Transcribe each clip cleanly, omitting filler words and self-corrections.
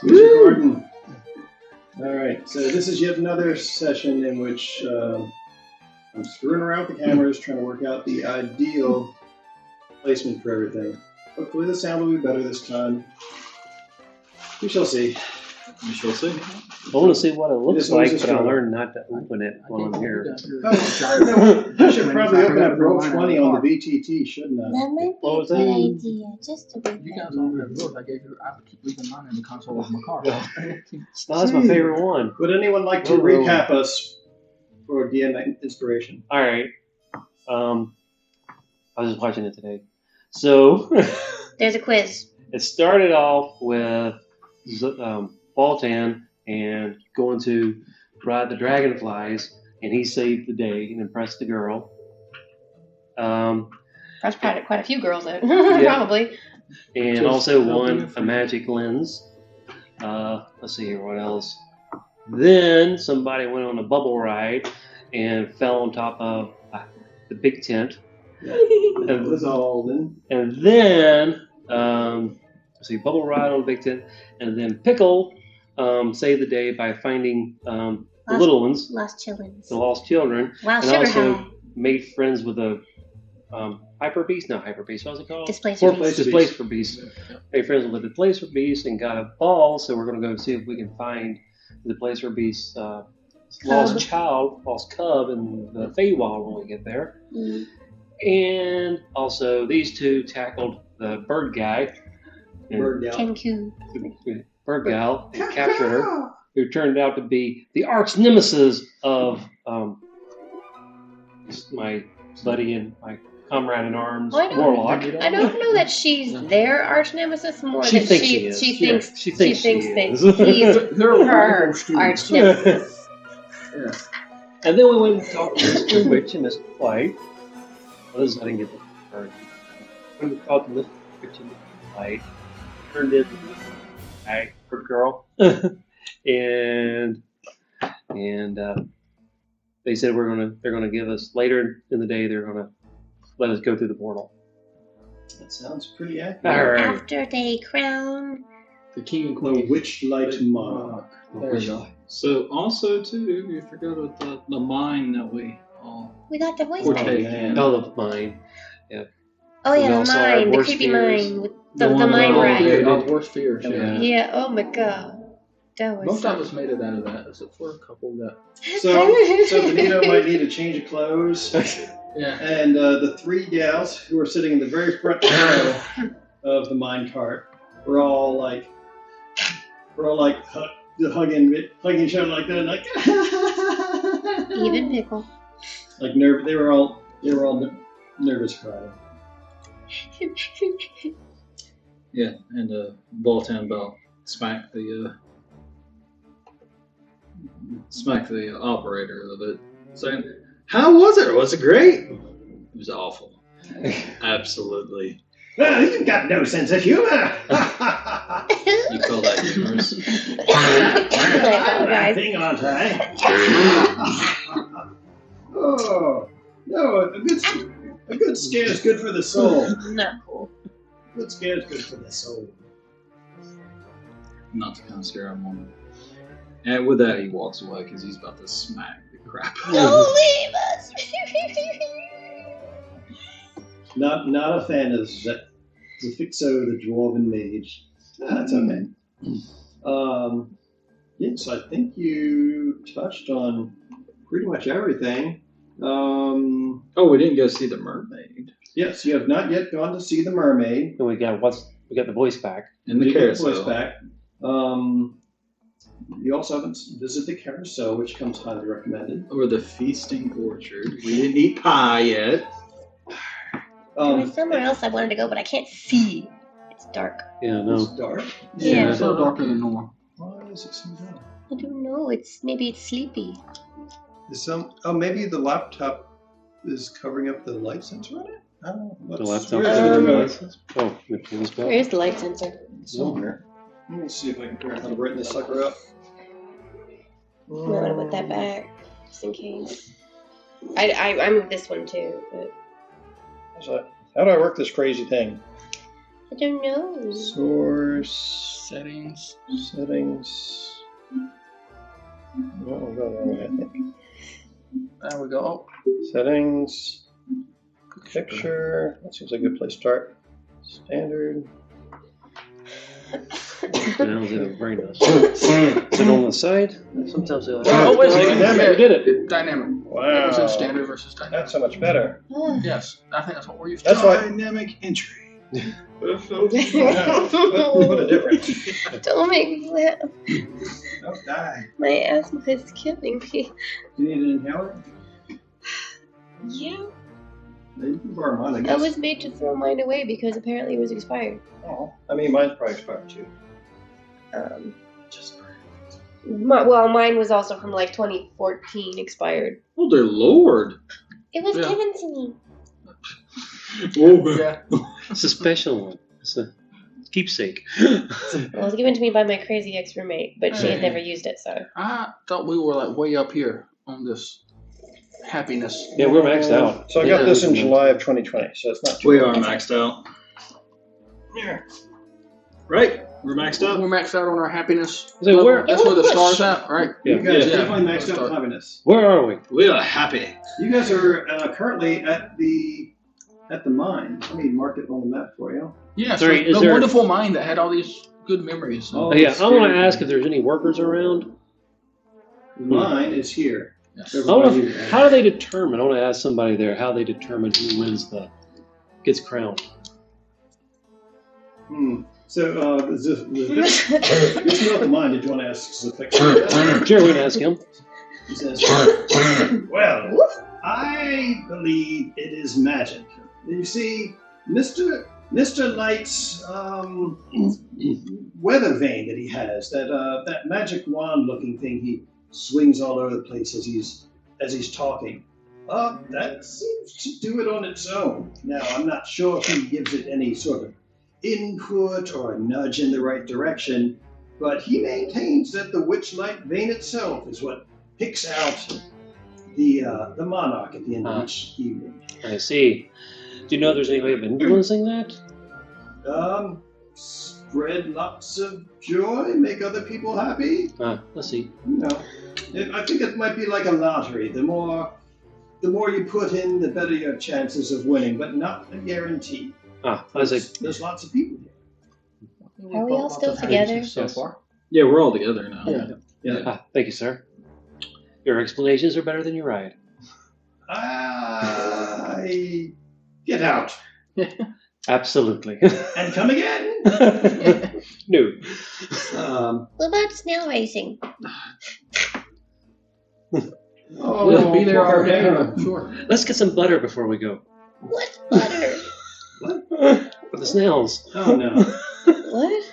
Gordon. All right, so this is yet another session in which I'm screwing around with the cameras, trying to work out the ideal placement for everything. Hopefully the sound will be better this time. We shall see. We shall see. I want to see what it looks like, but I learned not to open it while I'm here. I should probably open up roll 20 on the BTT, shouldn't I? That might be What a was good that? idea, just to be You guys all have rules. I gave you. I keep leaving mine in the console of my car. That's my favorite one. Would anyone like to recap us for DM inspiration? All right. I was just watching it today. So There's a quiz. it started off with Baltan and going to ride the dragonflies, and he saved the day and impressed the girl. That's quite a few girls, though. Yeah. Probably. And Just also helping won your a friend. magic lens. Let's see here, what else? Then somebody went on a bubble ride and fell on top of the big tent. It was all in. And then, let's see, bubble ride on the big tent. And then Pickle saved the day by finding the little ones, Lost chillins. the lost children. Wow, And sugar also high. made friends with a hyper beast, not hyper beast, what's it called? Displacer beast. Displacer beast. Made friends with the displacer beast and got a ball, so we're going to go see if we can find the displacer beast's lost cub in the Feywild when we get there. Mm. And also, these two tackled the bird guy. Bird gal. Kenku. Bird gal, and captured her, who turned out to be the arch nemesis of my buddy and my comrade in arms, Well, Warlock. I don't know that she's their arch nemesis more She than thinks she is. she Yeah, thinks she thinks she is. he's They're her rival students. arch nemesis. Yeah. And then we went and talked to Mr. Witch and Mr. White. Well, this I didn't get the card. When we talked to Mr. Witch and Mr. White, turned into a good girl, and they said they're gonna give us later in the day. They're gonna let us go through the portal. That sounds pretty All accurate. right. After they crown. The king and The queen. Witchlight Monarch. There you go. So also too, you forgot about the mine that we all We got the voice partake back. in. Oh, the mine. Oh We yeah, the also had mine, the worst creepy fears. mine with The the one mine with all ride. the- Our worst fears. Yeah. Yeah. Oh my god. That was. Most of us made it out of that, except for a couple that. So Benito might need a change of clothes. Yeah. And the three gals who were sitting in the very front row of the mine cart were all like hugging each other like that, like Even Pickle. like nervous. They were all nervous crying. Yeah, and Baltan Bell smacked the operator of it, saying, "How was it? Was it great?" It was awful. Absolutely. Well, you've got no sense of humor. You call that humorous? Thing, aren't I? Oh no! A good scare is good for the soul. Not cool. A good scare is good for the soul. Not to kind of scare him on. And with that, he walks away because he's about to smack the crap. Don't leave us. Not a fan of the Fixo, the Dwarven Mage. That's okay. Yes, I think you touched on pretty much everything. Oh, we didn't go see the mermaid Yes, you have not yet gone to see the mermaid. And we got the voice back. in the You get the carousel. voice back. You also haven't visited the carousel, which comes highly recommended. Or the feasting orchard. We didn't eat pie yet. There's somewhere else I wanted to go, but I can't see. It's dark. Yeah, It's no. dark. Yeah. It's so darker than normal. Why is it so dark? I don't know. Maybe it's sleepy. Maybe the laptop is covering up the light sensor on it? I don't know. The laptop. Where's Oh, it was back. Where is the light sensor? somewhere. Let me see if I can figure out how to brighten this sucker up. I'm gonna put that back, just in case. I moved this one too, but So, how do I work this crazy thing? I don't know. Source Settings. settings. Oh, I'm going the wrong way, I think. There we go. Settings. Picture. That seems like a good place to start. Standard. Sounds very nice. Is it on the side? Sometimes they're like, Oh, wait a second. Dynamic. We did it. Dynamic. Wow. It was in standard versus dynamic. That's so much better. Yes, I think that's what we're used That's to. why. Dynamic entry. Yeah. What a difference. Don't make me laugh. Don't die. My asthma is killing me. You need an inhaler? Yeah. You can borrow mine, I I guess. was made to throw mine away because apparently it was expired. Oh, I mean, mine's probably expired too. Well, mine was also from like 2014 expired. Oh, dear Lord. It was Yeah. given to me. Oh, Yeah. It's a special one. It's a keepsake. It was given to me by my crazy ex-roommate, but she had never used it, so. I thought we were like way up here on this happiness. Yeah, we're maxed out. So I got this in July of 2020, so it's not too we bad. are maxed out. Right? We're maxed out? We're maxed out on our happiness. So where- That's where the stars at, right? You guys Yeah. definitely maxed out happiness. Where are we? We are happy. You guys are currently at the mine. Let me mark it on the map for you. Yeah, Sorry, so is the there- wonderful mind that had all these good memories. Oh, Yeah, I want scary. to ask if there's any workers around. The mine is here. Yes. I want to. How do they determine? I want to ask somebody there how they determine who wins gets crowned. So, this is not the mine. Did you want to ask the picture? Sure, we can ask him. He says, well, I believe it is magic. You see, Mr. Light's weather vane that he has, that magic wand-looking thing he swings all over the place as he's talking. That seems to do it on its own. Now, I'm not sure if he gives it any sort of input or a nudge in the right direction, but he maintains that the Witchlight vane itself is what picks out the monarch at the end of each evening. I see. Do you know if there's any way of influencing that? Spread lots of joy, make other people happy. Let's see. You know, I think it might be like a lottery. The more you put in, the better your chances of winning, but not a guarantee. There's lots of people here. Are we all still together? So far? Yeah, we're all together now. Yeah. Thank you, sir. Your explanations are better than your ride. Get out Absolutely. and come again. No. What about snail racing? We'll be there poor all day. Hannah. Sure. Let's get some butter before we go. What's butter? For the snails. Oh no, What?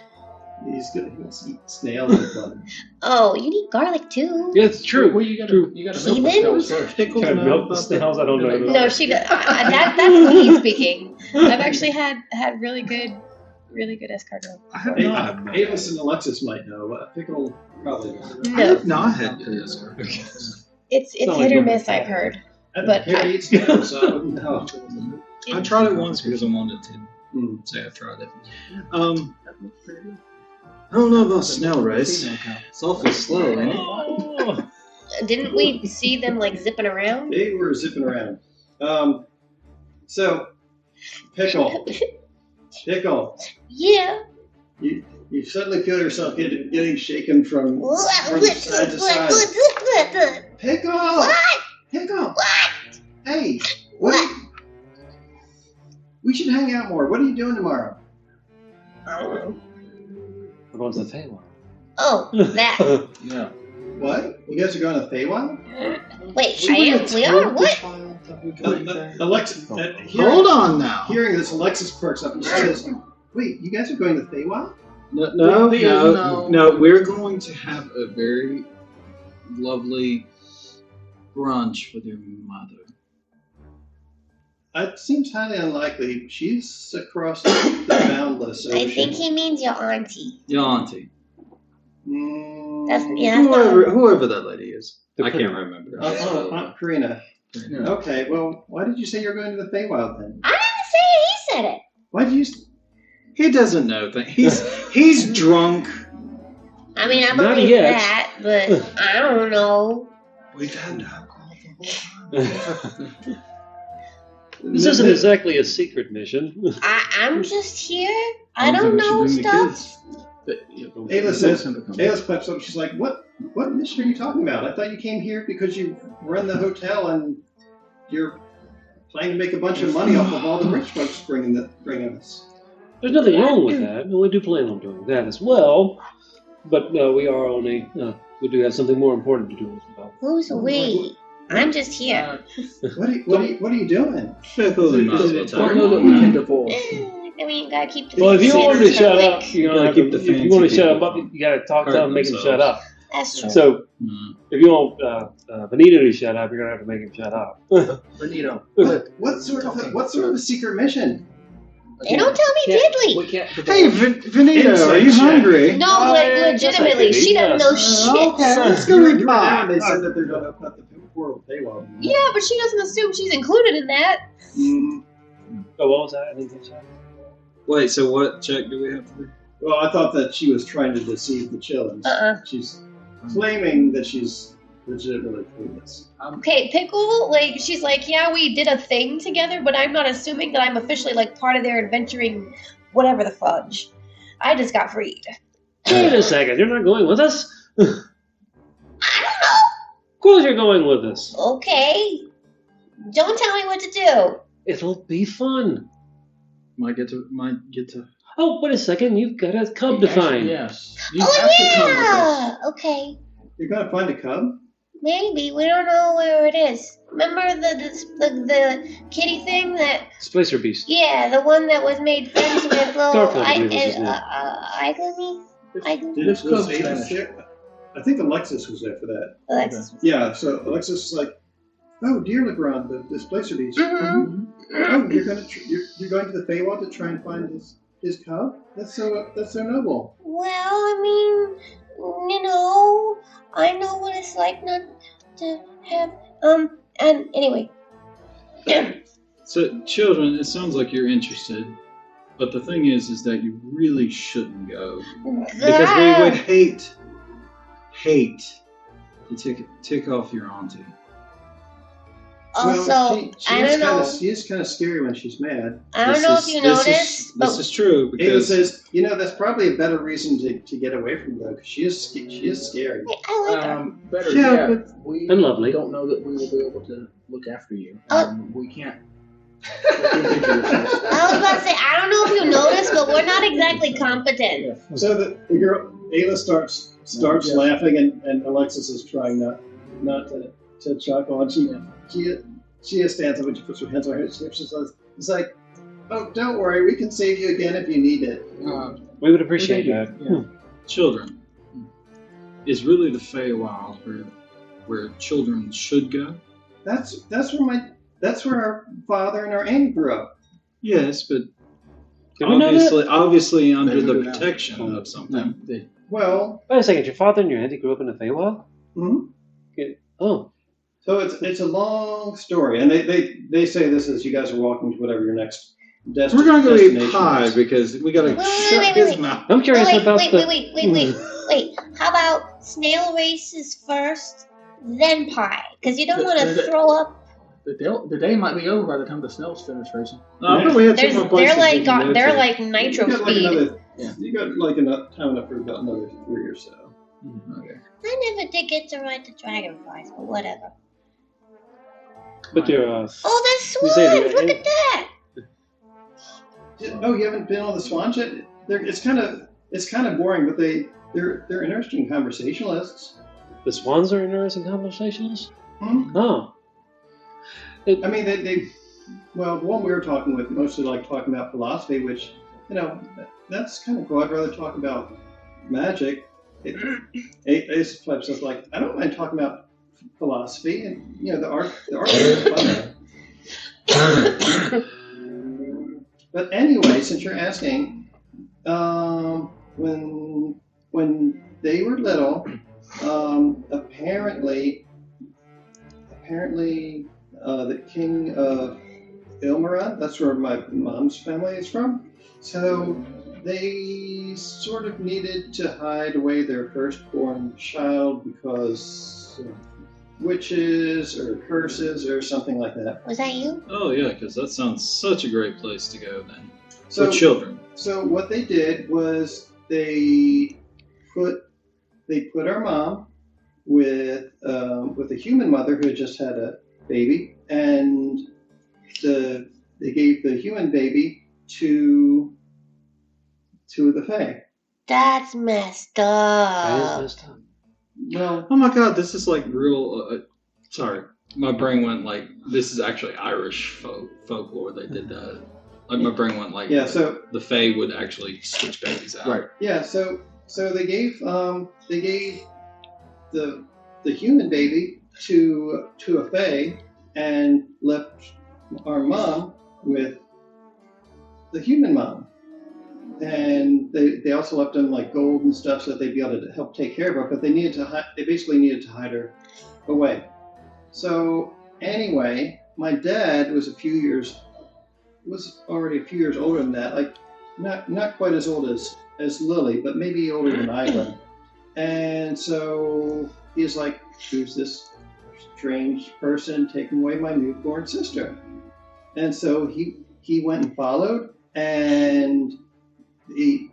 he's gonna eat snail and butter. Oh, you need garlic too. Yeah, it's true. Well, you gotta True. milk the Heathen? snails first. Pickles Can I now milk the about snails? I don't know. No, she. That's me speaking. I've actually had really good escargot. I have Hey, not. Avis and Alexis might know, but Pickle probably doesn't. I No, have not had this. it's not hit like or milk. miss. I've heard. I But Harry eats snails, so I wouldn't know. I tried it once because I wanted to Mm. say I tried it. I don't know about snail race. It's awfully slow, ain't it? Oh. Didn't we see them like zipping around? They were zipping around. So, Pickle, Yeah. you suddenly feel yourself getting shaken from side to side. Pickle! What? Pickle! What? Hey, what? We should hang out more. What are you doing tomorrow? We're going to the Feywild. Oh, that. Yeah. What? You guys are going to Feywild? Wait, we are? What? Alexis, Hold on now. hearing this, Alexis perks up and says, "Wait, you guys are going to Feywild?" No. We're going to have a very lovely brunch with your mother. It seems highly unlikely. She's across the boundless ocean. I think he means your auntie. Your auntie. Mm, That's not. Whoever that lady is. I can't remember. Aunt Karina. Yeah. Okay, well, why did you say you were going to the Feywild then? I didn't say it. He said it. Why did you? He doesn't know things. He's drunk. I mean, I Not believe yet. that, but I don't know. We've had alcohol the whole time. This isn't exactly a secret mission. I'm just here. I don't know stuff. Ayla says, Ayla pipes up. She's like, "What mission are you talking about? I thought you came here because you run the hotel and you're planning to make a bunch of money off of all the rich folks bringing us." There's nothing wrong with that, and we do plan on doing that as well. But we are only we do have something more important to do as well. Who's we? I'm just here. What are you doing? Faithfully not I don't know that we can divulge. I mean, you gotta keep the Well, if you want to secrets shut public. up, you gotta know, keep the if you fancy want to shut people up, you gotta talk to them, and make them shut up. That's true. So if you want Benito to shut up, you're gonna have to make him shut up. Benito. What sort of a secret mission? They don't tell me diddly. We can't Hey, divulge. Venito, are you hungry? No, like legitimately, she doesn't know shit. Okay, let's go read Pop. They said that they're going to open up the portal Feywild. Yeah, but she doesn't assume she's included in that. Mm. Oh, what was that? I didn't catch that. Wait, so what check do we have to do? Well, I thought that she was trying to deceive the Chillins. She's claiming that she's legitimately clueless. Okay, Pickle, like, she's like, yeah, we did a thing together, but I'm not assuming that I'm officially, like, part of their adventuring whatever the fudge. I just got freed. Wait a second, you're not going with us? I don't know. Of course you're going with us. Okay. Don't tell me what to do. It'll be fun. Might get to. Oh, wait a second, you've got a cub to find. Yes. You have to come with us. Yeah. Okay. You're going to find a cub? Maybe. We don't know where it is. Remember the kitty thing that... Displacer beast. Yeah, the one that was made friends with little... Garfield, I believe was his name. Igony? Was cub's Ayla Spanish. there? I think Alexis was there for that. Alexis. Yeah, so Alexis is like, "Oh, dear Legrand, the Displacer Beast. Mm-hmm. Oh, you're going to the Feywild to try and find his cub? That's so noble." Well, I mean, you know, I know what it's like not to have, and anyway. So, children, it sounds like you're interested, but the thing is that you really shouldn't go because we would hate to tick off your auntie. Also, I don't know. She is kind of scary when she's mad. I don't know if you noticed, but This is true Ayla because says, that's probably a better reason to get away from her, because she is scary. I like her. Better Yeah, yet, we And lovely. don't know that we will be able to look after you. Oh. We can't. I was about to say, I don't know if you noticed, but we're not exactly competent. So the girl Ayla starts laughing, and Alexis is trying not to chuckle, and she stands up and she puts her hands on her hips. She says, "It's like, oh, don't worry, we can save you again if you need it." We would appreciate that. Yeah. children is really the Feywild where children should go. That's where our father and our aunt grew up. Yes, but Did we know that? obviously under They the moved out. protection of something. Well, Wait a second, your father and your auntie grew up in the Feywild? mhm. Oh. So it's a long story, and they say this as you guys are walking to whatever your next destination. We're gonna go eat pie because we gotta Wait, shut wait, his wait. mouth. I'm curious about Wait. How about snail races first, then pie? Because you don't want to throw up. The day might be over by the time the snails finish racing. No, but we had two more They're places we can go they're to. like nitro You got like speed. you got like enough time enough for about another 3 or so. Okay. I never did get to ride the dragonflies, but whatever. But you're, Oh, there's You say swans! that- Look at that! Oh, you haven't been on the Swans yet? It's kind of boring, but they're interesting conversationalists. the swans are interesting conversationalists? Hmm? Oh. I mean, they well, the one we were talking with mostly like talking about philosophy, which that's kind of cool. I'd rather talk about magic. Ace Flips is like, I don't mind talking about philosophy and the art is fun. But anyway, since you're asking, when they were little, apparently, the king of Ilmaran. That's where my mom's family is from. So they sort of needed to hide away their firstborn child because of witches or curses or something like that. Was that you? Oh yeah, because that sounds such a great place to go then. So For children. So what they did was they put our mom with a human mother who had just had a baby, and they gave the human baby to the Fae. That's messed That up. is messed up. Well, Oh my god, this is like real. Sorry, my brain went like this is actually Irish folklore. They did that. Like my brain went like yeah. So the Fae would actually switch babies out. Right. yeah. So they gave the human baby to a Fae and left our mom with the human mom. And they also left them like gold and stuff so that they'd be able to help take care of her. But they basically needed to hide her away. So anyway, my dad was already a few years older than that. Like not quite as old as Lily, but maybe older than Ivan. And so he's like, who's this strange person taking away my newborn sister? And so he went and followed, and he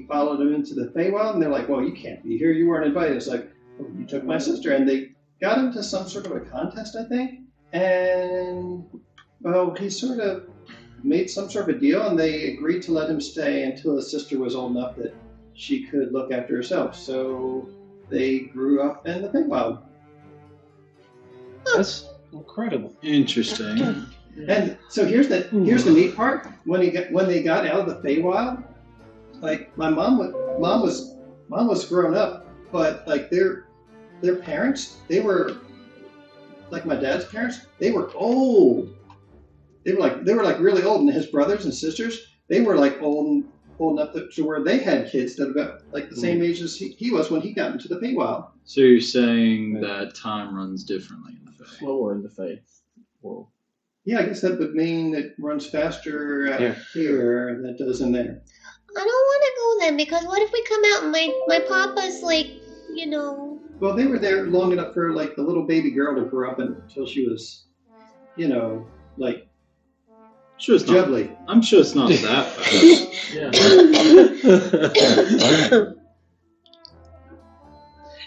followed him into the Feywild, and they're like, well, you can't be here. You weren't invited. It's like, oh, you took my sister. And they got him to some sort of a contest, I think. And, well, he sort of made some sort of a deal, and they agreed to let him stay until his sister was old enough that she could look after herself. So they grew up in the Feywild. That's incredible. Interesting. And so here's the neat part. When they got out of the Feywild, like my mom was grown up, but like their parents, they were like my dad's parents, they were old. They were like really old, and his brothers and sisters, they were like old enough to where they had kids that were about like the same age as he was when he got into the Feywild. So you're saying that time runs differently in the Fae? Slower in the Fae world. Yeah, I guess that would mean it runs faster out here than it does in there. I don't want to go then, because what if we come out and my papa's like, you know. Well, they were there long enough for like the little baby girl to grow up until she was, like Sure, it's not. jubbly. I'm sure it's not that fast.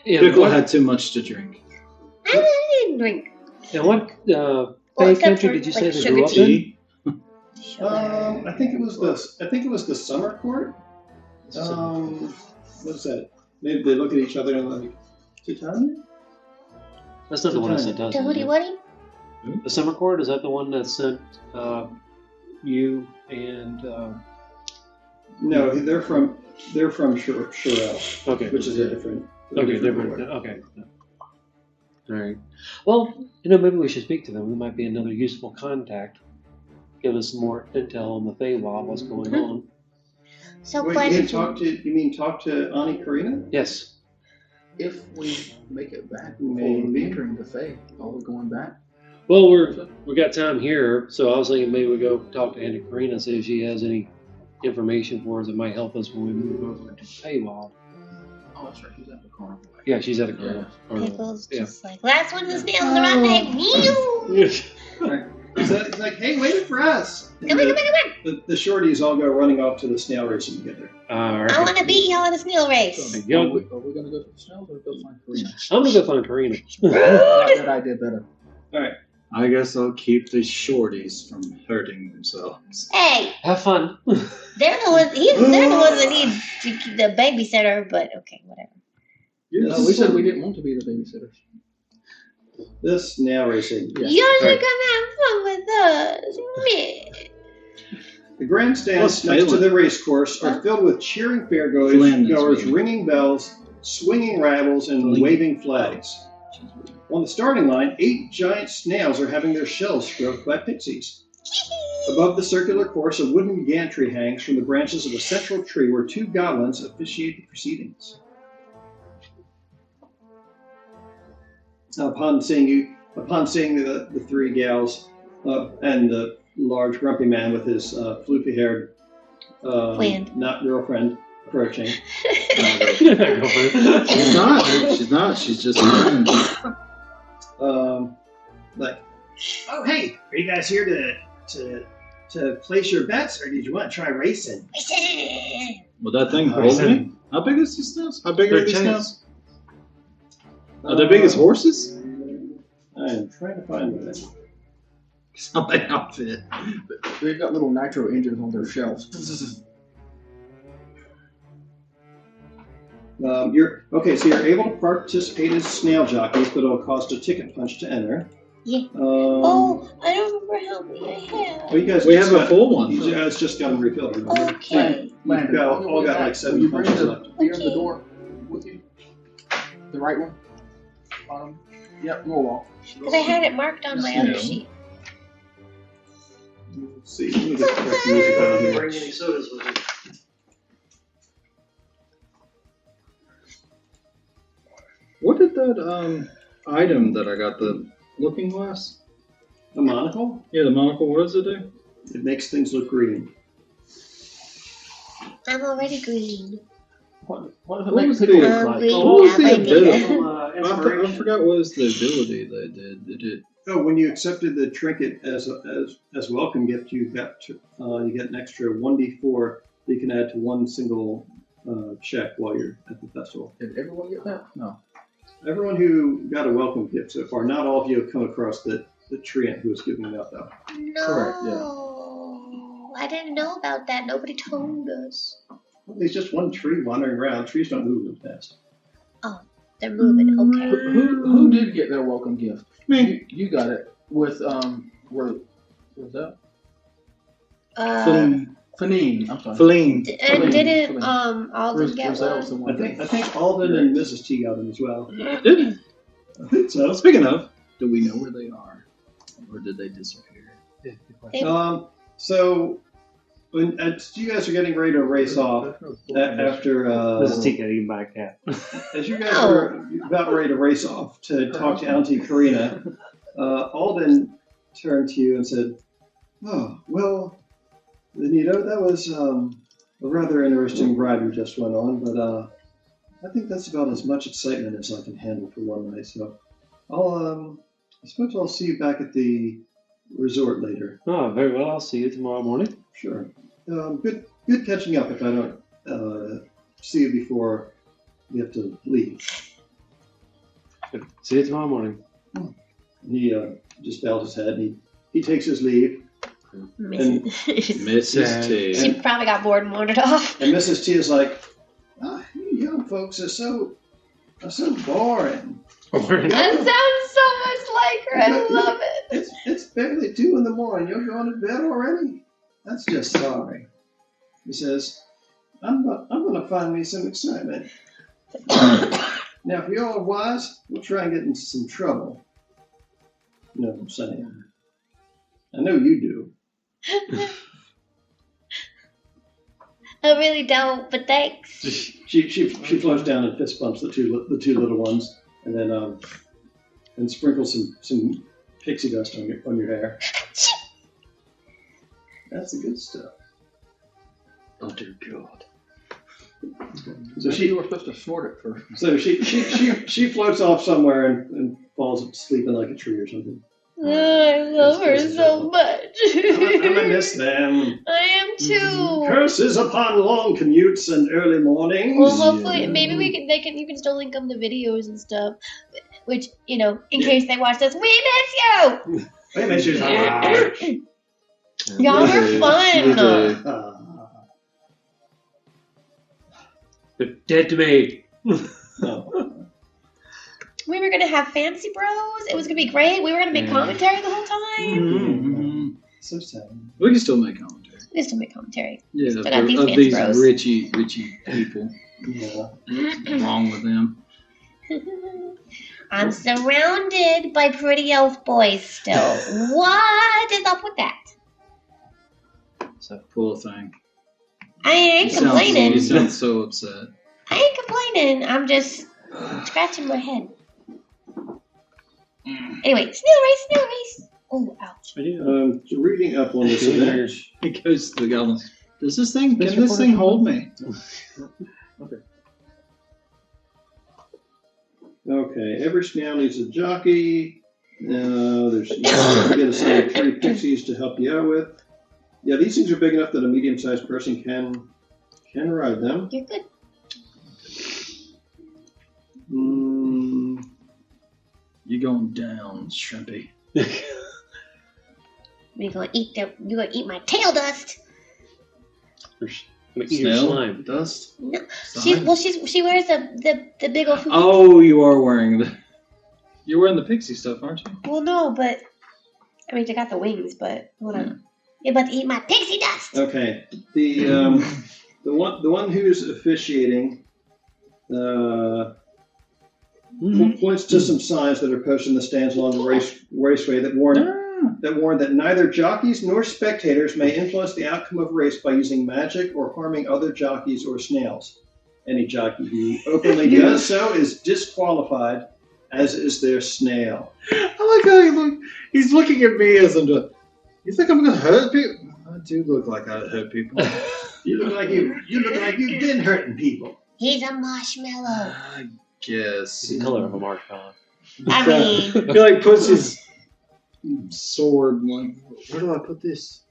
Yeah, Pickle what, had too much to drink. I didn't drink. and what Well, Fae except country for, did you like, say they sugar grew up in? Tea? I think it was the summer court. What's that? Maybe they look at each other and like, Titania? That's not the one that sent us. The is Woody it? Woody? The Summer Court, is that the one that sent you and No, they're from Shirel, okay, which is a different. different. Okay. All right. Well, maybe we should speak to them. There might be another useful contact. Give us some more intel on the Feywild, what's going on. So Wait, question. you mean talk to Ani Karina? Yes. If we make it back before Maybe. entering the Fae, are we going back? Well, we got time here, so I was thinking maybe we go talk to Anna Karina and see if she has any information for us that might help us when we move over to Feywild. Oh, that's right. She's at the carnival. Yeah, she's at a carnival. Pickle's Yeah. just like, last one of the snails in the rotten egg. Meow. It's like, hey, wait for us. And Come on. the shorties all go running off to the snail racing together. All I right. want to beat y'all in the snail race. So, Yo. are we going to go to the snails or go find Karina? I'm gonna go find Karina. That idea better. All right. I guess I'll keep the shorties from hurting themselves. Hey, Have fun. they're the ones. They're the ones that need to keep the babysitter. But okay, whatever. No, we said we didn't want to be the babysitters. This snail racing. Yeah. Y'all Right. should come have fun with us. Meh. The grandstands What's next to failing? the race course are filled with cheering fairgoers, Flynn is goers, waiting. ringing bells, swinging rattles, and Flynn. waving flags. On the starting line, 8 giant snails are having their shells stroked by pixies. Above the circular course, a wooden gantry hangs from the branches of a central tree where 2 goblins officiate the proceedings. Upon seeing you, upon seeing the three gals and the large grumpy man with his floofy-haired, Friend. not girlfriend, approaching. She's not. She's not. She's just a friend. Like, oh hey, are you guys here to place your bets, or did you want to try racing? Will that thing hold me? How big is these snails? How big are these snails? Are they big as horses? I am trying to find that. Something outfit. They've got little nitro engines on their shelves. You're able to participate as snail jockeys, but it'll cost a ticket punch to enter. Yeah. Oh, I don't remember how many I have. Well, you guys We just have a full one. You guys just got them refilled. Okay. You've all got like 7 you bring punches the left. beer in the door with you? The right one? Bottom? Yep, roll off. Because I had it marked on my other sheet. Let's see. Let me get the correct music on here. Bring any sodas with you. What did that item that I got, the looking glass? A monocle? Yeah, the monocle. What does it do? It makes things look green. I'm already green. What if it What makes was people the- look like? Green, what was the I like ability? it. I forgot what was the ability they did. Did it? Oh, when you accepted the trinket as welcome gift, you get an extra 1d4 that you can add to one single check while you're at the festival. Did everyone get that? No. Everyone who got a welcome gift so far, not all of you have come across the treant who was giving it out though. No. Correct, I didn't know about that. Nobody told us. Well, there's just one tree wandering around. Trees don't move real fast. They're moving. Okay. Who did get their welcome gift? Me. You got it with where was that? Fanine. I'm sorry. Feline. And didn't Feline. Alden get Roselle's one? the I one. think Alden and Mrs. T got them as well. Did it? I think so. Speaking of, do we know where they are, or did they disappear? So when you guys are getting ready to race off after This is Tika eating by a cat. as you guys are about ready to race off to talk to Auntie Karina, Alden turned to you and said, "Oh, well, Benito, that was a rather interesting ride we just went on, but I think that's about as much excitement as I can handle for one night. So I suppose I'll see you back at the resort later." Oh, very well. I'll see you tomorrow morning. Sure. Good catching up if I don't see you before you have to leave. Good. See you tomorrow morning. And he just bows his head and he takes his leave. Mrs. T. She probably got bored and wandered off. And Mrs. T is like, you young folks are so boring. That sounds so much like her. I love it. It's barely 2 in the morning. You're going to bed already? That's just sorry. He says, I'm going to find me some excitement. Now, if you're all wise, we'll try and get into some trouble. You know what I'm saying? I know you do. I really don't, but thanks. She floats down and fist bumps the two little ones, and then and sprinkles some pixie dust on your hair. That's the good stuff. Oh dear God. So You were supposed to snort it first. So she floats off somewhere and falls asleep in like a tree or something. I love her so much. I'm gonna miss them. I am too. Curses upon long commutes and early mornings. Well, hopefully, maybe you can still link them to videos and stuff. Which, in case they watch this, we miss you. We miss you so much. Y'all are fun. They're dead to me. No. We were gonna have Fancy Bros. It was gonna be great. We were gonna make commentary the whole time. Mm-hmm. So sad. We can still make commentary. We can still make commentary. Yeah, But not these of fancy these bros. richy people. Yeah. What's wrong with them? I'm surrounded by pretty elf boys still. What is up with that? So poor thing. I ain't You complaining. sound so upset. I ain't complaining. I'm just scratching my head. Anyway, snail race. Oh, ouch. Reading up on this event. He goes to the goblins. Can this thing hold me? Okay, every snail needs a jockey. There's you get a set of 3 pixies to help you out with. Yeah, these things are big enough that a medium-sized person can ride them. You're good. You're going down, Shrimpy. You're gonna eat my tail dust. Eat your slime. Dust? No. Slime? She wears the big old food. Oh, you're wearing the pixie stuff, aren't you? Well, no, but I mean, I got the wings, but hold on. You're about to eat my pixie dust. Okay, the one who's officiating points to some signs that are posted in the stands along the raceway that warn that neither jockeys nor spectators may influence the outcome of a race by using magic or harming other jockeys or snails. Any jockey who openly does so is disqualified, as is their snail. I like how he's looking at me as I'm just, you think I'm going to hurt people? I do look like I hurt people. You look like you've been hurting people. He's a marshmallow. I guess. The color of a marshmallow. I mean, He puts his sword, where do I put this?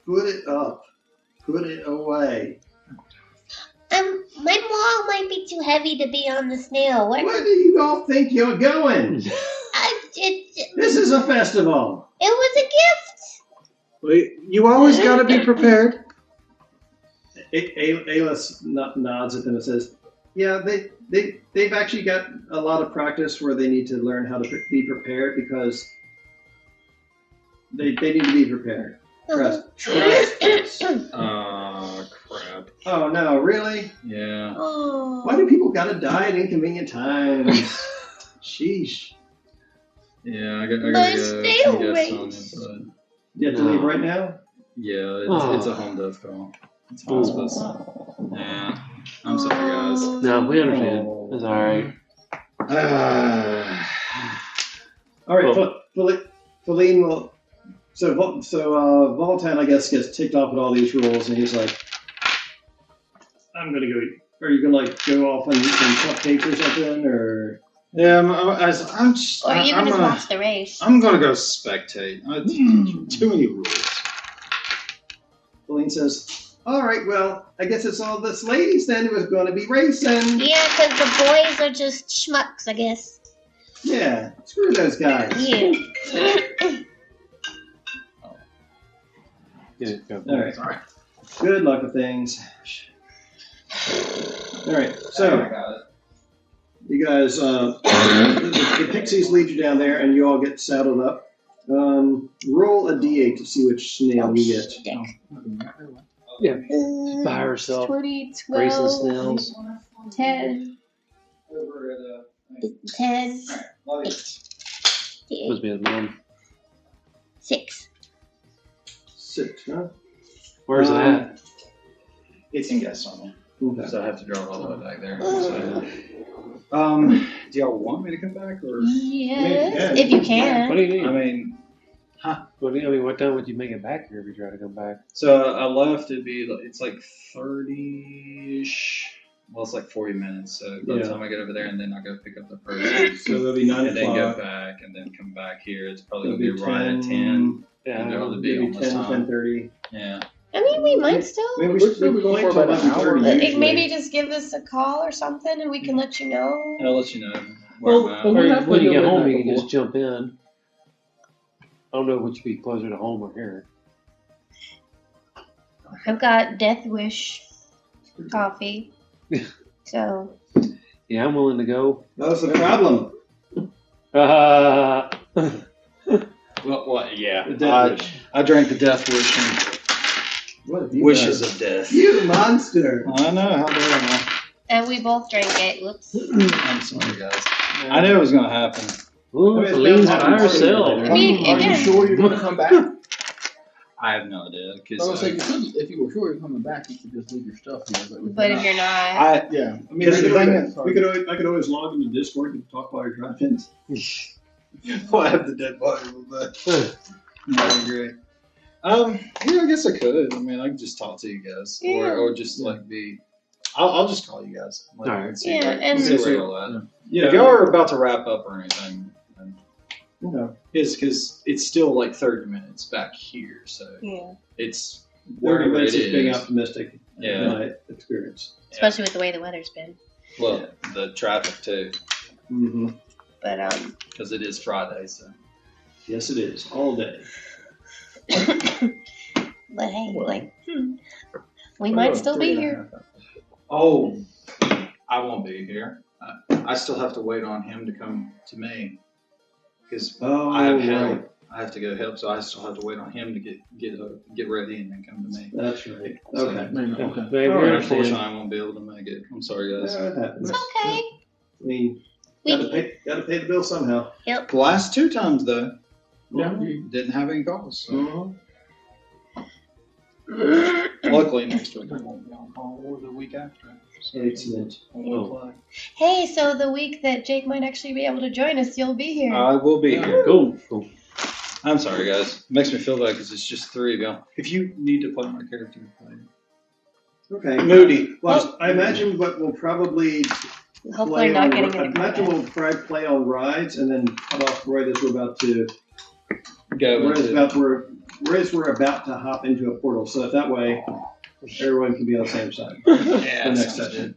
Put it up. Put it away. my maul might be too heavy to be on the snail. Where do you all think you're going? This is a festival. It was a gift. Wait, you always got to be prepared. Ayla nods at them and says, yeah, they've actually got a lot of practice where they need to learn how to be prepared because they need to be prepared. Trust us. Oh, crap. Oh, no, really? Yeah. Oh. Why do people gotta die at inconvenient times? Sheesh. Yeah, I got My to snail go race. on it, but You have to leave right now? yeah, it's a home death call. It's hospice. Yeah. I'm sorry, guys. No, we understand. It's alright. All right, Feline will. So Voltan, I guess, gets ticked off at all these rules, and he's like, "I'm gonna go." Are you gonna go off and cupcakes or something, or? Yeah, I'm just. Or you can just watch the race. I'm gonna go spectate. Too many rules. Feline says, "All right, well, I guess it's all this ladies then who is going to be racing." Yeah, because the boys are just schmucks, I guess. Yeah, screw those guys. Yeah. All right. Sorry. Good luck with things. All right, so you guys, the pixies lead you down there, and you all get saddled up. Roll a d8 to see which snail you get. Yeah. By herself. 20, Racing 12, snails. 10, 10, 8. Must be a man. 6. 6, huh? Where's it at? It's in guest on me. Okay. So I have to draw it all the way back there. So, do y'all want me to come back or? Yes, if you What can. do you need? I mean, What time would you make it back here if you try to come back? so I left. It's like 30-ish. Well, it's like 40 minutes. So by the time I get over there and then I go pick up the person, So it'll be 9 and then go o'clock. back and then come back here. It's probably It'll gonna be right at 10. Yeah. And it'll be Maybe almost 10, time. 10:30. Yeah. I mean, we might still. Maybe we We're should going wait for till about an hour. 11:30 usually. Maybe just give us a call or something and we can let you know. I'll let you know where I'm at. Or when you get home, you can before. just jump in. I don't know which would be closer to home or here. I've got Death Wish coffee. So. Yeah, I'm willing to go. That's the problem. Well, yeah. The death wish. I drank the death wish and What have you wishes done? of death. You monster. I know. How dare I? And we both drank it. Whoops. I'm sorry, guys. I knew it was gonna happen. Ooh, I mean, it's Feline's bound to by happen herself. sooner or I mean, Are you again. sure you're going to come back? I have no idea. I was gonna say, you could, if you were sure you're coming back, you could just leave your stuff here. But if you're not, yeah, I mean, I could always log into Discord and talk while you're driving. We'll have the dead body, but that'd be great. Yeah, I guess I could. I mean, I could just talk to you guys, or just like be. I'll just call you guys. Like, All right. and see Yeah, where, and- see where y'all at. Yeah. If y'all are about to wrap up or anything, No. because it's still like 30 minutes back here, so yeah, it's 30 wherever minutes it is being is. optimistic. Yeah. In my experience. especially with the way the weather's been. Well, the traffic too, Mm-hmm. But because it is Friday, so. Yes, it is. All day. but hey, like, we might still be here. Oh, I won't be here. I still have to wait on him to come to me because Oh, I have right. help. I have to go help, so I still have to wait on him to get ready and then come to me. That's right. So- Okay. okay. Maybe All we right, understand. unfortunately, I won't be able to make it. I'm sorry, guys. Yeah, it happens. It's okay. I mean, We gotta pay the bill somehow. The last 2 times though, Yeah. didn't have any calls. So. Mhm. Luckily, next week I won't be on call, or the week after. So Excellent. Hey, so the week that Jake might actually be able to join us, you'll be here. I will be here. Cool. Cool. I'm sorry, guys. Makes me feel bad because it's just 3 of y'all. If you need to play my character, play. Okay. Moody. Well, I imagine what we'll probably Hopefully, not getting I any imagine we'll probably play on rides and then cut off right as we're about to Go right as we're about to hop into a portal. So that way everyone can be on the same side. Yeah, The next sounds session.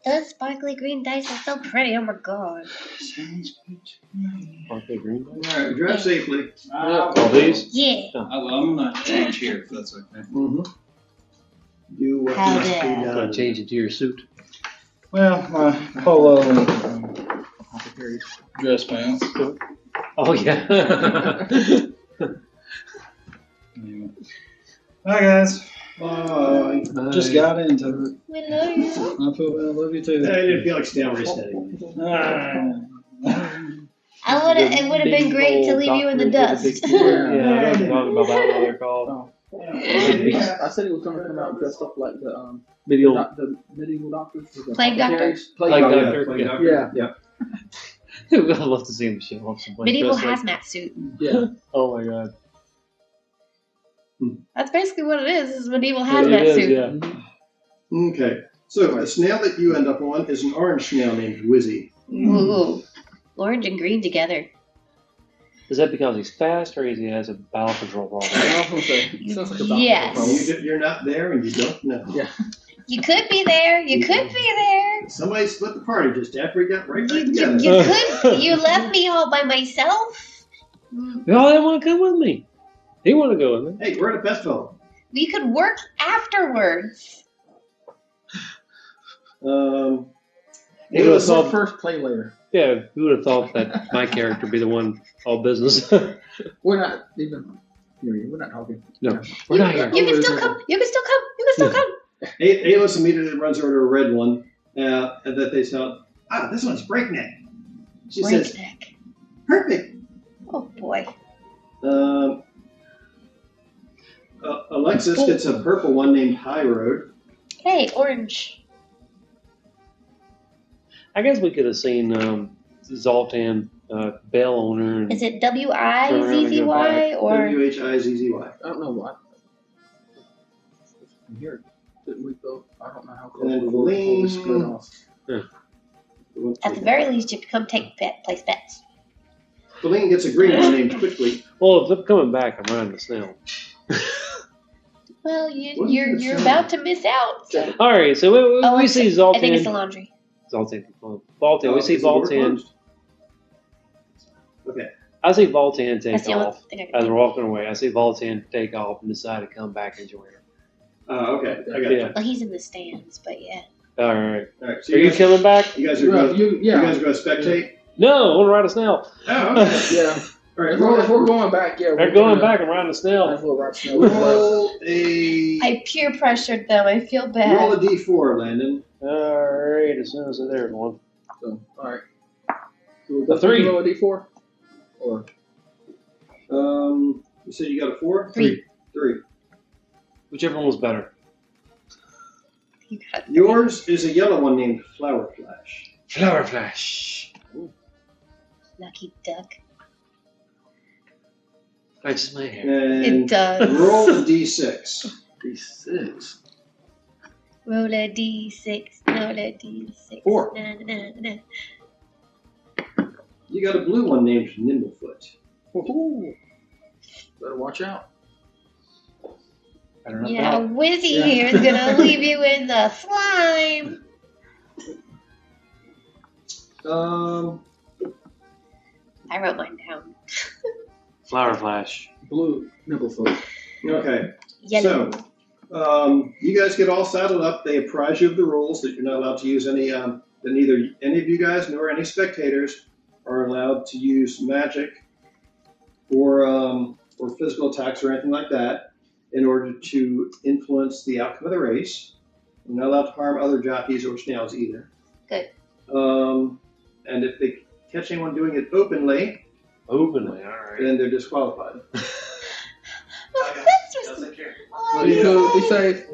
Those sparkly green dice are so pretty. Oh my god. Sounds good to me. Okay, green. All right, drive safely. All these? Yeah. I'm gonna change here if that's okay. Mm-hmm. Do what How must be dare. Gonna done. change it to your suit. Well, my polo dress pants. Oh yeah. Anyway. Hi guys. Bye. Just got into it. We love you. I feel bad. I love you I too. didn't feel like staying resetting. It would have been great to leave you in the dust. Yeah, I don't know about what they're called. I said he was gonna come out dressed up like the Medieval. the medieval doctors. The Plague doctor? apothecaries. Plague Plague doctor. doctor. Plague Yeah. doctor. Yeah. I'd love to see him show up someplace. Medieval dressed like- hazmat suit. Yeah. Oh my god. That's basically what it is. It's medieval It hazmat is, suit. yeah. Okay. So the snail that you end up on is an orange snail named Wizzy. Ooh. Orange and green together. Is that because he's fast or he has a bowel control problem? I was gonna say, it sounds like a doctor Yes. problem. You're not there and you don't know. Yeah. You could be there. You could be there. Somebody split the party just after we got right back You together. could. You left me all by myself. Y'all didn't want to come with me. He wanted to go with me. Hey, we're at a festival. We could work afterwards. He would have So thought, first, play later. yeah, who would have thought that my character would be the one all business? We're not even. We're not talking. No, we're not here. You can still come. You can still come. You can still come. Alis immediately runs over to a red one and that they sound, this one's breakneck. She says, Breakneck. perfect. Oh boy. Alexis gets a purple one named High Road. Hey, orange. I guess we could have seen Zoltan Bell owner. And Is it WIZZY or? WHIZZY. I don't know what. I'm here. Didn't we go? I don't know how And then close we were before we split off. At the very least, you could come place bets. Feline gets a green one named Quickly. well, if they're coming back, I'm running the snail. Well, What is you're it about to miss out. So. All right, so we it's- see Zoltan. I think it's the laundry. Zoltan. We see Is the door Zoltan. closed? Okay. I see Voltan That's take the only off thing I can as think we're walking away. I see Voltan take off and decide to come back and join her. Okay. I got Yeah. of. Well, he's in the stands, but yeah. All right. All right. So Are you coming back? You guys are going. You Yeah. guys are going to spectate. No, I want to ride a snail. Oh, okay. Yeah. All right. If we're going back, yeah. They're going back and riding a snail. Roll a I peer pressured them. I feel roll bad. a d4, Landon. All right, as soon as there's one. So, all right. So we'll go A 3. roll a d4? Or You said you got a 4? 3. 3. Whichever one was better. You got Yours is a yellow one named Flower Flash. Flower Flash. lucky duck. Flashes my hair. And It does. roll a d6. D6. Roll a d6. Roll a d6. 4. Na, na, na, na. You got a blue one named Nimblefoot. Ooh. Better watch out. Better not Yeah, that. Wizzy Yeah. here is gonna leave you in the slime. I wrote mine down. Flower Flash. Blue Nimblefoot. Okay. Yellow. So, you guys get all saddled up. They apprise you of the rules that you're not allowed to use any, that neither any of you guys nor any spectators are allowed to use magic or physical attacks or anything like that in order to influence the outcome of the race. You're not allowed to harm other jockeys or snails either. Good. And if they catch anyone doing it openly, Openly, alright. then they're disqualified. Well, that's just. Oh, Be cool, be safe.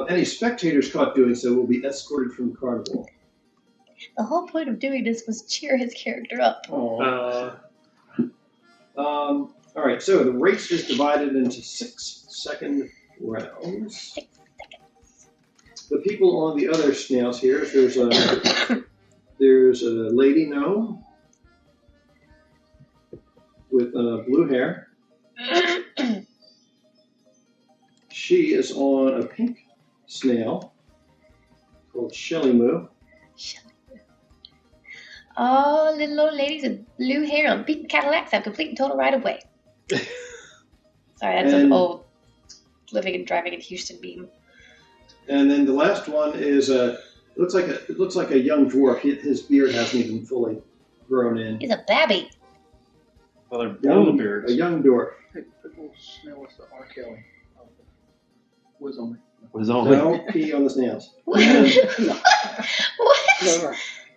Any spectators caught doing so will be escorted from the carnival. The whole point of doing this was cheer his character up. All right, so the race is divided into 6-second rounds. 6 seconds. The people on the other snails here, there's a lady gnome with blue hair. She is on a pink snail called Shelly Moo. All little old ladies with blue hair on pink Cadillacs have complete and total right of way. Sorry, that's an And- old living and driving in Houston meme. And then the last one is it looks like a young dwarf. His beard hasn't even fully grown in. He's a babby. Well, they're both A beards. young dwarf. Hey, Pickle Snail was the R. Kelly. Was on me. Was only Don't pee on the snails. What?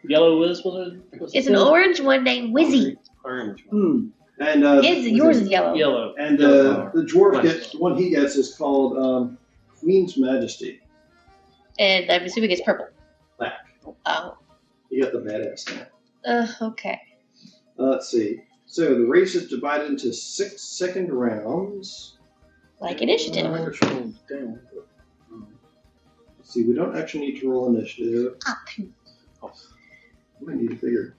yellow was it? It's an orange one named Wizzy. Orange one. And Yours is yellow. Yellow. And Yellow the dwarf Nice. gets the one he gets is called Queen's Majesty. And I'm assuming it's purple. Black. Oh. You got the badass now. Okay. Let's see. So the race is divided into 6-second rounds. Like initiative. I could scroll down. Let's see. We don't actually need to roll initiative. Up. We need to figure.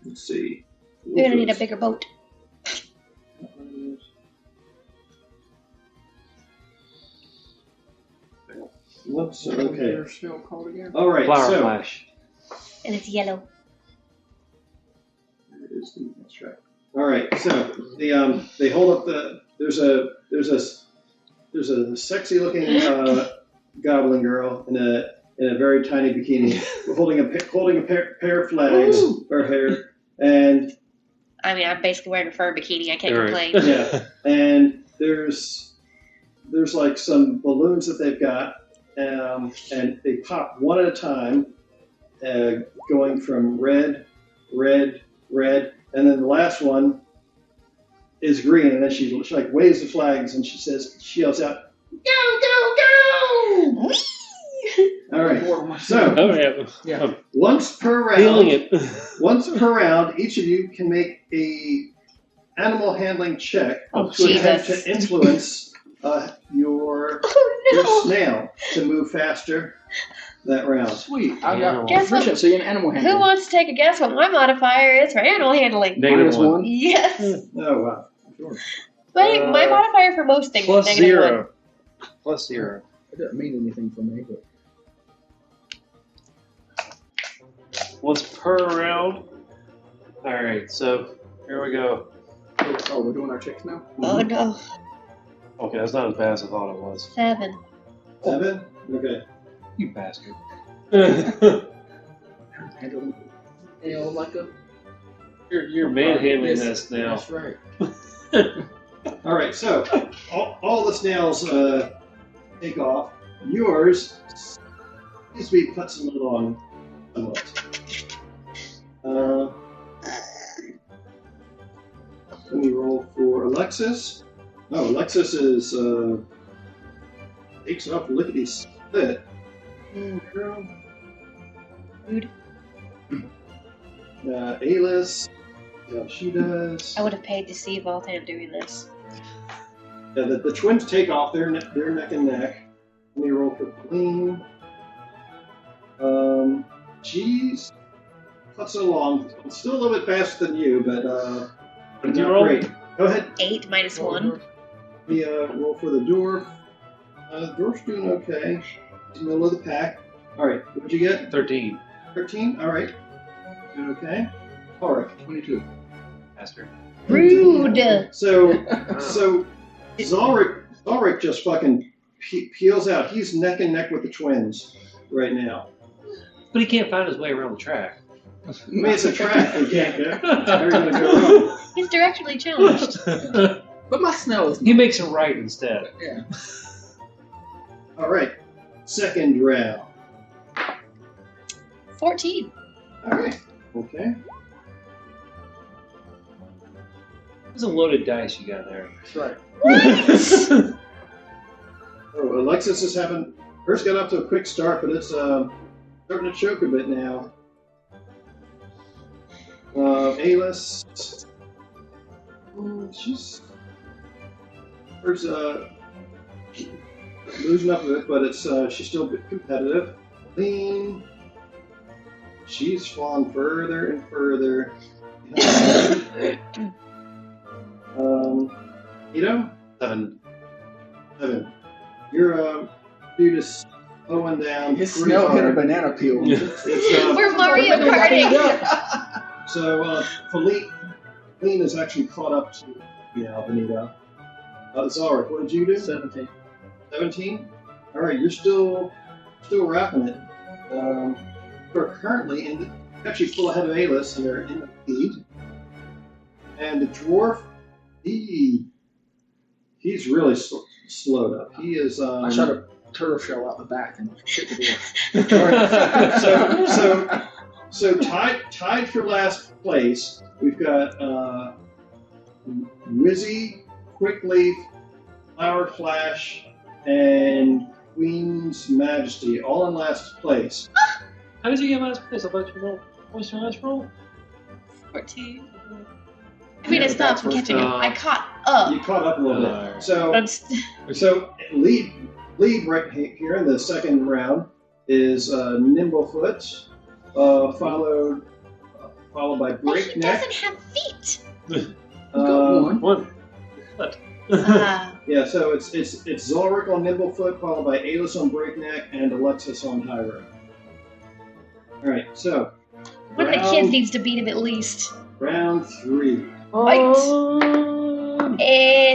Let's see. We're gonna need a bigger boat. Whoops. What was Okay. their snail called again? All right. Flower So Flash. And it's yellow. that's right. All right. So they hold up the there's a sexy looking goblin girl in a very tiny bikini holding a pair of flags for her hair, and I mean, I'm basically wearing a fur bikini. I can't Right. complain. yeah, and there's like some balloons that they've got, and they pop one at a time, going from red, red, red, and then the last one is green, and then she like waves the flags and she yells out, "Go, go, go!" All right. So Oh yeah. Yeah. once per Feeling round, it. once per round, each of you can make a animal handling check Oh, to attempt Jesus. to influence your Oh snail to move faster that round. Sweet. I got Guess what? proficiency in animal no! handling. Who wants to take a guess what my modifier is for animal handling? Negative -1. one. Yes. Oh wow. Sure. My modifier for most things Plus is negative 0. Plus 0. It doesn't mean anything for me, but Once per round. Alright, so here we go. oh, we're doing our checks now. 1. Oh no. Okay, that's not as bad as I thought it was. 7. 7? Okay. You bastard. Handling like a. You're manhandling Yes, this now. That's right. All right. So all the snails take off. Yours needs to be putzing along somewhat. Let me roll for Alexis. Oh, Alexis is takes off lickety split. Girl. Rude. Aylis. Yeah, she does. I would have paid to see Voltan doing this. Yeah, the twins take off. They're neck and neck. Let me roll for Colleen. She's not so long. Still a little bit faster than you, but What did you not roll? great. Go ahead. 8 minus 1. Let me roll for the dwarf. The dwarf's doing okay. He's in the middle of the pack. All right, what'd you get? 13. 13. All right. Doing okay. All right. 22. Faster. Rude. So Zalric just fucking peels out. He's neck and neck with the twins right now. But he can't find his way around the track. I mean, it's a track. We can't get. How are you gonna go wrong? He's directionally challenged. But my snail is He makes a right instead. Yeah. All right. Second round. 14. All right. Okay. It's a loaded dice you got there. That's right. Oh, Alexis is having. Hers got off to a quick start, but it's starting to choke a bit now. Aylis. She's. Hers losing up a bit, but it's she's still a bit competitive. Lean. She's fallen further and further. Ito? 7. 7. You're dude is slowing down. His pretty snail hit a hard. banana peel. It's, We're Mario Karting. so Feline is actually caught up to Benito. Zarek, what did you do? 17. 17? All right, you're still wrapping it. We're currently actually full ahead of Aylis, and they're in the lead. And the dwarf, he's really slowed up. He is. I shot a turtle shell out the back and hit the door. So tied for last place, we've got Wizzy, Quickleaf, Flower Flash, and Queen's Majesty, all in last place. How did you get last place? I thought you rolled. What was your last roll? 14. I mean, I Yeah, stopped from catching up. I caught up. You caught up a little bit. So lead right here in the second round is Nimblefoot, followed by But he Breakneck. doesn't have feet. One. Yeah, so it's Zalric on Nimblefoot, followed by Aylis on Breakneck, and Alexis on Tyra. All right, so One of the kids needs to beat him at least. round 3. Fight.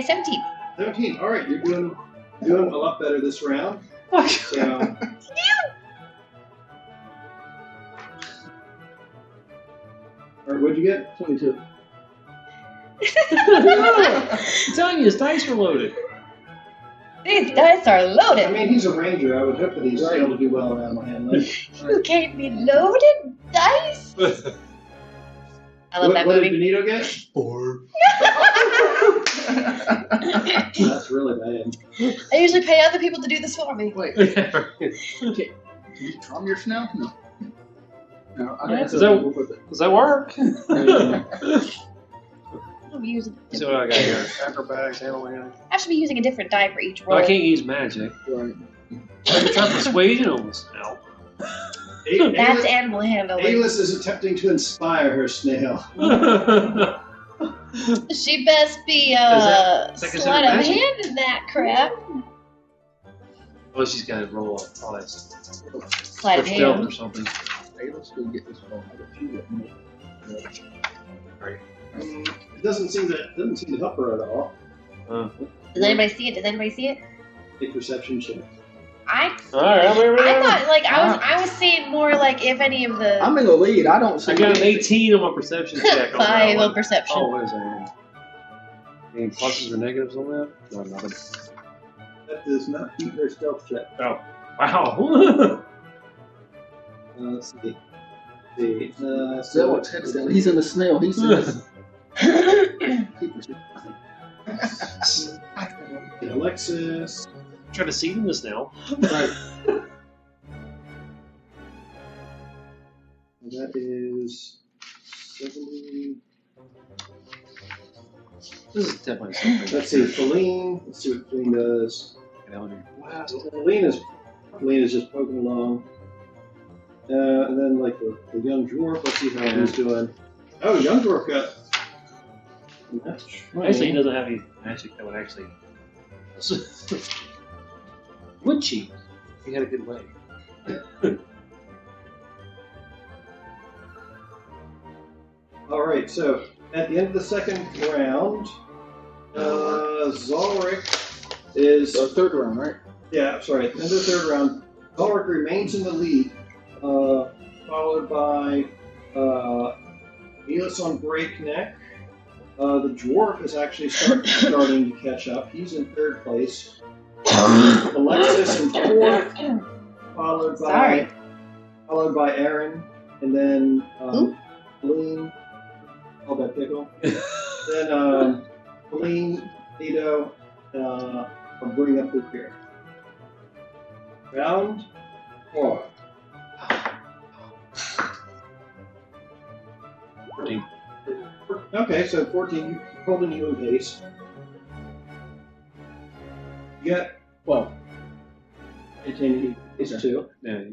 17. 17. All right, you're doing a lot better this round. So. All right, what'd you get? 22. I'm telling you, his dice are loaded. These dice are I loaded. mean, he's a ranger. I would hope that he's able to do well around my hand. You gave me loaded dice? I love that What did movie. Benito get? 4. That's really bad. I usually pay other people to do this for me. Wait, can you drum your snail? No. No, I Does don't with it. Does that work? I'm using. See what I got here. Acrobatics, handling. I should be using a different die for each roll. Well, I can't use magic. Right. I can try persuasion on this now. That's animal handling. Aylis is attempting to inspire her snail. She best be that considered sleight of magic? hand in that crap. Well, she's got to roll up probably Sleight of stealth hand. or something. Hey, let's go get this phone. I got you with me. It doesn't seem to help her at all. Does anybody see it? Does anybody see it? A perception check. I Alright, thought like I was seeing more like if any of the I'm in the lead. I don't see I got an anything. 18 on my perception check. On that 5 one. on perception. Oh, what is that? Any pluses or negatives on that? No, nothing. That does not beat her stealth check. Wow. Let's see. Still, he's in the snail. He's in the Alexis. Try to seed in this now. Right. That is 70. This is definitely something. Let's see, Feline. Let's see what Feline does. Feline is just poking along. And then, like, the young dwarf, let's see how he's doing. Oh, young dwarf got. That's Actually, he doesn't have any magic that would actually. Would she? He had a good way. Alright, so at the end of the second round, Zalric is. So third round, right? Yeah, sorry, at the end of the third round, Zalric remains in the lead, followed by Nelis on breakneck. The dwarf is actually starting to catch up. He's in third place. Alexis in fourth, followed by Aaron, and then Feline, all that pickle. Then Feline, Nito, I'll bring up the rear. Round 4. 14. Okay, so 14, holding you in pace. You got 12. 18 is 2. Yeah,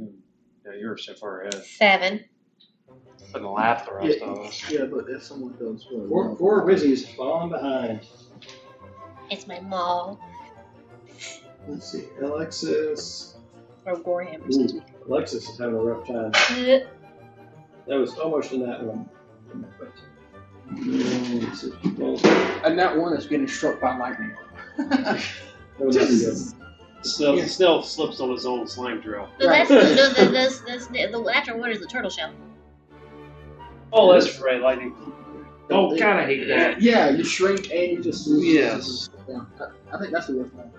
you're so far ahead. 7. Couldn't laugh the rest of us. Yeah, but if someone goes for Four Wizzies falling behind. It's my mall. Let's see, Alexis. Or Gorham, excuse me. Alexis is having a rough time. That was almost in that one. And that one is getting struck by lightning. That was nothing good. Snell slips on his own slime drill. No, that's the after one is the turtle shell. Oh, that's right, lightning. Oh, God, I hate that. Yeah, you shrink and you just lose. Yes. Yeah, I think that's the worst one.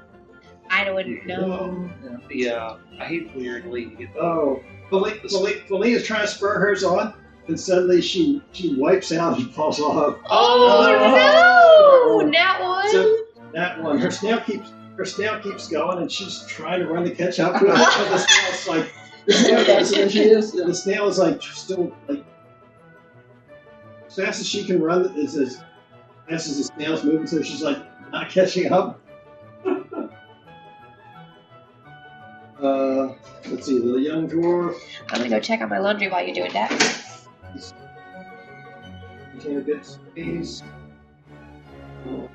I wouldn't know. Yeah, I hate when you're in the lead. You get Oh, Feline is trying to spur hers on, and suddenly she wipes out and falls off. Oh, no! That one. So that one, her snail keeps going, and she's trying to run to catch up to it. And the snail's like, the snail is like still like as fast as she can run. It's as fast as the snail's moving, so she's like not catching up. Let's see, the young dwarf. I'm gonna go check on my laundry while you're doing that. Taking a good space. All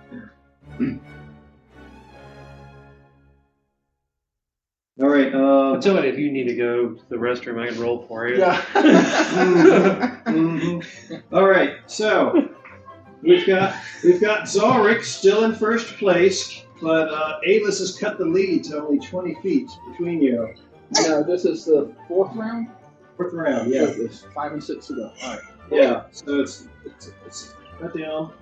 right. tell me if you need to go to the restroom, I can roll for you. Yeah. All right. So we've got Zalric still in first place, but Alis has cut the lead to only 20 feet between you. No, this is the fourth round. Fourth round, yeah. There's 5 and 6 to go. All right. Yeah. So it's cut down.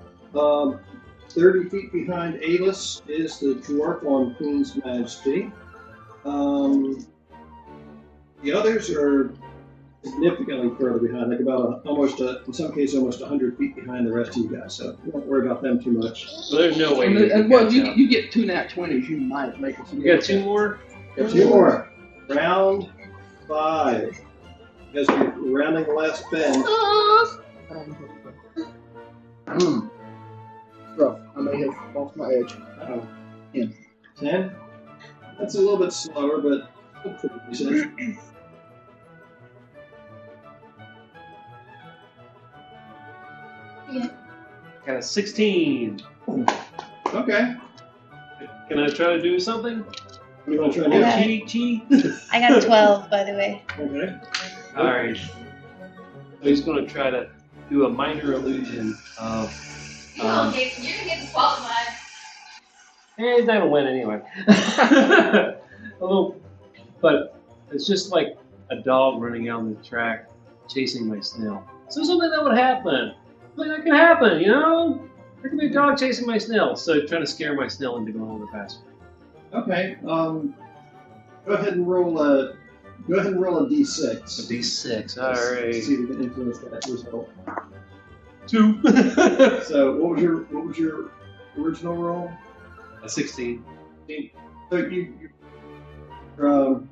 30 feet behind Alis is the dwarf on Queen's Majesty. The others are significantly further behind, like about in some cases, almost 100 feet behind the rest of you guys. So don't worry about them too much. So there's no way. You get 2 nat 20s, you might make it. You got 2 more? Got 2 more. Round 5. As we're rounding the last bend. Rough. I may have lost my edge. 10. That's a little bit slower, but still pretty decent. Got a 16. Okay. Can I try to do something? What do you want to try to do? Cheat. I got a 12, by the way. Okay. Alright. So he's going to try to do a minor illusion of. Jason, you're gonna get disqualified. Yeah, he's not going to win anyway. A little, but it's just like a dog running out on the track chasing my snail. So something that would happen. Something that could happen, you know? There could be a dog chasing my snail, so trying to scare my snail into going a little faster. Okay. Go ahead and roll a d6. A D6, alright. See if we can influence that result. 2. So what was your original roll? A 16. So the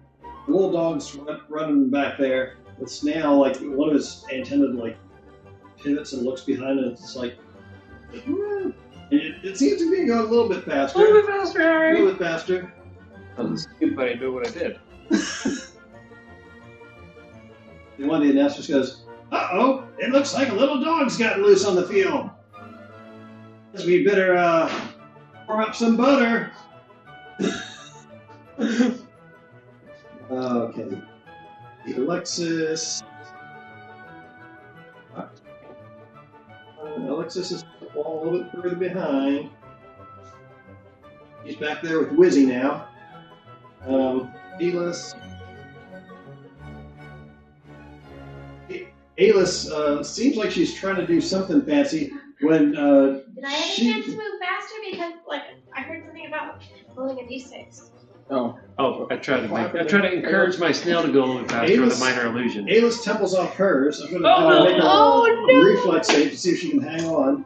little dog's running back there. The snail, like one of his antennae, like pivots and looks behind it. It's like, and it seems to be going a little bit faster. A little bit faster, A Harry. little bit faster. I'm stupid, but I know what I did. And one of the announcers goes, "Uh-oh, it looks like a little dog's gotten loose on the field. Guess we better pour up some butter." Okay. Alexis. Alexis is a little bit further behind. He's back there with Wizzy now. Aylis seems like she's trying to do something fancy when Did I have a chance to move faster? Because, like, I heard something about rolling a d6. Oh. Oh, I tried to encourage my snail to go a little faster with a minor illusion. Aylis temples off hers. I'm going to make Oh, a no! reflex save to see if she can hang on.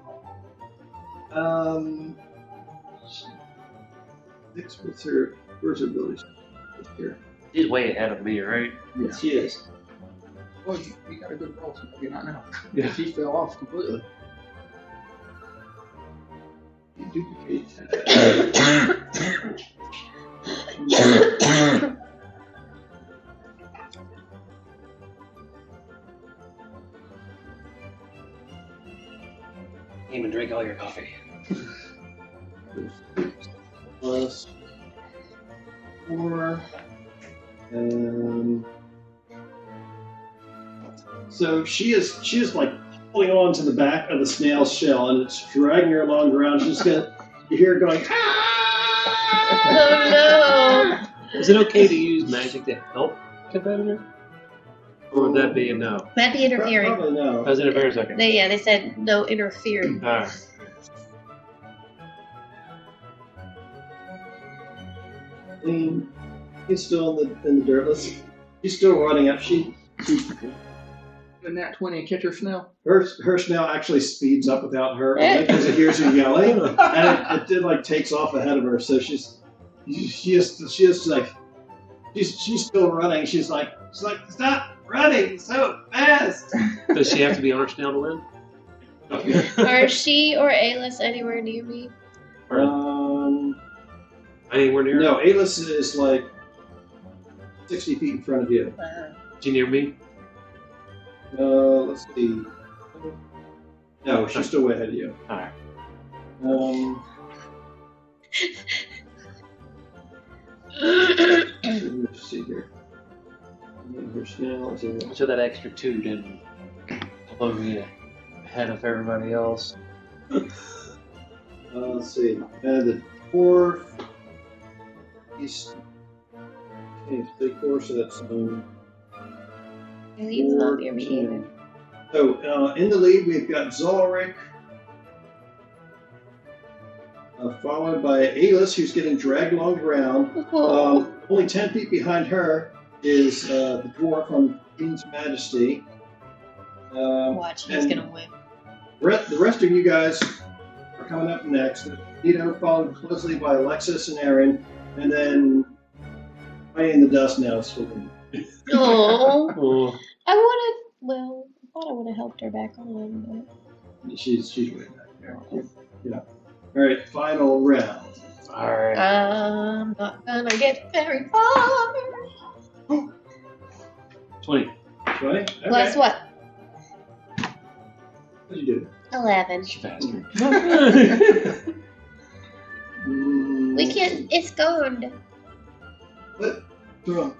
Where's her ability? Here. She's way ahead of me, right? Yeah. She is. Well, you got a good roll, so maybe not now. Yeah. He fell off completely. You duplicate that. Came and drink all your coffee. Plus 4. So she is like holding on to the back of the snail's shell, and it's dragging her along the ground. She's gonna, you hear her going, Oh Is it okay to use magic to help competitor? Or would that be a no? no! That'd be interfering. Probably no. I was in a very second. They said no interfering. Alright. He's still in the dirt. She's still running up. In that 20 and catch her snail. Her snail actually speeds up without her because it hears her yelling, and it like takes off ahead of her. So she's still running. She's like, stop running so fast. Does she have to be on her snail to win? Are she or Aylis anywhere near me? Anywhere near? No, Aylis is like 60 feet in front of you. Is she near me? Let's see. No, she's still way ahead of you. Alright. Let's see here. Her snail is in. So that extra 2 didn't blow me ahead of everybody else. Let's see. The 4 east. Okay, so 4, so that's Leaves not near me either. So in the lead we've got Zolric, followed by Aylis, who's getting dragged along the ground. Only 10 feet behind her is the dwarf on Queen's Majesty. Watch, he's and gonna win. The rest of you guys are coming up next. Followed closely by Alexis and Aaron, and then playing the dust now. Oh, Oh. I thought I would have helped her back on, She's way back there. Yeah. All right, final round. Alright. I'm not gonna get very far. 20. 20? Okay. Plus what? What'd you do? 11. Faster. We can't. It's gone. What? Oh.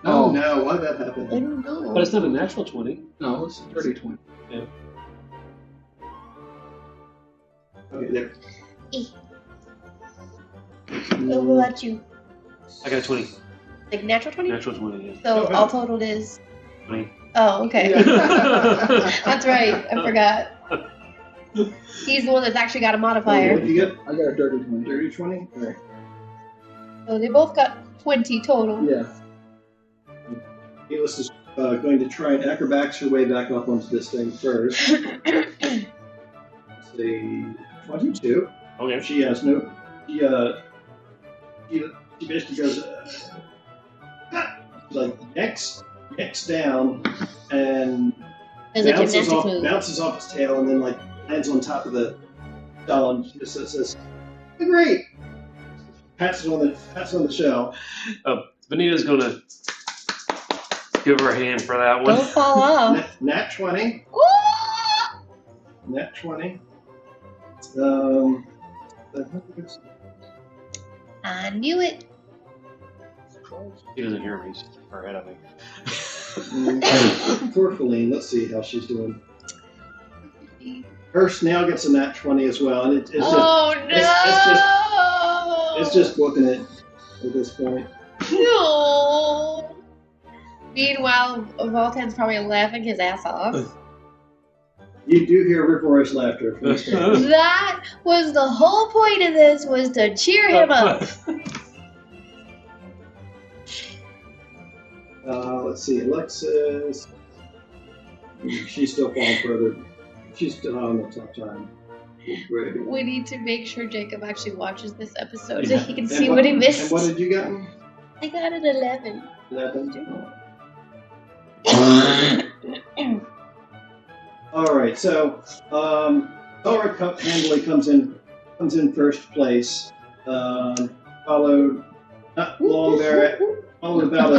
Oh. No, why did that I happen? don't know. But it's not a natural 20. No, it's a dirty 20. Okay, there. What about you? I got a 20. Like natural 20? Natural 20, yeah. So Okay. all totaled is. 20. Oh, okay. Yeah. That's right. I forgot. He's the one that's actually got a modifier. What did you get? I got a dirty 20. Dirty 20? Right. So they both got 20 total. Yeah. Aylis is going to try and acrobatics her way back up onto this thing first. Let's see. 22. Okay. She has no. She basically goes like yanks down and There's a gymnastics move. bounces off its tail and then like lands on top of the doll and she just says, "Great!" Pats it on the shell. Benita's gonna give her a hand for that one. Don't fall off. Nat 20. Ooh! Nat 20. I knew it. She doesn't hear me. She's far ahead of me. Poor Feline. Let's see how she's doing. Her snail gets a nat 20 as well, and it's just booking it at this point. No. Meanwhile, Voltan's probably laughing his ass off. You do hear uproarious laughter from the snail. That was the whole point of this, was to cheer him up. Let's see, Alexis. She's still falling further. She's still on the tough time. Great. We need to make sure Jacob actually watches this episode so he can see what he missed. And what did you get? I got an 11. 11. All right, so Ulrich handily comes in first place, followed not long there, followed about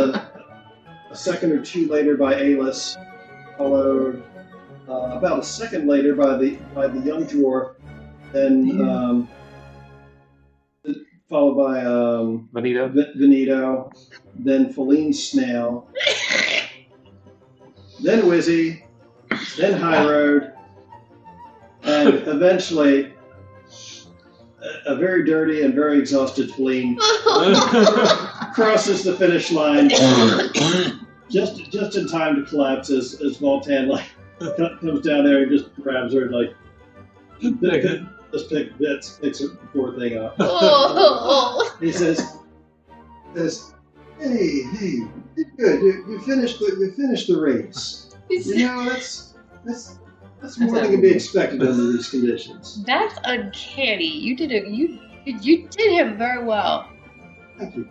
a second or two later by Alis, followed about a second later by the young dwarf, then followed by Veneto, then Feline Snail, then Wizzy, then High Road, and eventually a very dirty and very exhausted Feline crosses the finish line just in time to collapse as Voltan comes down there and just grabs her and just picks her poor thing up. He says, "Hey, good. You finished the race. You know that's more than can be expected under these conditions." That's uncanny. You did him very well. Thank you.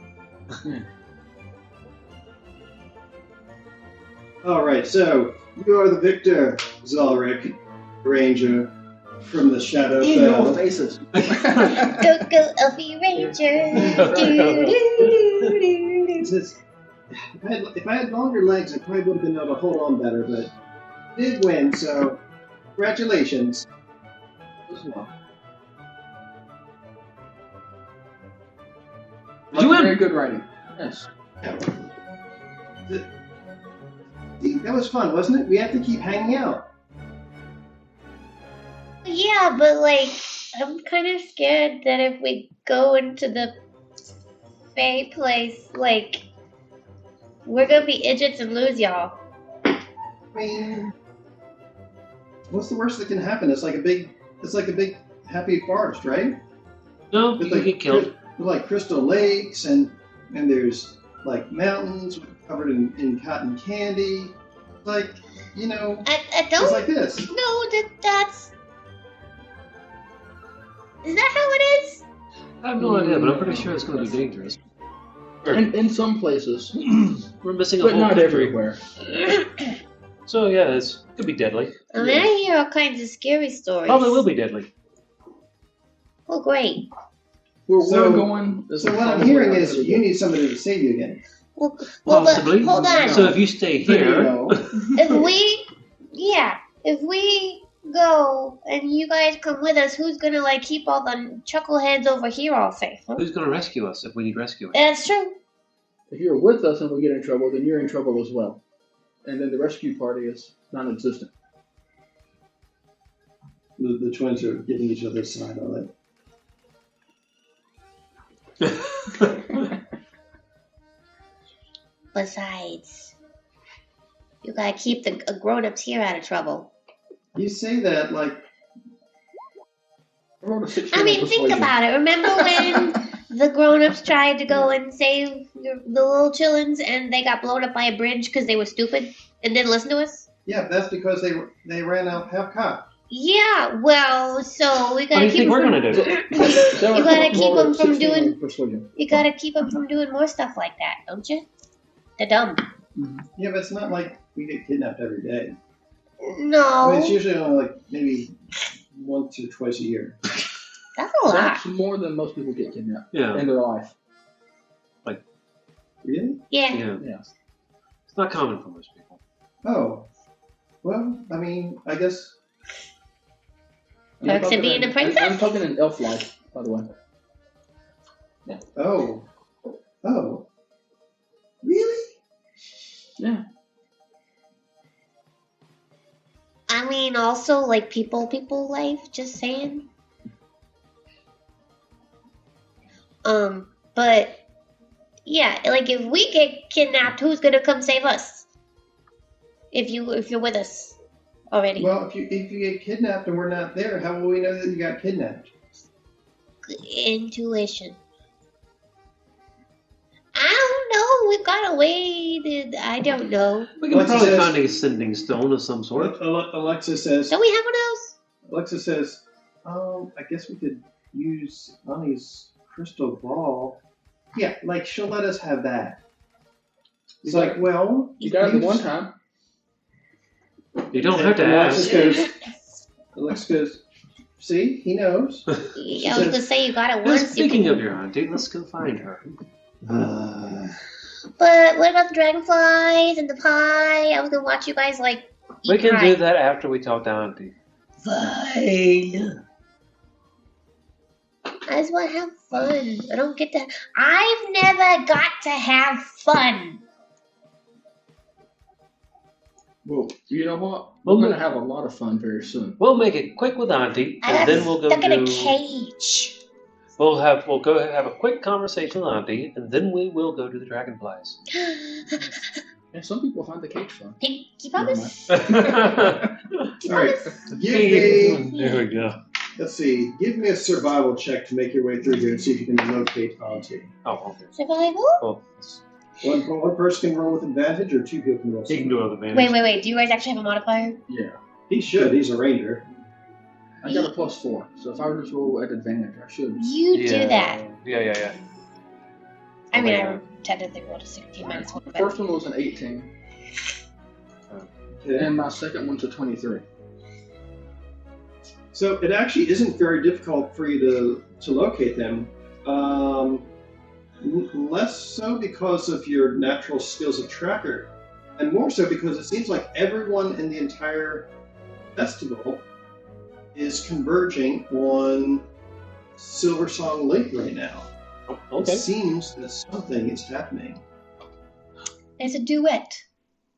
All right, so you are the victor, Zalric, Ranger from the Shadow Fell. faces. Go, Elfie Ranger. He says, if I had longer legs, I probably would have been able to hold on better, but I did win, so congratulations. You win. Very good writing. Yes. That was fun, wasn't it? We have to keep hanging out. Yeah, but I'm kind of scared that if we go into the Fae place, we're gonna be idiots and lose y'all. I mean, what's the worst that can happen? It's like a big happy forest, right? No, you can get killed. With crystal lakes and there's mountains covered in cotton candy. I don't. It's like this. No, that's. Is that how it is? I have no idea, but I'm pretty sure it's going to be dangerous. In some places, We're missing a but whole not country. everywhere. So yeah, it could be deadly. I mean, I hear all kinds of scary stories. Probably will be deadly. Oh, great. Where So- we're going. So what I'm hearing is you need somebody to save you again. Well, Possibly. hold on. So if you stay here, If we go and you guys come with us, who's gonna keep all the chuckleheads over here all safe? Huh? who's going to rescue us if we need rescuing? That's true. If you're with us and we get in trouble, then you're in trouble as well. And then the rescue party is non-existent. The twins are giving each other a sign on it. Besides, you gotta keep the grown-ups here out of trouble. You say that I mean, think about it. Remember when the grown-ups tried to go and save the little chillins and they got blown up by a bridge because they were stupid and didn't listen to us? Yeah, that's because they ran out half-cocked. Yeah, well, so we What do gotta you keep think him we're from. gonna do? You gotta keep him from 16 doing. persuasion. You gotta keep him from doing more stuff like that, don't you? They're dumb. Yeah, but it's not like we get kidnapped every day. No, I mean, it's usually only like maybe once or twice a year. that's a lot. That's more than most people get kidnapped Yeah. in their life. Really? Yeah. Yeah. Yeah. It's not common for most people. Oh. Well, I mean, I guess. Perks of being a princess? I'm talking in elf life, by the way. Oh. Oh. Really? Yeah. I mean, also like people life. Just saying. But yeah, like if we get kidnapped, who's gonna come save us? If you're with us already. Well, if you get kidnapped and we're not there, how will we know that you got kidnapped? Intuition. I don't know. We've got a way to. I don't know. We can Alexis probably says- find a sending stone of some sort. Alexa says. Don't we have one of those? Alexa says, I guess we could use Annie's crystal ball. Yeah, like she'll let us have that. It's You like, well, You got it the one time. You don't have to Alexis ask. Alexa goes, see, he knows. I was gonna say you got it once. Speaking of your auntie, let's go find her. But what about the dragonflies and the pie? I was gonna watch you guys like eat We can pie. do that after we talk to auntie. Fine. I just want to have fun. I don't get to. I've never got to have fun. Well, you know what? Well, We're going to have a lot of fun very soon. We'll make it quick with auntie, I and got then we'll go stuck in a do. cage. We'll go ahead and have a quick conversation with auntie, and then we will go to the dragonflies. And some people find the cage fun. Pinky promise. All right, give me, There we go. let's see, give me a survival check to make your way through here and see if you can locate Auntie. Oh, okay. Survival? Well, One person can roll with advantage, or two people can roll. he can do it with advantage. Wait. Do you guys actually have a modifier? Yeah. He should. He's a ranger. I got a +4, so if I were to roll at advantage, I should. You do that. Yeah. I mean, Okay. I technically rolled a 16 minus 1. But First one was an 18, Okay. and my second one's a 23. So it actually isn't very difficult for you to locate them. Less so because of your natural skills of tracker, and more so because it seems like everyone in the entire festival is converging on Silver Song Lake right now. Okay. It seems that something is happening. it's a duet.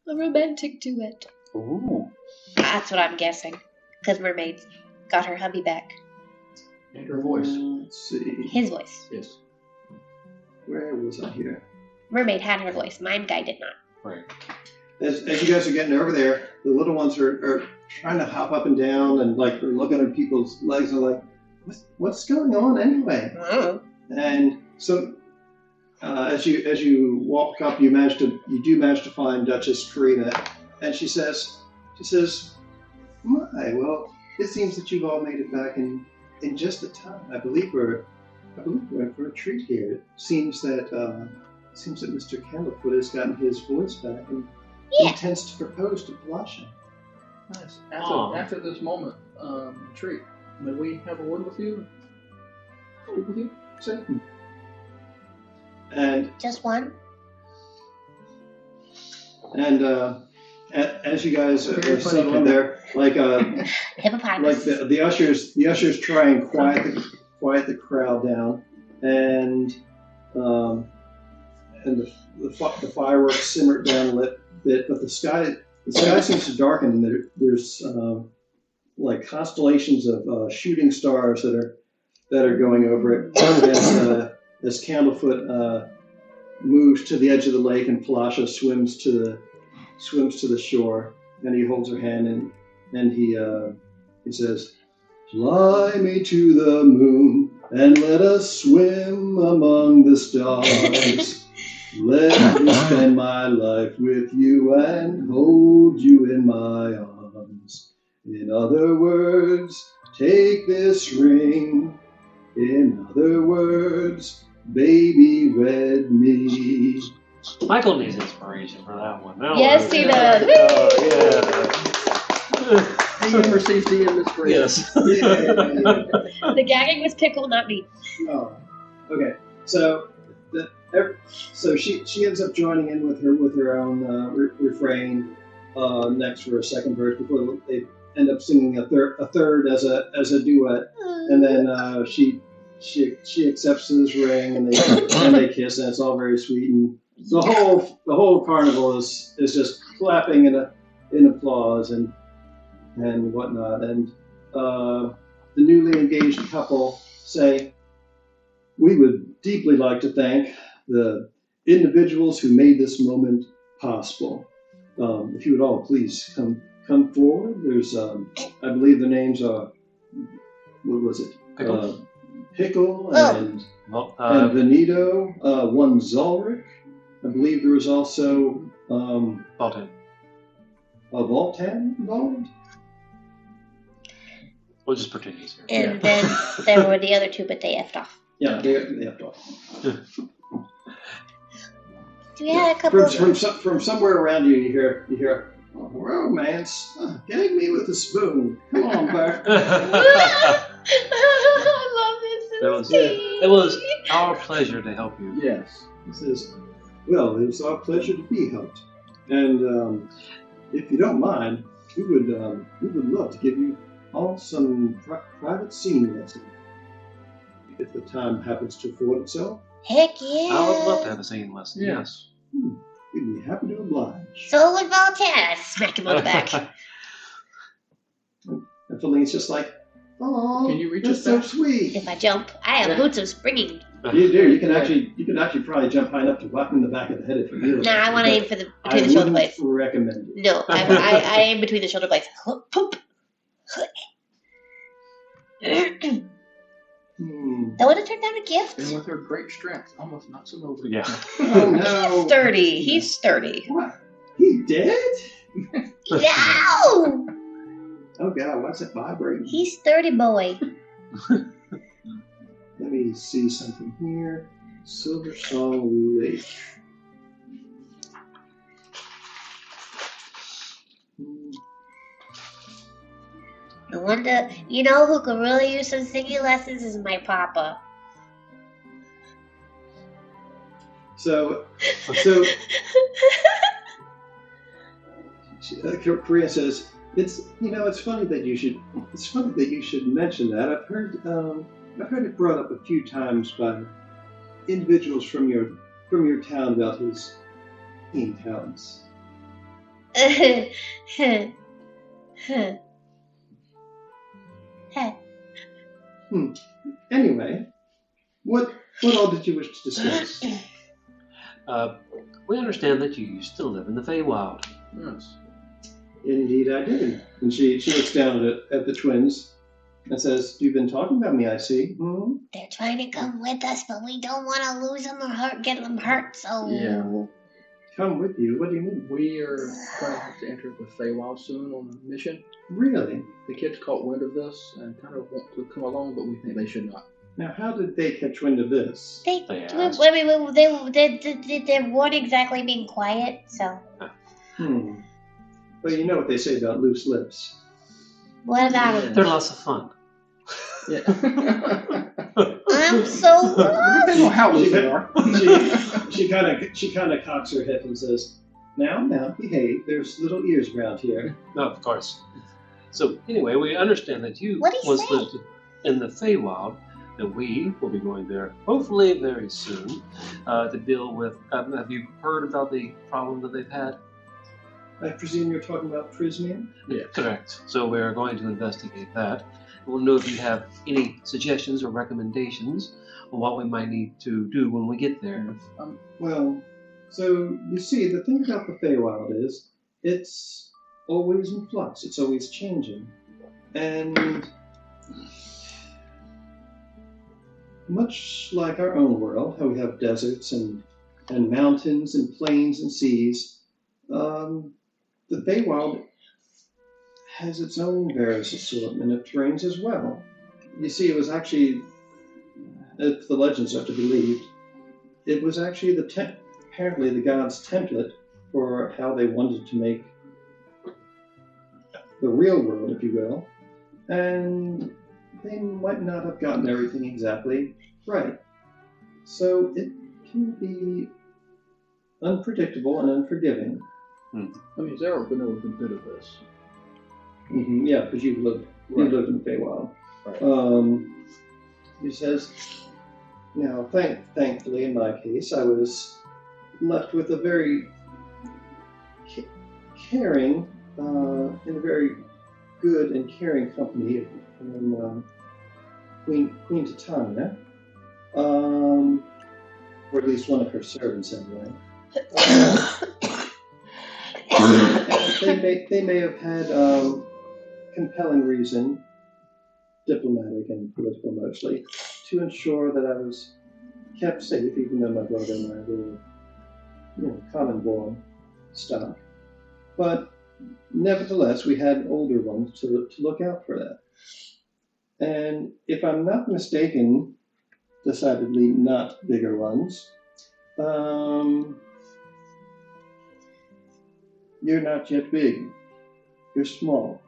A romantic duet. Ooh. That's what I'm guessing. Because Mermaid got her hubby back. And her voice. Let's see. His voice. Yes. Where was I here? Mermaid had her voice. Mine guy did not. Right. As you guys are getting over there, the little ones are trying to hop up and down and like they're looking at people's legs and like, what's going on anyway? And so as you walk up, you do manage to find Duchess Karina, and she says, "My, well, it seems that you've all made it back in just the time. I believe we're in for a treat here. It seems that Mr. Candlefoot has gotten his voice back and Yeah. intends to propose to Palasha." Nice. Aw. After this moment, treat. May we have a word with you? Speak with you? So, and Just one? as you guys are settling there, like Hippopotamus. the ushers try and quiet the crowd down, and the fireworks simmer down a little bit, but the sky seems to darken, and there's like constellations of shooting stars that are going over it as Candlefoot moves to the edge of the lake, and Palasha swims to the shore, and he holds her hand and he says, "Fly me to the moon and let us swim among the stars. Let me spend my life with you and hold you in my arms. In other words, take this ring. In other words, baby, wed me. Michael needs inspiration for that one. That Yes, was- he does. Yeah. He never sees DM inspiration. Yes. The gagging was Pickle, not me. Oh, okay. So, so she ends up joining in with her own refrain next for a second verse before they end up singing a third as a duet, and then she accepts his ring and they kiss, and it's all very sweet, and the whole carnival is just clapping in applause and whatnot, and the newly engaged couple say, "We would deeply like to thank the individuals who made this moment possible. If you would all please come forward. There's, I believe the names are, what was it? Pickle. Pickle and Benito, one Zulrich. I believe there was also Baltan. a Voltan involved. We'll just pretend he's here. And then there were the other two, but they effed off. Yeah, they have to. We had a couple. From somewhere around you, you hear, "Oh, romance, gag me with a spoon. Come on, Bert." I love this. It was our pleasure to help you. Yes. He says, "Well, it was our pleasure to be helped, and if you don't mind, we would love to give you all some private singing lessons, if the time happens to afford itself. Heck yeah. I would love to have a singing lesson. Yeah. Yes. We'd be happy to oblige." So would Voltaire. Smack him on the back. And Feline's just like, "Oh, Can you reach that's us so back?" sweet." If I jump, I have boots of springing. You do. You can actually probably jump high enough to whack him in the back of the head if you really. Nah, I want to aim for I between the shoulder wouldn't blades. recommend it. No, I aim between the shoulder blades. Poop. That would have turned out a gift. And with her great strength, almost knocks him over. Yeah. Oh no! Sturdy. He's sturdy. What? He dead? No! Oh god, why's it vibrating? He's sturdy boy. Let me see something here. Silver Song Lake. I wonder, you know who could really use some singing lessons is my papa. So Korea says, it's funny that you should mention that. I've heard it brought up a few times by individuals from your town about his singing talents. Anyway, what all did you wish to discuss? We understand that you used to live in the Feywild. Yes. Indeed, I did. And she looks down at the twins and says, "You've been talking about me, I see." Hmm? They're trying to come with us, but we don't want to lose them or get them hurt, so... Yeah. Come with you? What do you mean? We are going to have to enter the Feywild soon on a mission. Really? The kids caught wind of this and kind of want to come along, but we think they should not. Now, how did they catch wind of this? They asked. weren't exactly being quiet, so... Well, you know what they say about loose lips. What about them? They're lots of fun. Yeah. I'm so Depends on how loose they are. She kind of cocks her head and says, "Now, behave. There's little ears around here." No, of course. So anyway, we understand that you What'd he once say? lived in the Feywild, that we will be going there hopefully very soon to deal with. Have you heard about the problem that they've had? I presume you're talking about Prismian? Yeah, correct. So we're going to investigate that. We'll know if you have any suggestions or recommendations on what we might need to do when we get there. Well, so you see, the thing about the Feywild is it's always in flux. It's always changing. And much like our own world, how we have deserts and mountains and plains and seas, the Feywild has its own various assortment of terrains as well. You see, it was actually, if the legends are to be believed, it was actually apparently the gods' template for how they wanted to make the real world, if you will, and they might not have gotten everything exactly right. So it can be unpredictable and unforgiving. I mean, Zara would know a good bit of this. Yeah, because you've lived in the Feywild. Right. He says, now, thankfully, in my case, I was left with a very caring, in a very good and caring company from Queen Titania, or at least one of her servants, anyway. They may have had compelling reason, diplomatic and political mostly, to ensure that I was kept safe, even though my brother and I were, common-born stock. But nevertheless, we had older ones to look out for that. And if I'm not mistaken, decidedly not bigger ones, you're not yet big. You're small.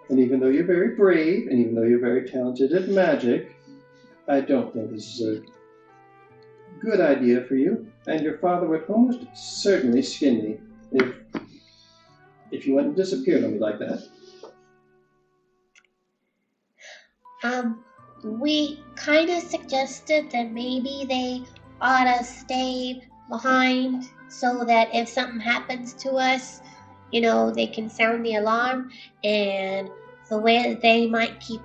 And even though you're very brave, and even though you're very talented at magic, I don't think this is a good idea for you. And your father would almost certainly skin me if you went and disappeared on me like that. We kind of suggested that maybe they ought to stay behind so that if something happens to us, they can sound the alarm, and the way that they might keep,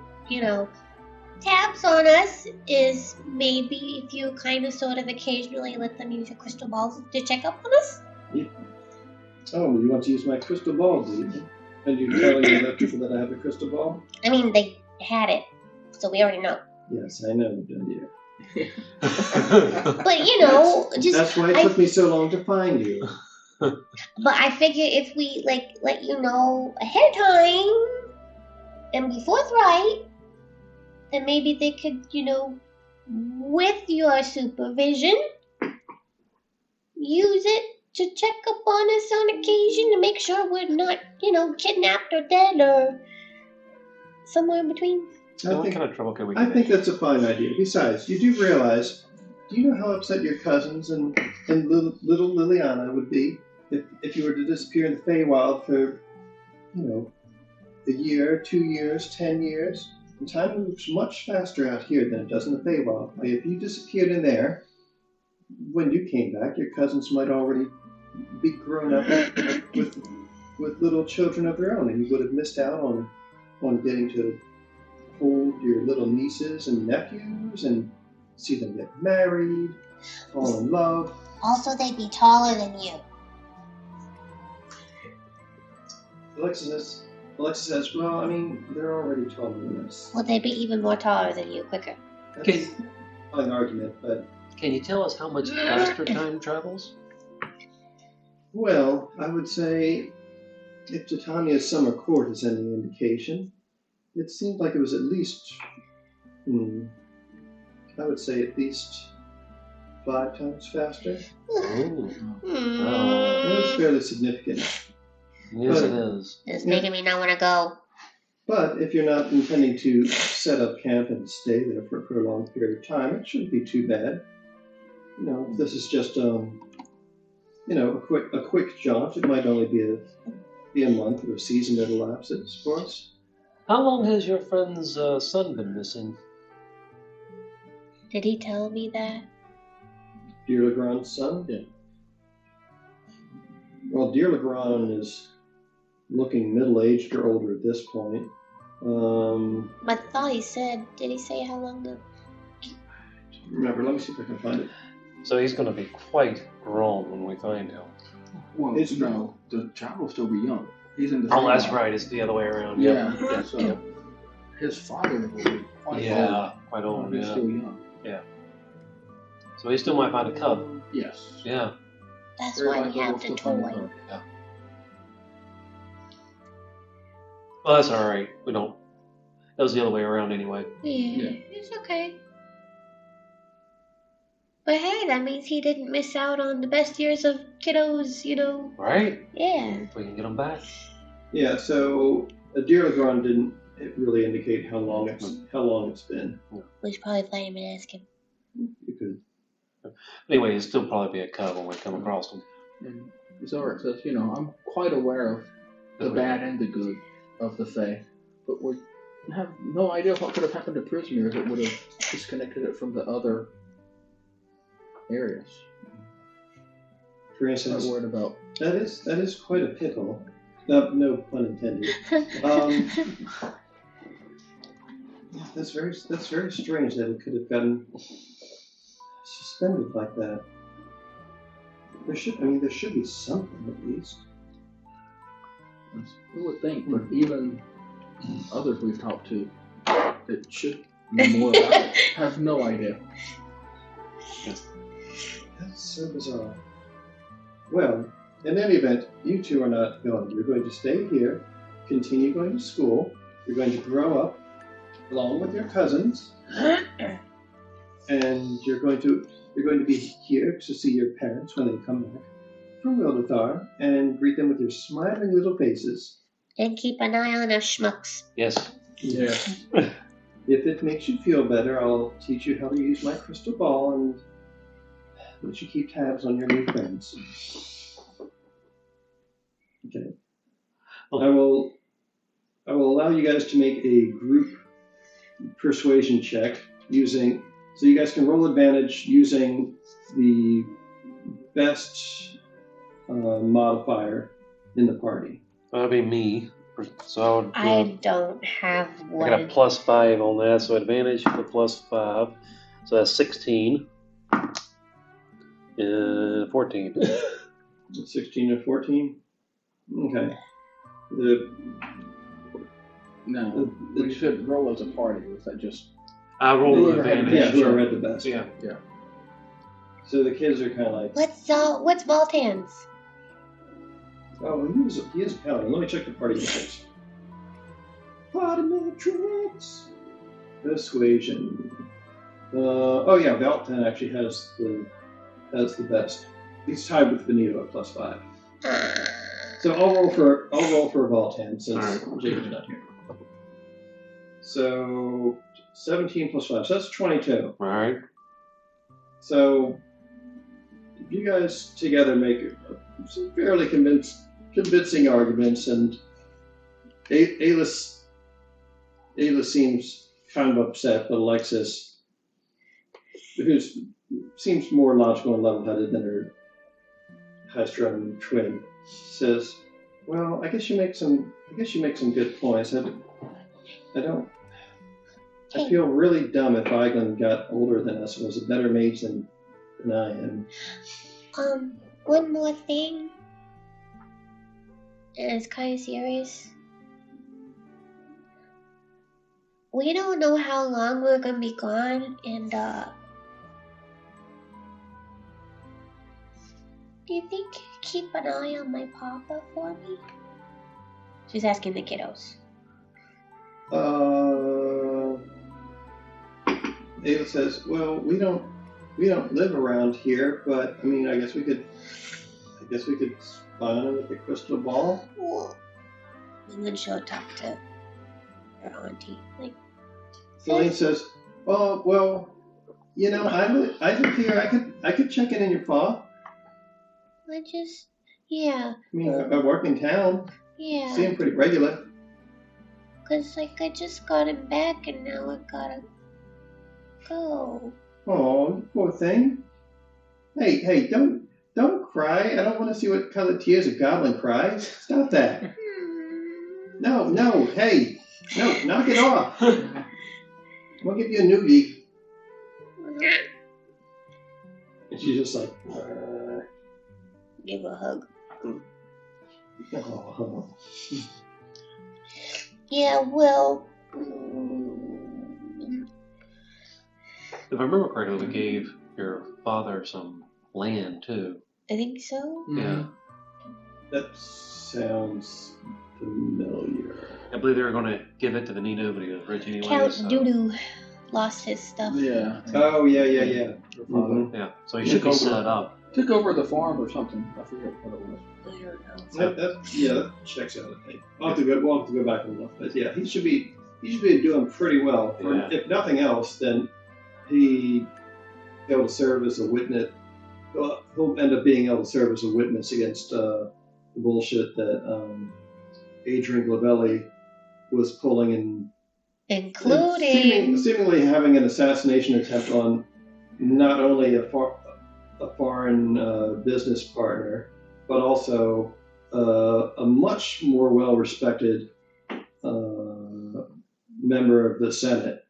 tabs on us is maybe if you kind of sort of occasionally let them use your crystal balls to check up on us. Yeah. Oh, you want to use my crystal ball, do you? And you're telling the other people that I have a crystal ball? I mean, they had it, so we already know. Yes, I know, dear. But, That's why it took me so long to find you. But I figure if we, let you know ahead of time and be forthright, then maybe they could, with your supervision, use it to check up on us on occasion to make sure we're not, kidnapped or dead or somewhere in between. What kind of trouble can we I get think that's a fine idea. Besides, you do realize, do you know how upset your cousins and little Liliana would be if you were to disappear in the Feywild for, a year, 2 years, 10 years? And time moves much faster out here than it does in the Feywild. If you disappeared in there, when you came back, your cousins might already be grown up with little children of their own, and you would have missed out on getting to hold your little nieces and nephews and see them get married, fall in love. Also, they'd be taller than you. Alexis says, well, I mean, they're already taller than us. Would they be even more taller than you quicker? That's an argument, but... Can you tell us how much faster time travels? Well, I would say, if Titania's summer court is any indication, it seemed like it was at least, I would say at least 5 times faster. Oh. It was fairly significant. Yes, it is. It's making me not want to go. But if you're not intending to set up camp and stay there for a prolonged period of time, it shouldn't be too bad. If this is just a quick jaunt, it might only be a month or a season that elapses for us. How long has your friend's son been missing? Did he tell me that? Dear Legrand's son? Yeah. Well, Dear Legrand is looking middle-aged or older at this point. I thought he said, did he say how long the... Remember, let me see if I can find it. So he's going to be quite grown when we find him. Well, It's no, the child will still be young. He's in the Oh, that's Feywild. right. It's the other way around. Yeah. Yep. So Yep. his father will be quite Yeah, quite old. old. He's Yeah. still young. So he still might find a cub. Yes. Yeah. That's Very why we likely have we'll the still find a toy. cub. Well, that's all right. We don't. That was the other way around anyway. Yeah, it's okay. But hey, that means he didn't miss out on the best years of kiddos, Right? Yeah. We can get them back. Yeah, so a deer LeGrand didn't really indicate how long it's been. We should probably play him and ask him. You could. Anyway, it'll still probably be a cub when we come across them. And Zorak says, I'm quite aware of the bad and the good of the Fae, but we have no idea what could have happened to Prismere if it would have disconnected it from the other areas. For I'm instance, worried about. that is quite a pickle. No pun intended. That's very strange that it could have gotten suspended like that. There should be something at least. We would think, but even others we've talked to, it should know more about it. Have no idea. That's so bizarre. Well, in any event, you two are not going. You're going to stay here, continue going to school. You're going to grow up along with your cousins, and you're going to be here to see your parents when they come back from Wildathar and greet them with your smiling little faces. And keep an eye on us schmucks. Yes. Yeah. If it makes you feel better, I'll teach you how to use my crystal ball and let you keep tabs on your new friends. Okay. I will allow you guys to make a group persuasion check so you guys can roll advantage using the best modifier in the party. That'd be me. So I don't have one. I got a +5 on that, so advantage for +5. So that's 16. 14. 16 and 14? Okay. No, we should roll as a party. Was that just? I rolled Whoever advantage. had, whoever had the best. Yeah. So the kids are kind of like, What's Voltan's? oh, he is a paladin. Let me check the party metrics. Party metrics. Persuasion. Oh yeah, Valtan actually has the best. He's tied with Benito at +5. So I'll roll for Valtan since Jacob's not here. So 17 + 5, so that's 22. All right. So if you guys together make some fairly convincing arguments, and Ayla seems kind of upset, but Alexis, who seems more logical and level-headed than her high-strung twin, says, "Well, I guess you make some good points. I feel really dumb if Eiglin got older than us and was a better mage than I am." One more thing. And it's kind of serious. We don't know how long we're gonna be gone, and do you think you'd keep an eye on my papa for me? She's asking the kiddos. Ayla says, "Well, we don't live around here, but I mean, I guess we could spy on it with the crystal ball." And then she'll talk to her auntie. Like, Elaine says, "Oh, well, I live here. I could check in your paw. yeah. I mean, I work in town. Yeah. See him pretty regular." Cause I just got him back, and now I gotta go. Oh, poor thing. Hey, don't cry. I don't want to see what color tears a goblin cries. Stop that. No, hey. No, knock it off. I'll give you a noogie. And she's just like, Give a hug. oh. Yeah, well. If I remember correctly, we gave your father some land too. I think so. Yeah. That sounds familiar. I believe they were going to give it to the Nino, but he was rich anyway. Count so. Doodoo lost his stuff. Yeah. Oh, yeah. Mhm. Yeah, so he should be set up. Took over the farm or something. I forget what it was. That checks out, I think. We'll have to go back and look. But yeah, he should be doing pretty well. Yeah. If nothing else, then he'll be able to serve as a witness. He'll end up being able to serve as a witness against the bullshit that Adrian Glavelli was pulling in, Including. seemingly having an assassination attempt on not only a foreign business partner, but also a much more well-respected member of the Senate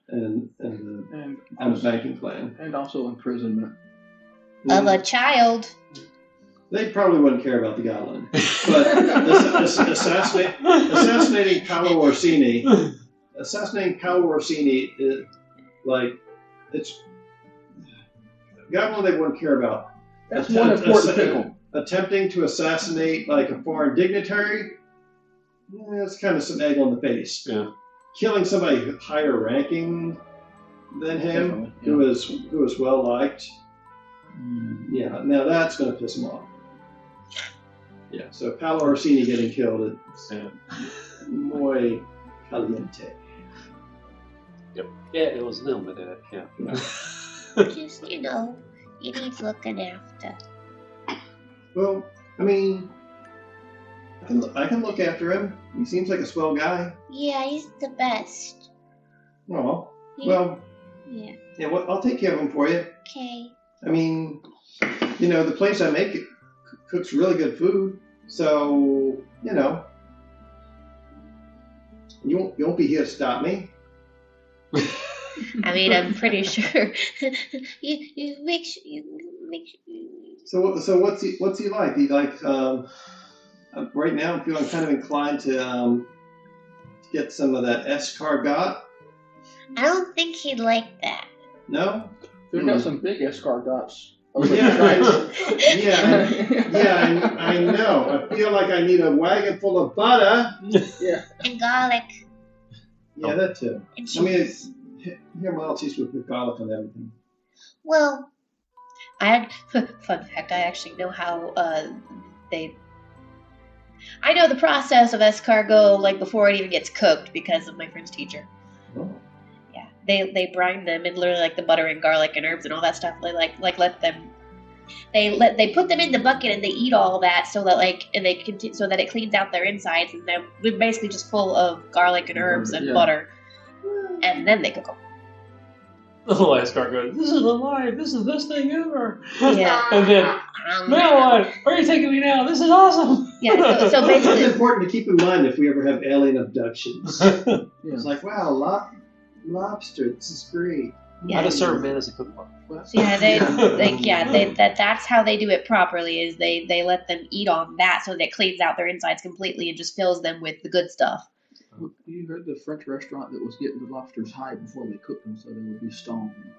and the banking clan. And also imprisonment. Of a child. They probably wouldn't care about the goblin. But assassinating Paolo Orsini, it's goblin they wouldn't care about. That's one important people. Attempting to assassinate like a foreign dignitary, that's kind of some egg on the face. Yeah. Killing somebody higher ranking than him, Definitely, who was well liked, yeah, now that's going to piss him off. Yeah, so Paolo Orsini getting killed, it's muy caliente. Yep. Yeah, it was them that did it. Yeah. Just, he needs looking after. Well, I mean, I can look after him. He seems like a swell guy. Yeah, he's the best. Oh, well, Yeah. yeah. Well, I'll take care of him for you. Okay. I mean, the place I make cooks really good food, so you won't be here to stop me. I mean, I'm pretty sure. you make sure. So what's he like? He like right now I'm feeling kind of inclined to get some of that escargot. I don't think he'd like that. No? They've got some big escargots. Yeah, I know. I feel like I need a wagon full of butter. Yeah. And garlic. Yeah, that too. And I mean, cheese. here Maltese with garlic and everything. Well, fun fact, I actually know how I know the process of escargot, like, before it even gets cooked because of my friend's teacher. Oh. Yeah, they brine them and literally like the butter and garlic and herbs and all that stuff. They let them. They put them in the bucket and they eat all that so that so that it cleans out their insides, and they're basically just full of garlic and herbs and butter, and then they cook them. The last guard goes, "This is alive. This is the best thing ever." Yeah. And then, Madeline, where are you taking me now? This is awesome. Yeah. So It's basically, important to keep in mind if we ever have alien abductions. It's like, wow, lobster. This is great. How to serve men as a cookbook. So that's how they do it properly. Is they let them eat on that so that it cleans out their insides completely and just fills them with the good stuff. You heard the French restaurant that was getting the lobsters high before they cooked them so they would be stoned and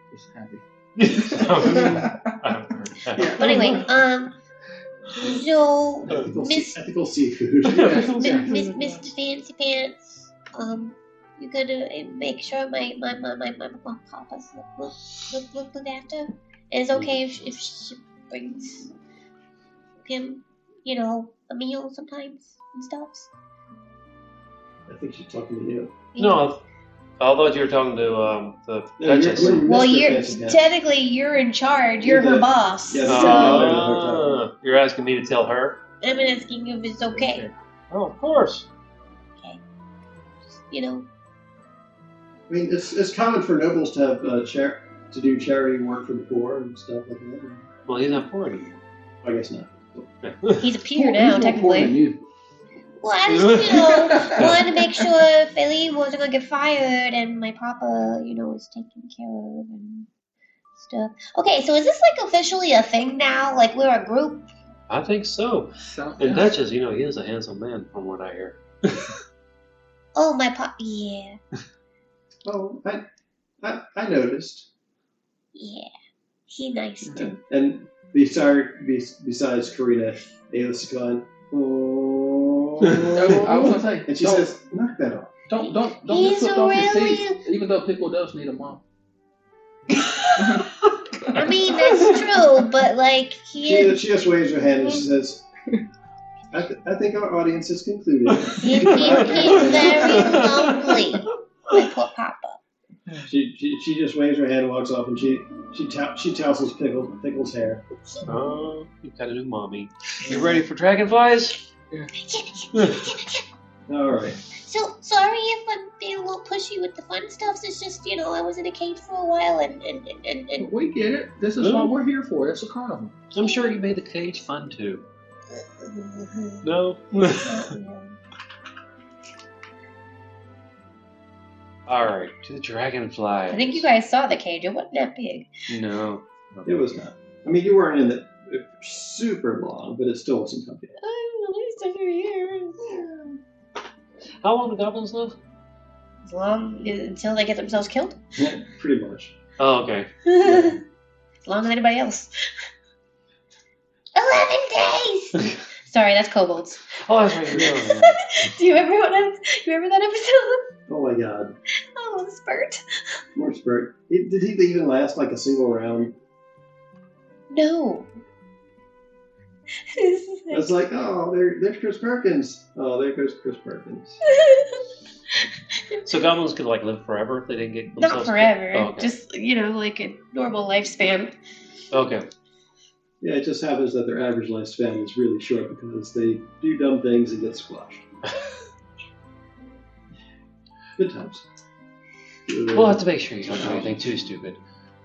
just happy. But anyway, so Ethical seafood. Mr. Fancy Pants, you gonna make sure my papa's looked after? It's okay if she brings him, a meal sometimes and stuff. I think she's talking to you. No, I thought you were talking to the No, Duchess. Well, Mr. Fancy Pants. technically you're in charge. You're her boss. Yeah, So You're asking me to tell her? I'm asking you if it's okay. Oh, of course. Okay. Just, I mean, it's common for nobles to have to do charity work for the poor and stuff like that. Well, he's not poor anymore. I guess not. He's a peer now, He's more technically. important than you. Well, I just, wanted to make sure Philly wasn't gonna get fired and my papa, was taken care of and stuff. Okay, so is this like officially a thing now? Like we're a group? I think so. And Duchess, he is a handsome man from what I hear. Oh, my papa, yeah. Oh, I noticed. Yeah, he nice too. And besides Karina Ailiskon, Oh. I was gonna say, And she says, knock that off. don't He's just flip off your really- teeth, even though people does need a mom. I mean, that's true, but like She just waves her hand and she says, I think our audience has concluded. he's very lonely. My poor Papa. She just waves her hand and walks off, and she tousles Pickle's hair. Oh, you got a new mommy. You ready for dragonflies? All right. So sorry if I'm being a little pushy with the fun stuff. It's just I was in a cage for a while and We get it. This is what we're here for. It's a carnival. I'm sure you made the cage fun too. No? Alright, to the dragonfly. I think you guys saw the cage. It wasn't that big. No. It was not. I mean, you weren't in it super long, but it still wasn't comfy. At least a few years. How long do goblins live? As long until they get themselves killed. Yeah, pretty much. Oh, okay. As long as anybody else. 11 days. Sorry, that's kobolds. Oh, that's right. Do you remember that episode? Oh my god. Oh, the spurt. More spurt. Did he even last like a single round? No. It's like, oh, there's Chris Perkins. Oh, there goes Chris Perkins. So goblins could like live forever if they didn't get Not themselves forever. killed? Oh, okay. Just like a normal lifespan. Okay. Yeah, it just happens that their average lifespan is really short because they do dumb things and get squashed. Good times. We'll have to make sure you don't do anything too stupid.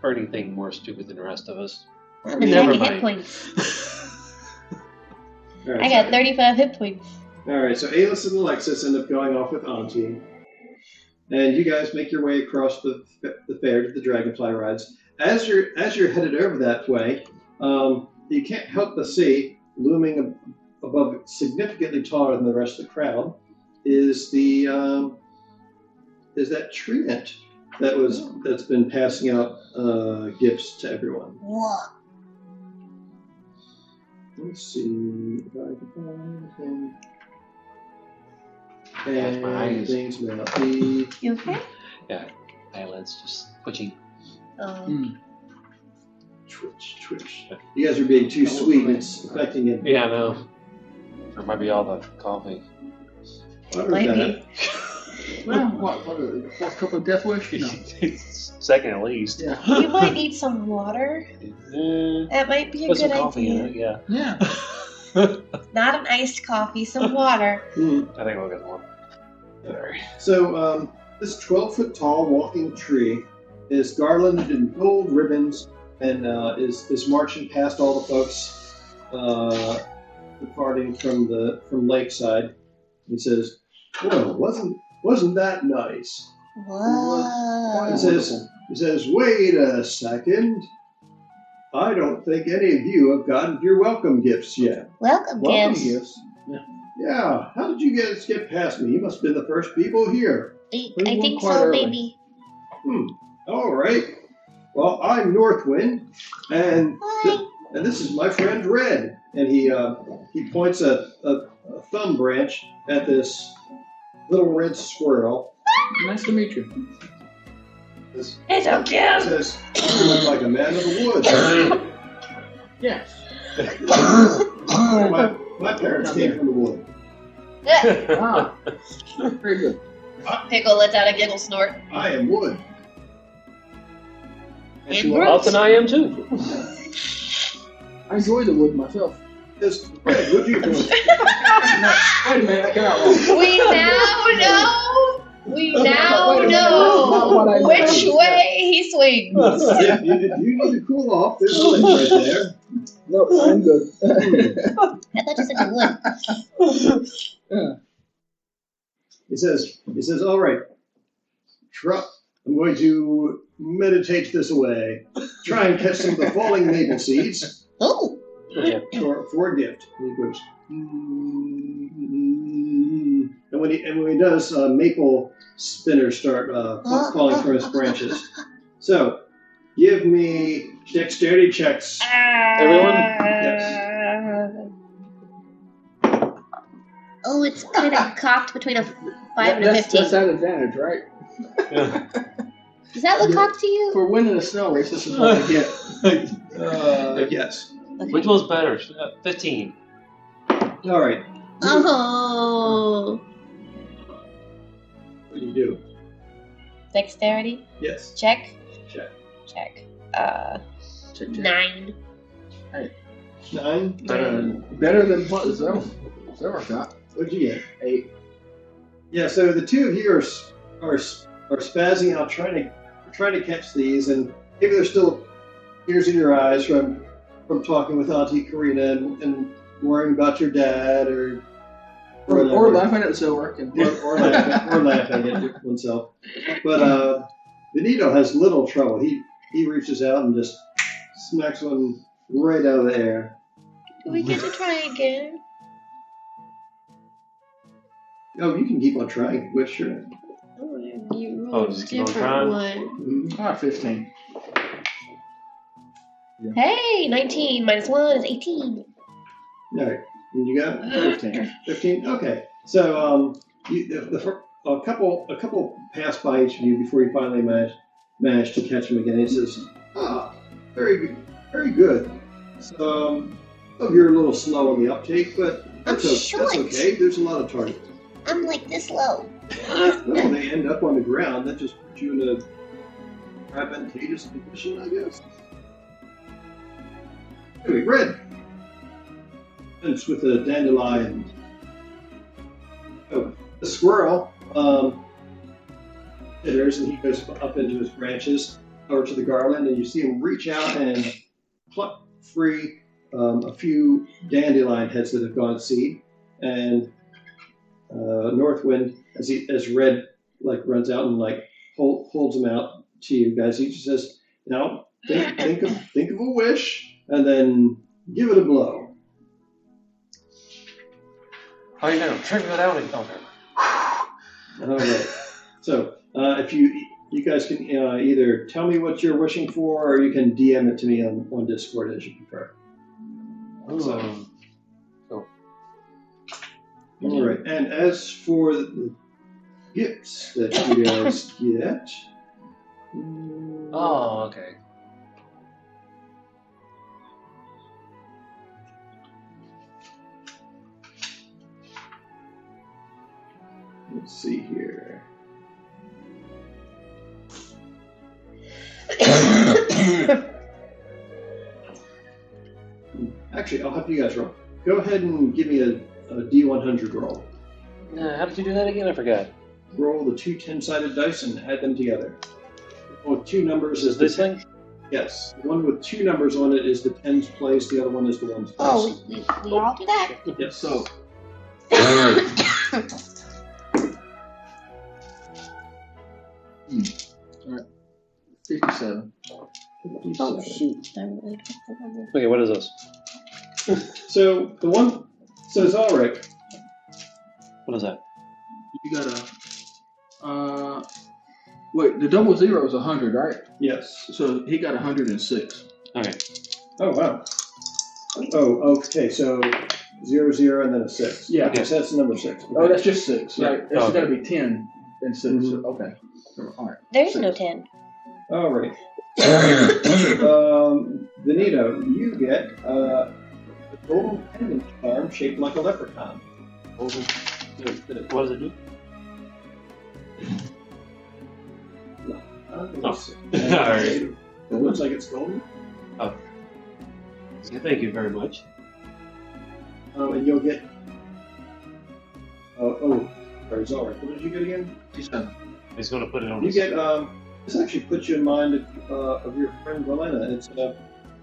Or anything more stupid than the rest of us. I'm Never at 90 hit mind. points. All right, I got 35 hit points. All right, so Alis and Alexis end up going off with Auntie, and you guys make your way across the fair to the dragonfly rides. As you're headed over that way, you can't help but see looming above, significantly taller than the rest of the crowd, is that treant that's been passing out gifts to everyone. Whoa. Let's see if I can find him. That's my And eyes. things about the You okay? Yeah. Eyelids just twitching. Twitch. You guys are being too sweet. It's affecting him. Yeah, I know. Or might be all the coffee. Might that. be. Well, what a fourth cup of Death Wish? No. Second at least. Yeah. You might need some water. That might be a Put good some coffee idea. in it, yeah. Yeah. Not an iced coffee, some water. I think we'll get one. Sorry. So, this 12-foot tall walking tree is garlanded in gold ribbons and is marching past all the folks departing from Lakeside. He says, "Well, wasn't that nice?" Whoa. He says, "Wait a second. I don't think any of you have gotten your welcome gifts yet." Welcome, Welcome gifts. gifts? Yeah. How did you guys get past me? You must have been the first people here. I went think quite so, early. maybe. All right. Well, I'm Northwind, and Hi. this is my friend Red. And he points a thumb branch at this little red squirrel. Nice to meet you. This It's so cute. says, "You look like a man of the woods." Yeah. My parents came from the wood. Ah. Very good. Pickle lets out a giggle snort. I am wood. And Elton, I am too. I enjoy the wood myself. This Red, what do you do? No, wait a minute, I got it wrong. We now know. We now Wait a minute, that's not what I know meant. which way he swings. Yeah, you need to cool off. There's a lake right there. No, I'm good. I thought you said you would. Yeah. He says, "All right, I'm going to meditate this away. Try and catch some of the falling maple seeds Oh. Yeah. for a gift." And he goes, and when he does, maple spinners start falling from his branches. So, give me dexterity checks. Everyone? Yes. Oh, it's kind of cocked between a 5 and a That's 15. that advantage, right? Yeah. Does that look cocked to you? For winning a snow race, this is what I get. Yes. Which one's better? 15. All right. Oh. What do you do? Dexterity? Yes. Check? Check. Check. Check. 9. 9. Better than what Zero got. What'd you get? 8. Yeah. So the two of you are spazzing out, trying to catch these, and maybe there's still tears in your eyes from talking with Auntie Karina and worrying about your dad or laughing at Zilric and or laughing at oneself. But Benito has little trouble. He reaches out and just smacks one right out of the air. We get to try again. Oh, you can keep on trying. Well, sure. Oh, you Oh, rolled a just keep on different trying? one. Mhm. 15. Hey, 19 minus 1 is 18. All right. And you got 15. 15. Okay. So a couple pass by each of you before you finally manage to catch him again. He says, "Ah, very good, very good. So you're a little slow on the uptake, but that's short. okay. There's a lot of targets. I'm like this low. Well, they end up on the ground. That just puts you in a advantageous position, I guess. Anyway, Red. Fence with a dandelion. Oh, the squirrel enters and he goes up into his branches over to the garland, and you see him reach out and pluck free a few dandelion heads that have gone seed. And Northwind, as Red runs out and holds them out to you guys, he just says, "Now think of a wish, and then give it a blow." How are you going to trigger it out? Okay. All right. So if you guys can either tell me what you're wishing for, or you can DM it to me on Discord as you prefer. So. All right. And as for the gifts that you guys get, Oh, okay. let's see here. Actually, I'll help you guys roll. Go ahead and give me a D100 roll. How did you do that again? I forgot. Roll the two 10-sided dice and add them together. With two numbers Is this thing? Yes. The one with two numbers on it is the tens place. The other one is the ones place. Oh, we all do that. Yes. So, 57. Oh, shoot. I really picked the number. Okay, what is this? So the one says, "All right." What is that? You got a. Wait, the double zero is 100, right? Yes. So he got 106. Okay. Oh wow. Oh, okay. So 0, 0, and then a 6. Yeah. Okay, so that's the number 6. Oh, that's just 6, Yeah. right? It's Oh, okay. got to be 10 and 6. Mhm. Okay. All right. There's 6. no 10. All right. Benito, you get a golden pendant charm shaped like a leprechaun. What does it do? All right. It looks like it's golden. Thank you very much. And you'll get. Sorry, Zalric. What did you get again? He's going to put it on You his... get. This actually puts you in mind of your friend Valena.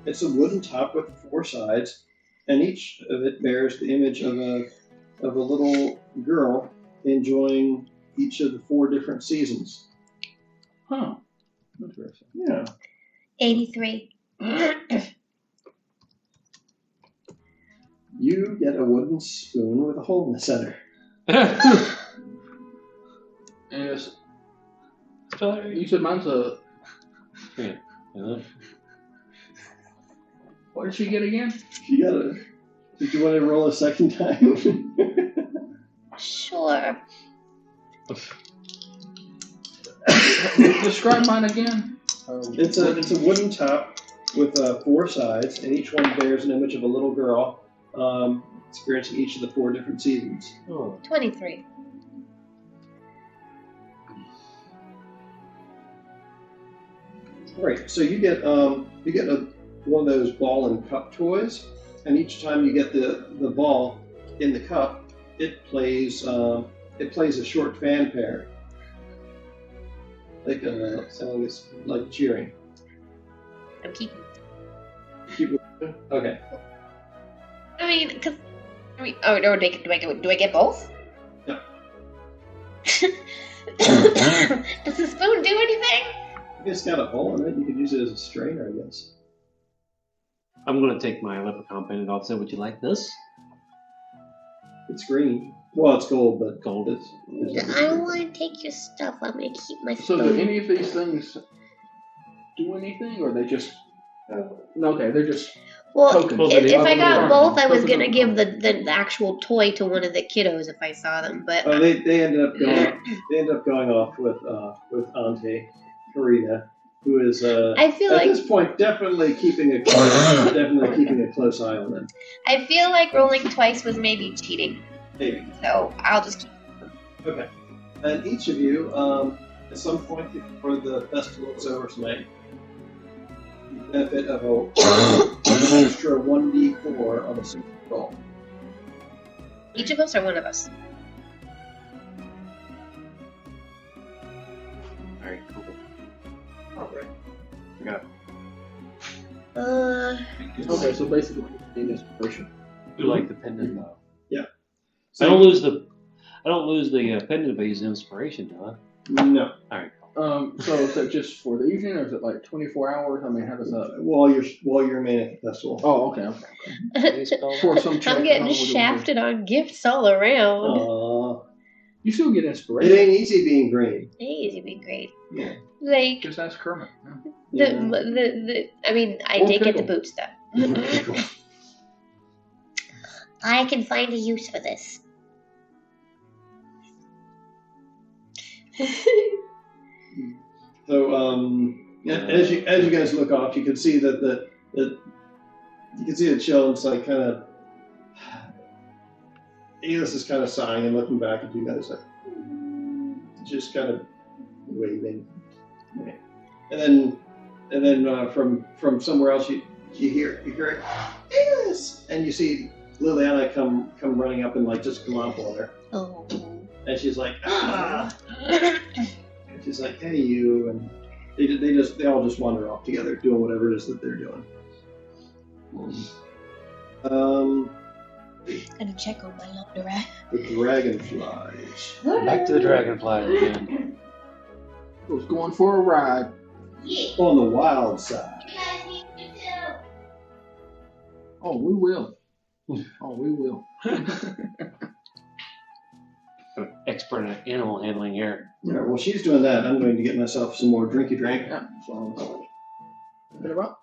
It's a wooden top with 4 sides, and each of it bears the image of a little girl enjoying each of the 4 different seasons. Huh. Interesting. Yeah. 83. You get a wooden spoon with a hole in the center. And it's, Sorry. you said mine's a. Yeah. What did she get again? You got a. Did you want to roll a second time? or Describe mine again. It's a wooden top with 4 sides, and each one bears an image of a little girl experiencing each of the 4 different seasons. Oh. 23. Right. So you get one of those ball and cup toys, and each time you get the ball in the cup, it plays a short fanfare, like a song is like cheering. I'm keeping. Okay. I mean, or do I get both? Yeah. Does the spoon do anything? It's got a hole in it. You could use it as a strainer, I guess. I'm gonna take my leprechaun pendant off. Say, would you like this? It's green. Well, it's gold, but Gold. I don't want to take your stuff. I'm gonna keep my So spoon. do any of these things do anything, or they just? Okay, they're just. Well, tokens. if I got Tokens. both, I was Tokens. gonna give the actual toy to one of the kiddos if I saw them. But they ended up going off with Auntie Karina, who is I feel at like this point definitely keeping a close eye on them. I feel like rolling twice was maybe cheating. Maybe. So I'll just keep. Okay. And each of you, at some point before the festival is over tonight, you benefit of an extra 1d4 on a super roll. Each of us or one of us? Alright, cool. Alright. I got Okay, so basically, in inspiration. you like the pendant though. Yeah. I don't lose the pendant, but use inspiration, do I? No. Alright. So is that just for the evening, or is it like 24 hours? I mean, how does that? While you're remaining at the festival. Oh, okay. Any spell? For some I'm getting shafted on gifts all around. You still get It inspiration. ain't easy being green. Hey, be great. Yeah. Like Just ask Kermit. Yeah. I mean, I Or did get the pickle. boot stuff. I can find a use for this. So as you guys look off, you can see that you can see the children's like kind of. Elis is kind of sighing and looking back at you guys, like just kind of waving. And then from somewhere else you hear Elis, and you see Liliana come running up and like just glomp on her, Oh. and she's like and she's like, hey you, and they all just wander off together doing whatever it is that they're doing. Gonna check on my laundry. The dragonflies. Back to the dragonfly again. Was going for a ride. On the wild side. Oh, we will. Oh, we will. Expert at animal handling here. All right, well, she's doing that. I'm going to get myself some more drinky drink. Yeah. So, bit about.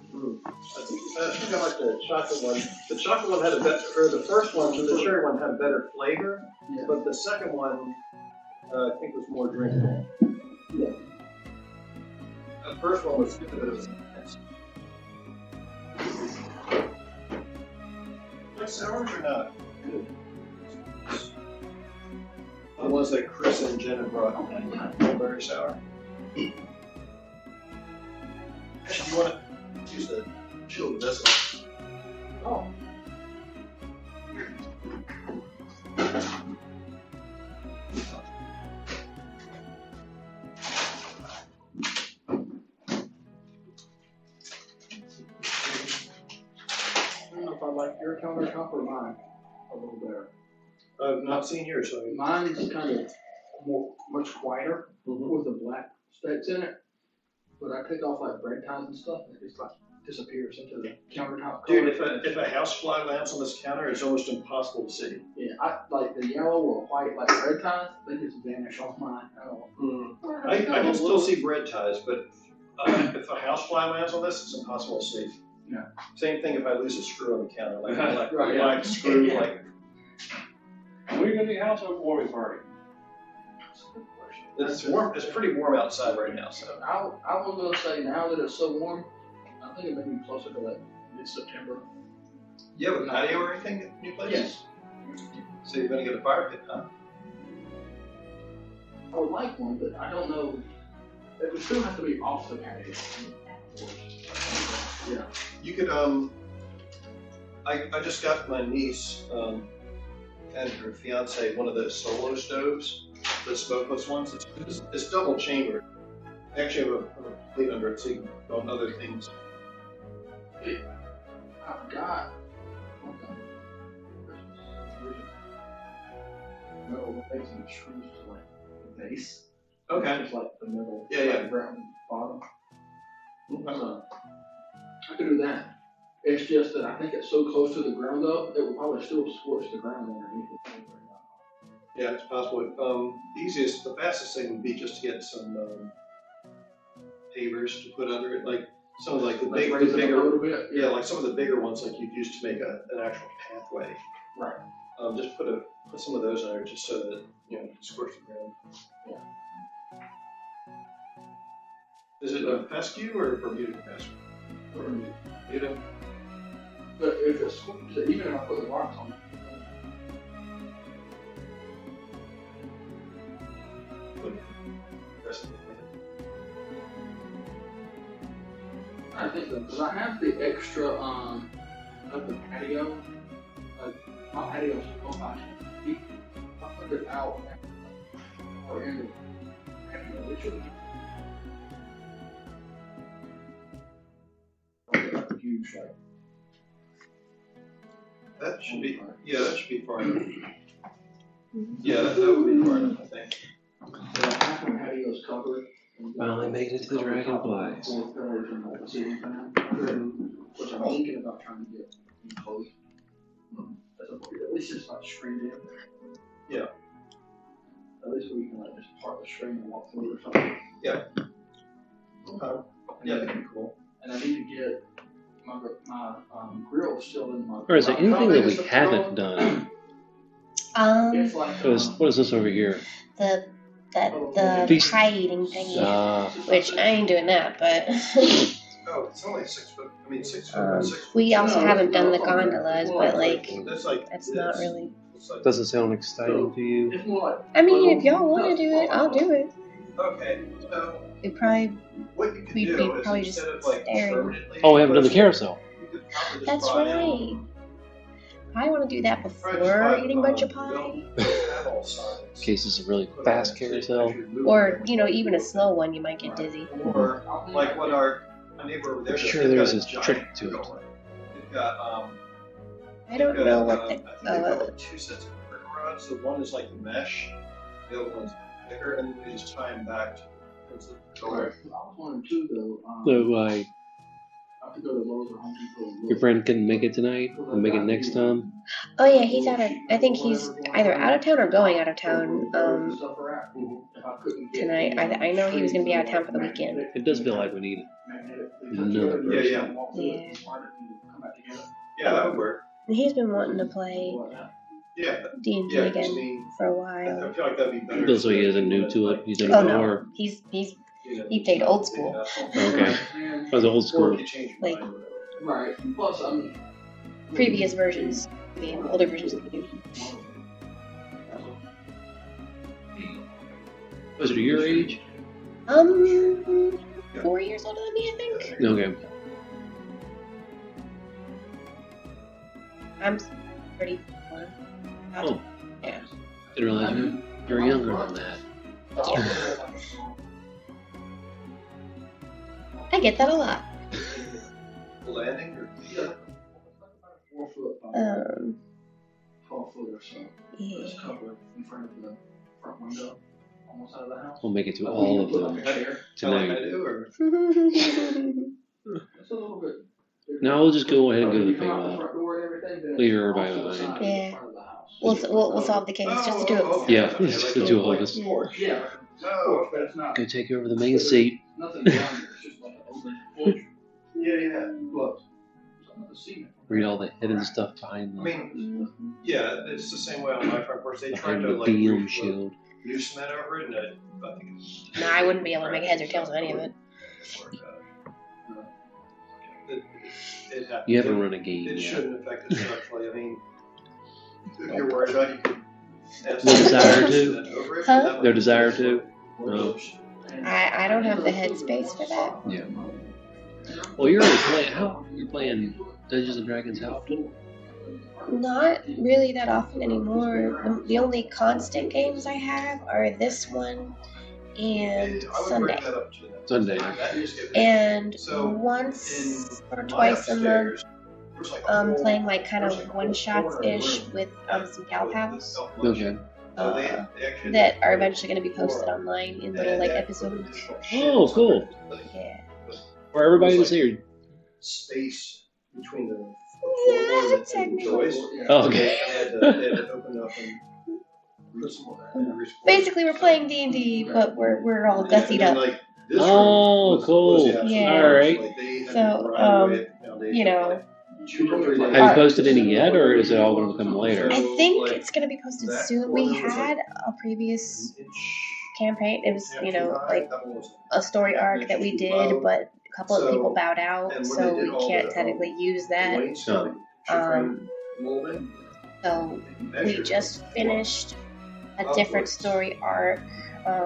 I think I like the chocolate one. The chocolate one had a better, or the first one, the cherry one had a better flavor, Yeah. but the second one, I think was more drinkable. Yeah. The first one was just a bit of a mess. Like sours or not? Good. The ones that Chris and Jenna brought, they're very sour. Actually, you want to use the chilled vessel? Oh. I don't know if I like your countertop or mine a little better. I've not seen yours, so Mine's kind of much whiter with the black specks in it. But I take off like bread ties and stuff, and it just like disappears into the countertop. dude, if a housefly lands on this counter, it's almost impossible to see. Yeah. Yeah, I like the yellow or white, like red ties. They just vanish off mine at all. I can still see bread ties, but if a house fly lands on this, it's impossible to see. Yeah. Same thing if I lose a screw on the counter, like Right, yeah. black screw, Yeah. like When are you going to do house warming party? That's a good question. it's warm. It's pretty warm outside right now, so. I was gonna say now that it's so warm, I think it may be closer to like mid-September. You have a patio or anything at your place? Yes. So you're gonna get a fire pit, huh? I would like one, but I don't know. It would still have to be off the patio. Yeah. You could I just got my niece and her fiance one of those solo stoves, the smokeless ones. It's double chambered. I actually have a plate under it so you can put on other things. I've got metal facing screws to like the base. Okay. Just like the middle. Yeah. Ground bottom. Okay. So I could do that. It's just that I think it's so close to the ground though, it will probably still scorch the ground underneath it. Yeah, it's possible. The fastest thing would be just to get some pavers to put under it, like some of like the Like raise it up a bigger, little bit. yeah, like some of the bigger ones, like you'd use to make an actual pathway. Right. Just put some of those under just so that you know scorch the ground. Yeah. Is it a fescue or a Bermuda fescue? Bermuda. But if it's scorched, even if I put the rocks on it. I think so, because I have the extra of the patio. My patio's so much. I put it out or in the patio. It should be huge, like. That should be, that should be far enough. Yeah, that would be far enough, I think. So half my patio's covered. Finally made it to the dragonflies. Which I'm thinking about trying to get enclosed. At least it's not screened in. Yeah. At least we can like just part the string and walk through it or something. Yeah. Okay. Yeah, that'd be cool. And I need to get my grill still in my. Or is there anything that we haven't done? It's like What is this over here? The Feast. pie eating thingy, which I ain't doing that, but Oh, it's only 6 foot. I mean, 6 foot by 6 foot. we also haven't done the gondolas, but like That's not really. Doesn't sound exciting to you? It's more like. I mean, if y'all want to do it, I'll do it. Okay, so It probably what you could We'd do be is probably instead just of like staring. permanently. Oh, we haven't done the carousel. You could probably just that's buy right. I want to do that Probably just before buy, eating a bunch of you pie, don't have all sides. In case it's a really fast carousel. or even a slow one. You might get dizzy. Or like what our neighbor over there. I'm sure they've there's got a giant trick to it. grill. They've got I don't they've know got, what I think they've got like 2 sets of curtain rods. The one is like the mesh, the other one's thicker, and then you just tie them back to the door. I was wondering too though. So, I have to go to Lowe's or Home Depot. and your look. friend couldn't make it tonight? We'll make it next time? Oh yeah, he's out of. I think he's either out of town or going out of town tonight. I know he was gonna be out of town for the weekend. It does feel like we need another person. Yeah. Yeah, that would work. And he's been wanting to play Yeah, D&D yeah. 'Cause I again mean, for a I while. feel like that'd be better. Feels like he isn't new to it. He's done Oh it no, before. he played old school. Okay. That was old Or school. if you change your mind, whatever. Right. Plus, I mean. Previous versions, older versions of the game. Was it your age? 4 years older than me, I think. Okay. I'm 31. Oh. Yeah. Didn't realize you're younger than that. I get that a lot. Landing or 4 foot by 12 foot or so. Yeah. It's covered in front of the front window, almost out of the house. We'll make it to all of them tell him tonight. I do, or It's a little bit. No, we'll just go ahead and go to the You come out the payoff. front door and everything, then Leave it's everybody off to the behind. side of the Yeah. front of the house. We'll solve the case. Just the two of us. Yeah, just the two of us. Yeah. No, but it's not. Go take over the main seat. Nothing down there. It's just like an open porch. Yeah. But some of the ceiling. Read all the hidden stuff behind I the, mean, yeah, it's the same way on my front porch. They tried behind to the like beam shield. do cement over it, and I think it's. No, I wouldn't be able to make heads or tails of any of it. It happens. You haven't run a game It yet. shouldn't affect it structurally. I mean, if you're worried about it, you could. add No desire some to? cement over it, Huh? that would No be- desire to? No. I don't have the headspace for that. Yeah. Well, you're already playing. How you're playing Dungeons and Dragons? How often? Not really that often anymore. The only constant games I have are this one and I would Sunday. bring that up to them. Sunday. That needs to get- And So, once or my twice a month, upstairs, there's like a whole- playing like kind of one shots ish with some gal pals Okay. So they actually- that are eventually going to be posted online in little like episodes. Oh, cool. Yeah. For everybody to see. Space between the Yeah, floorboards and technically. joists. Oh, okay. They had to open up and put some more in there. Basically, we're playing D&D, but we're all gussied And then, up. like, this Oh, room was cool. the absolute Yeah. Alright. like, they had to So, grind away at the foundation, you know. like, 2 or 3 days. Have you posted any yet, or is it all going to come later? I think it's going to be posted soon. We had a previous campaign. It was, you know, like a story arc that we did, but a couple of people bowed out, and when so they did we all can't the, technically use that. wainscoting, molding, So we measured. just finished a different story arc,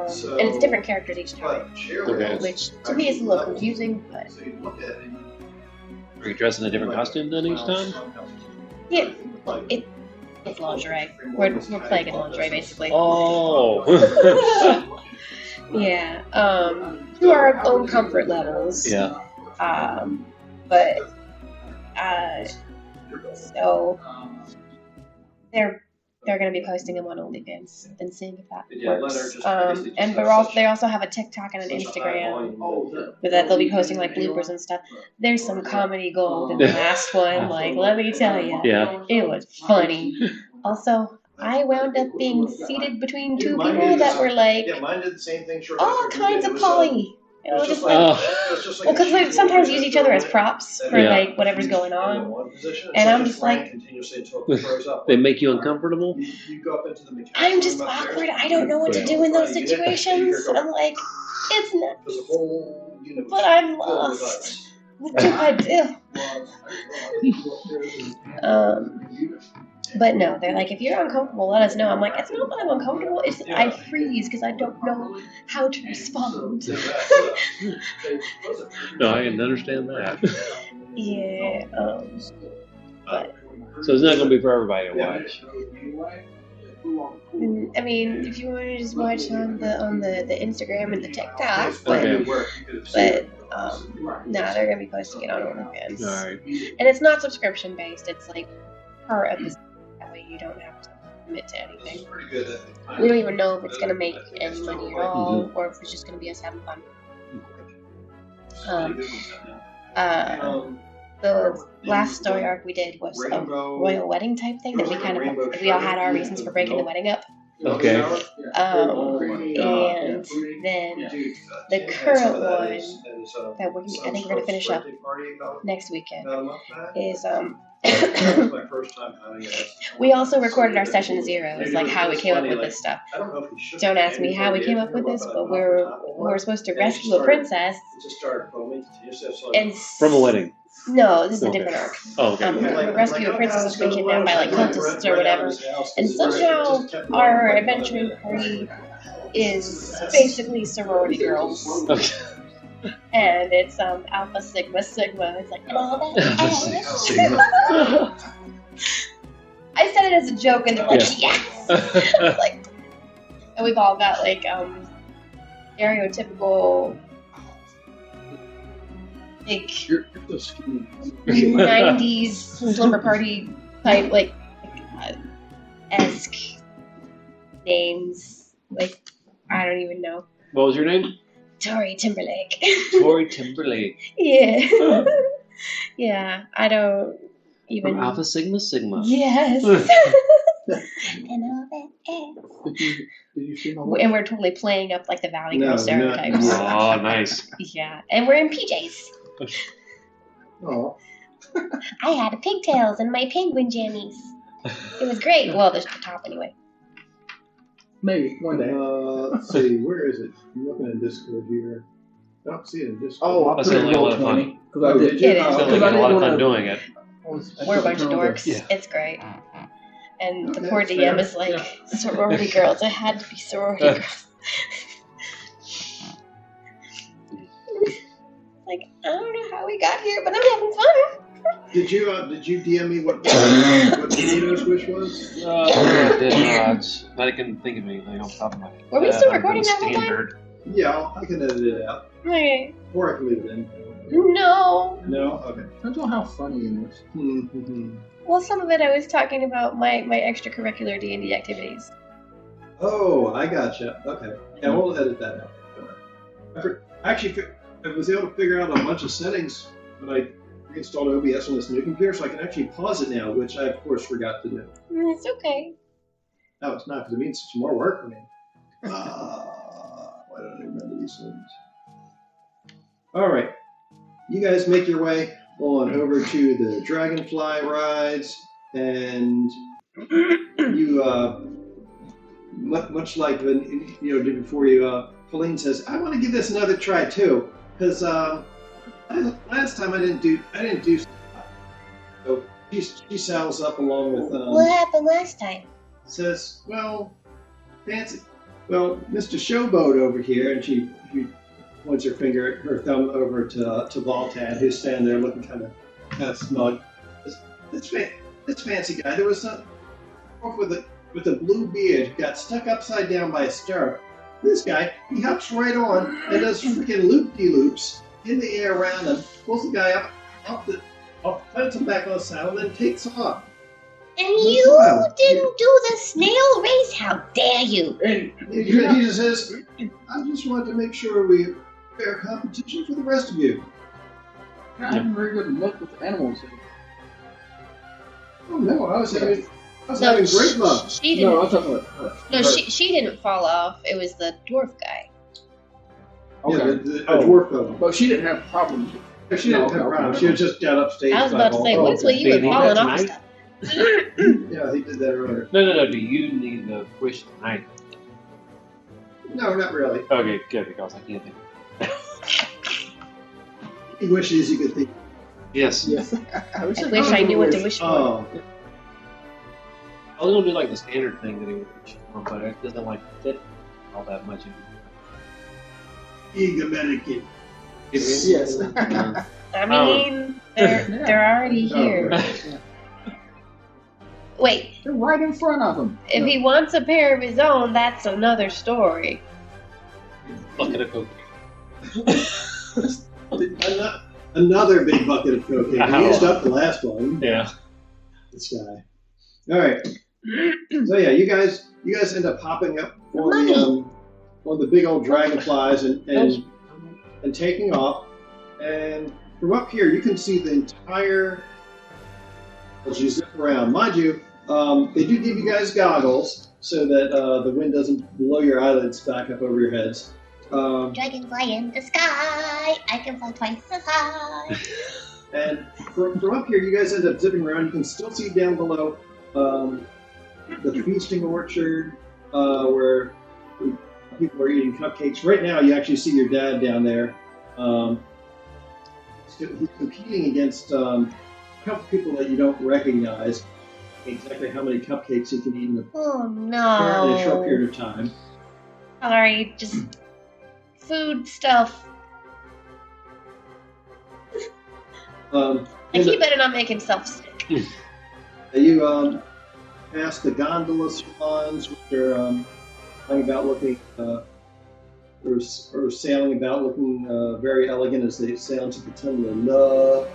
So- and it's different characters each time, But chair Okay. rails which to me is a little confusing, but So you look at it, Are you dressed in a different costume then each time? yeah, it's lingerie. We're playing in lingerie basically. Oh. Yeah, to our own comfort levels. Yeah. But so they're going to be posting them on OnlyFans and seeing if that Yeah, works. letter just basically just And has they also have a TikTok and an such a high Instagram. volume But that they'll be posting like bloopers and stuff. There's some comedy gold in the last one. Like, let me tell you, Yeah. it was funny. Also, I wound up being seated between two Mine people did that the- were like Yeah, mine did the same thing. Shortly all after kinds it of was, poly. You know, it's just like, like, Oh. it's just like well, a because we sheet sometimes of use each other as paper props that for Yeah. like whatever's going in on. one position. And It's I'm like just flying like- continuously until it throws up. They make you uncomfortable? You go up into the mechanical I'm just room upstairs, awkward. I don't know what to Yeah. do in those You hit- situations. I'm like, it's not, There's a whole unit but I'm filled with lost. ice. What do I do? But no, they're like, if you're uncomfortable, let us know. I'm like, it's not that I'm uncomfortable. It's that I freeze because I don't know how to respond. No, I can understand that. Yeah. But So it's not going to be for everybody to watch. I mean, if you want to just watch on the Instagram and the TikTok, Okay. but no, they're gonna be posting it on OnlyFans. All right. And it's not subscription based. It's like per episode. That way you don't have to commit to anything. Pretty good at it. We don't even know if it's gonna make any money at all, or if it's just gonna be us having fun. The last story arc we did was a royal wedding type thing that we all had our reasons for breaking the wedding up. Okay. And then the current one that I think we're gonna finish up next weekend is my first time having it. we also recorded our session 0. It's like how we came up with this stuff. I don't know if we should. Don't ask me how we came up with this, but we're supposed to rescue a princess It just started foaming continuously. So and From a wedding. No, this is a Okay. different arc. Oh, okay. We rescue a princess who's been kidnapped by like cultists or whatever, and somehow our adventuring party is basically sorority girls, Okay. and it's Alpha Sigma Sigma. It's like and all that. Sigma. I said it as a joke, and they're like, Yeah. yes. Like, and we've all got like stereotypical like 90s slumber party type like esque names. Like I don't even know. What was your name? Tori Timberlake. Tori Timberlake. Yeah. Yeah. I don't even From Alpha Sigma Sigma. Yes. And all that ass. Did you see my wife? And we're totally playing up like the Valley Girl No, stereotypes. not Oh, nice. Yeah, and we're in PJs. Oh, I had pigtails and my penguin jammies. It was great. Well, the top anyway. maybe one day. Let's see, where is it? I'm looking at Discord here. I don't see it in Discord. Oh, I That's put it in only a lot roll of fun. 20 because Oh, I did. did you? It is. Oh, Sounds okay. like you had a lot of I fun didn't doing it. We're a bunch of dorks. Yeah. It's great. And the Okay, poor that's DM fair. is like, Yeah. sorority girls. It had to be sorority girls. Like, I don't know how we got here, but I'm having fun. Did you DM me what Benito's wish was? No, I did not. I can think of anything off the top of my head. Were we still Other than recording that whole time? standard. Yeah, I can edit it out. Okay. Or I can leave it in. No. No? Okay. Depends on how funny it is. Mm-hmm. Well, some of it I was talking about my extracurricular D&D activities. Oh, I gotcha. Okay. Yeah, we'll edit that out. I actually I was able to figure out a bunch of settings when I reinstalled OBS on this new computer, so I can actually pause it now, which I, of course, forgot to do. It's okay. No, it's not, because it means it's more work for me. Why don't I remember these things? All right. You guys make your way on over to the Dragonfly rides, and you, much like when you did before you, Pauline says, "I want to give this another try too, because last time I didn't do stuff." So she saddles up along with. What happened last time? Says, "Well, fancy. Well, Mr. Showboat over here," and she points her thumb over to Voltan, who's standing there looking kind of smug. This fancy guy. There was a with a blue beard who got stuck upside down by a stirrup. This guy, he hops right on and does freaking loop-de-loops in the air around him, pulls the guy up, plants him back on the saddle, and then takes off. And you didn't do the snail race? How dare you? And he just says, "I just wanted to make sure we have fair competition for the rest of you." I have very good luck with animals. Oh no, I was having No, great luck. She didn't. No, I'm talking about her. No, she didn't fall off. It was the dwarf guy. Okay. Yeah, the dwarf fellow. But she didn't have problems. She didn't have a problem. She was just got upstage. I was about to say, what's with you Did and he falling do that off tonight? stuff? Yeah, he did that earlier. No. Do you need the wish tonight? No, not really. Okay, good, because I can't think. He wishes he could think. Yes. Yes. I wish I knew what to wish for. Oh, I was gonna do like the standard thing that he would wish for, but it doesn't like fit all that much. egomenic. Yes. I mean, they're already here. Wait, They're right in front of him. if he wants a pair of his own, that's another story. Bucket of cocaine. Another big bucket of cocaine. Ow. He used up the last one. Yeah. This guy. All right. So yeah, you guys end up hopping up on the big old dragonflies and taking off. And from up here, you can see the entire. As you zip around, mind you, they do give you guys goggles so that the wind doesn't blow your eyelids back up over your heads. Dragonfly in the sky, I can fly twice as high. And from up here, you guys end up zipping around. You can still see down below the feasting orchard where people are eating cupcakes. Right now, you actually see your dad down there. He's competing against a couple people that you don't recognize. Exactly how many cupcakes he can eat in Oh a short no. period of time. Sorry, just food stuff. And And he better not make himself sick. you pass the gondola swans, which are flying about looking, or sailing about looking very elegant as they sail into the tunnel of love.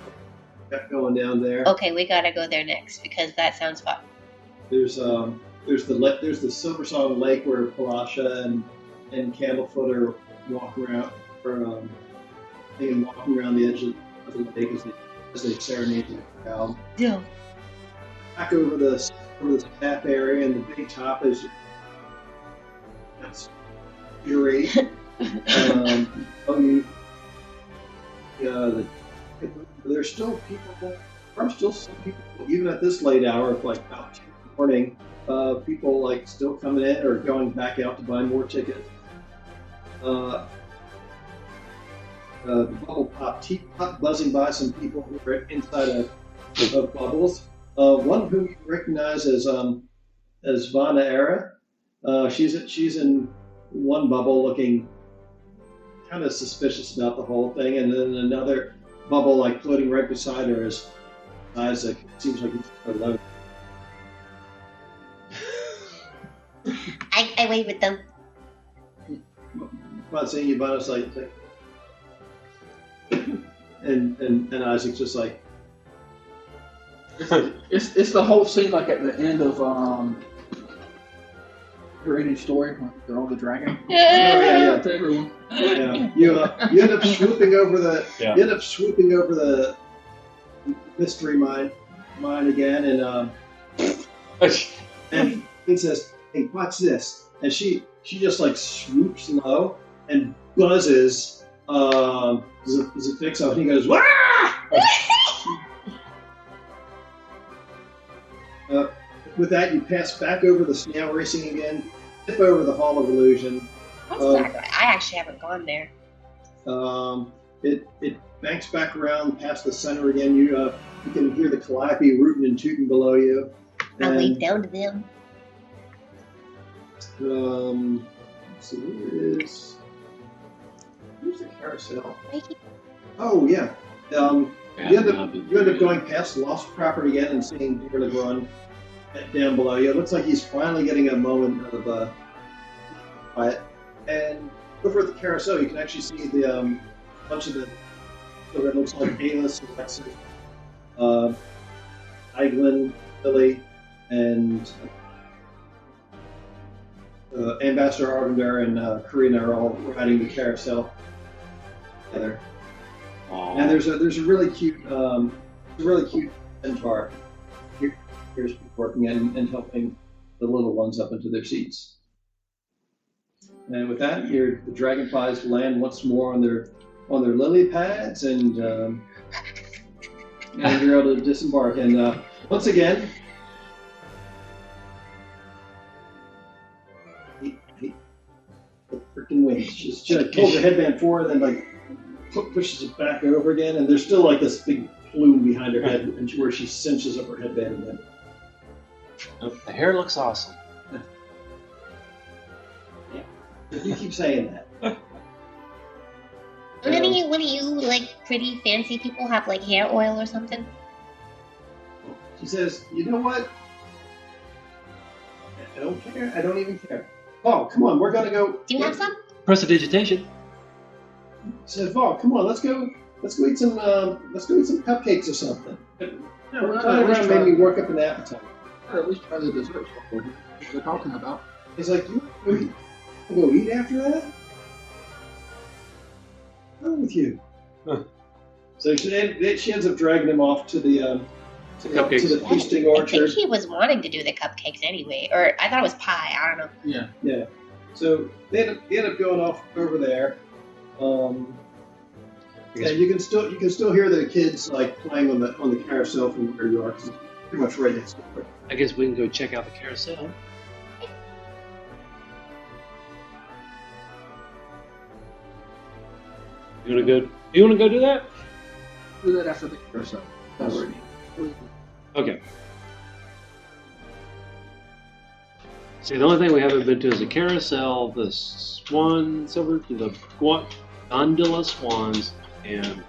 Kept going down there. Okay, we gotta go there next because that sounds fun. There's the Silver Song Lake where Palasha and Candlefoot are walking around, walking around the edge of the lake as they serenade the crowd. Yeah. Back over the over the staff area, and the big top is curate. There's still people. There are still some people, even at this late hour, like about 2 in the morning. People like still coming in or going back out to buy more tickets. The bubble pop teapot buzzing by some people who are inside of bubbles. One whom you recognize as Vana Era. She's in one bubble looking kind of suspicious about the whole thing, and then another bubble like floating right beside her is Isaac. It seems like he's alone. I wave at them. About seeing you, but it's like and Isaac's just like It's the whole scene like at the end of your ending story when they're on the dragon. yeah. To everyone. Yeah, you end up swooping over the mystery mine again, and he says, "Hey, watch this!" And she just like swoops low and buzzes. Does it fix up? And he goes, "Wah!" With that, you pass back over the snail racing again, tip over the Hall of Illusion. That's not good. I actually haven't gone there. It banks back around past the center again. You can hear the calliope rooting and tooting below you. I wave down to them. Let's see, where's the carousel? Oh yeah. You end up going past the lost property again and seeing Dear LeGrand down below you. It looks like he's finally getting a moment of quiet. And over at the carousel, you can actually see the bunch of the it looks like Alis, Alexis, Eiglin, Billy, and Ambassador Arvinder and Karina are all riding the carousel together. Aww. And there's a really cute centaur here's working and helping the little ones up into their seats. And with that, the dragonflies land once more on their lily pads, and you're able to disembark. And once again, the freaking wings. Just pulls her headband forward, and then like pushes it back over again. And there's still like this big plume behind her head, and where she cinches up her headband again. The hair looks awesome. You keep saying that. One of you like pretty fancy people have like hair oil or something? She says, "You know what? I don't care. I don't even care. Oh, come on, we're gonna go." Do you have some? Prestidigitation. She says, "Oh, come on, let's go eat some cupcakes or something." No, we're not around. Made me work up an appetite. At least try the desserts before they're talking about. He's like, "You go eat after that? What's wrong with you?" Huh. So she ends up dragging him off to the feasting orchard. I think he was wanting to do the cupcakes anyway, or I thought it was pie. I don't know. Yeah. So they end up going off over there. And you can still hear the kids like playing on the carousel from where you are, 'cause it's pretty much right next door. I guess we can go check out the carousel. You wanna go do that? Do that after the carousel. That's right. Okay. See, the only thing we haven't been to is the carousel, the gondola swans, and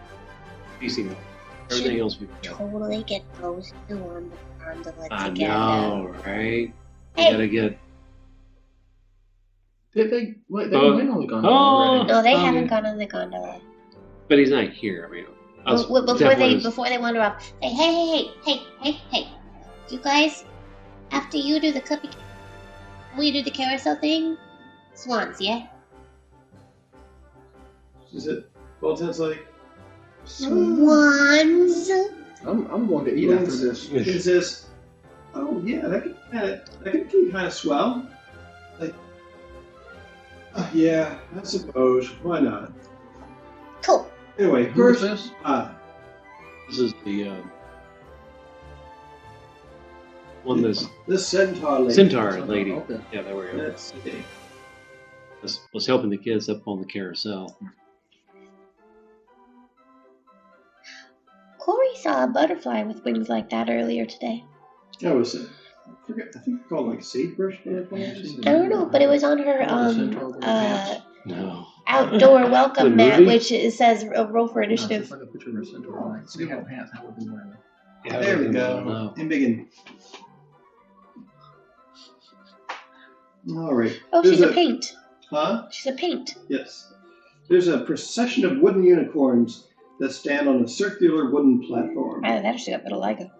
feasting. Everything else we've got. Totally get those two on the gondola I together. know, right? Hey. You gotta get. They went on the gondola already. No, they haven't gone on the gondola. But he's not here. I mean, before they wander off. Hey! You guys, after you do the cupcake, will you do the carousel thing? Swans, yeah. She said, "Bolton's like swans." I'm going to eat after this. He says, Oh yeah, that could be kind of swell. Like, yeah, I suppose. Why not? Cool. Anyway, Who is first, this? This is the one that's this centaur lady. Centaur lady. Okay. Yeah, there we go. Let's see. Was helping the kids up on the carousel. Corey saw a butterfly with wings like that earlier today. That was it. I forget. I think it's called like sagebrush butterflies. I don't know, but it was on her No. outdoor welcome The mat, movie? which it says roll for No, it's initiative. just like a picture of a centaur. Like, they have pants. How would they wear them? Yeah, There we I go. don't know. And begin. All right. Oh, There's she's a paint. Huh? She's a paint. Yes. There's a procession of wooden unicorns that stand on a circular wooden platform. Either that or she got vitiligo.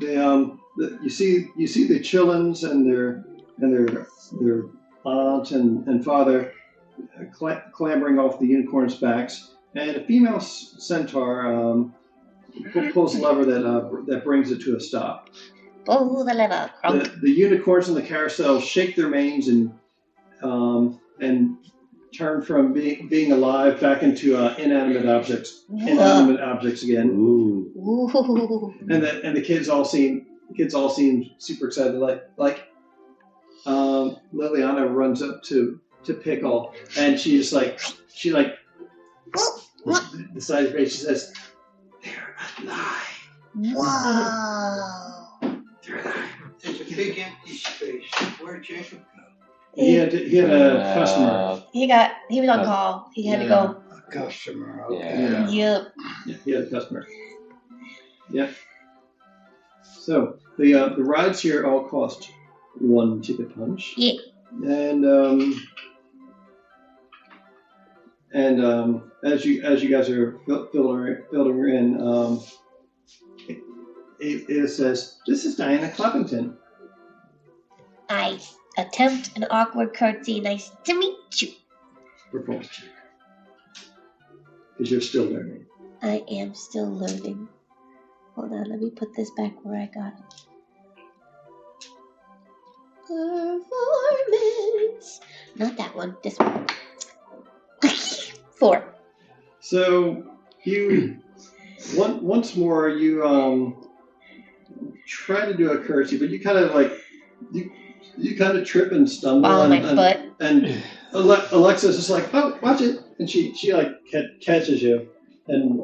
You see the Chillins and their aunt and father clambering off the unicorns' backs, and a female centaur pulls a lever that brings it to a stop. Pull the lever. Crunk. The unicorns in the carousel shake their manes and turn from being alive back into inanimate objects again. Ooh. Ooh. And the kids all seem super excited. Like Liliana runs up to Pickle, and she decides she says, "They're alive. Wow. They're alive." There's a big empty space. Where'd Jacob go? He had a customer. He was on call. He had to go. A customer. Okay. Yeah. Yep. Yeah, he had a customer. Yep. So the rides here all cost 1 ticket punch. Yeah. And as you guys are filtering in, it says, "This is Diana Clappington." I attempt an awkward curtsy. Nice to meet you. Performance check. Because you're still learning. I am still learning. Hold on, let me put this back where I got it. Performance. Not that one. This one. 4. So you once more you try to do a curtsy, but you kind of you kind of trip and stumble On my foot. And Alexa's just like, "Oh, watch it," and she catches you and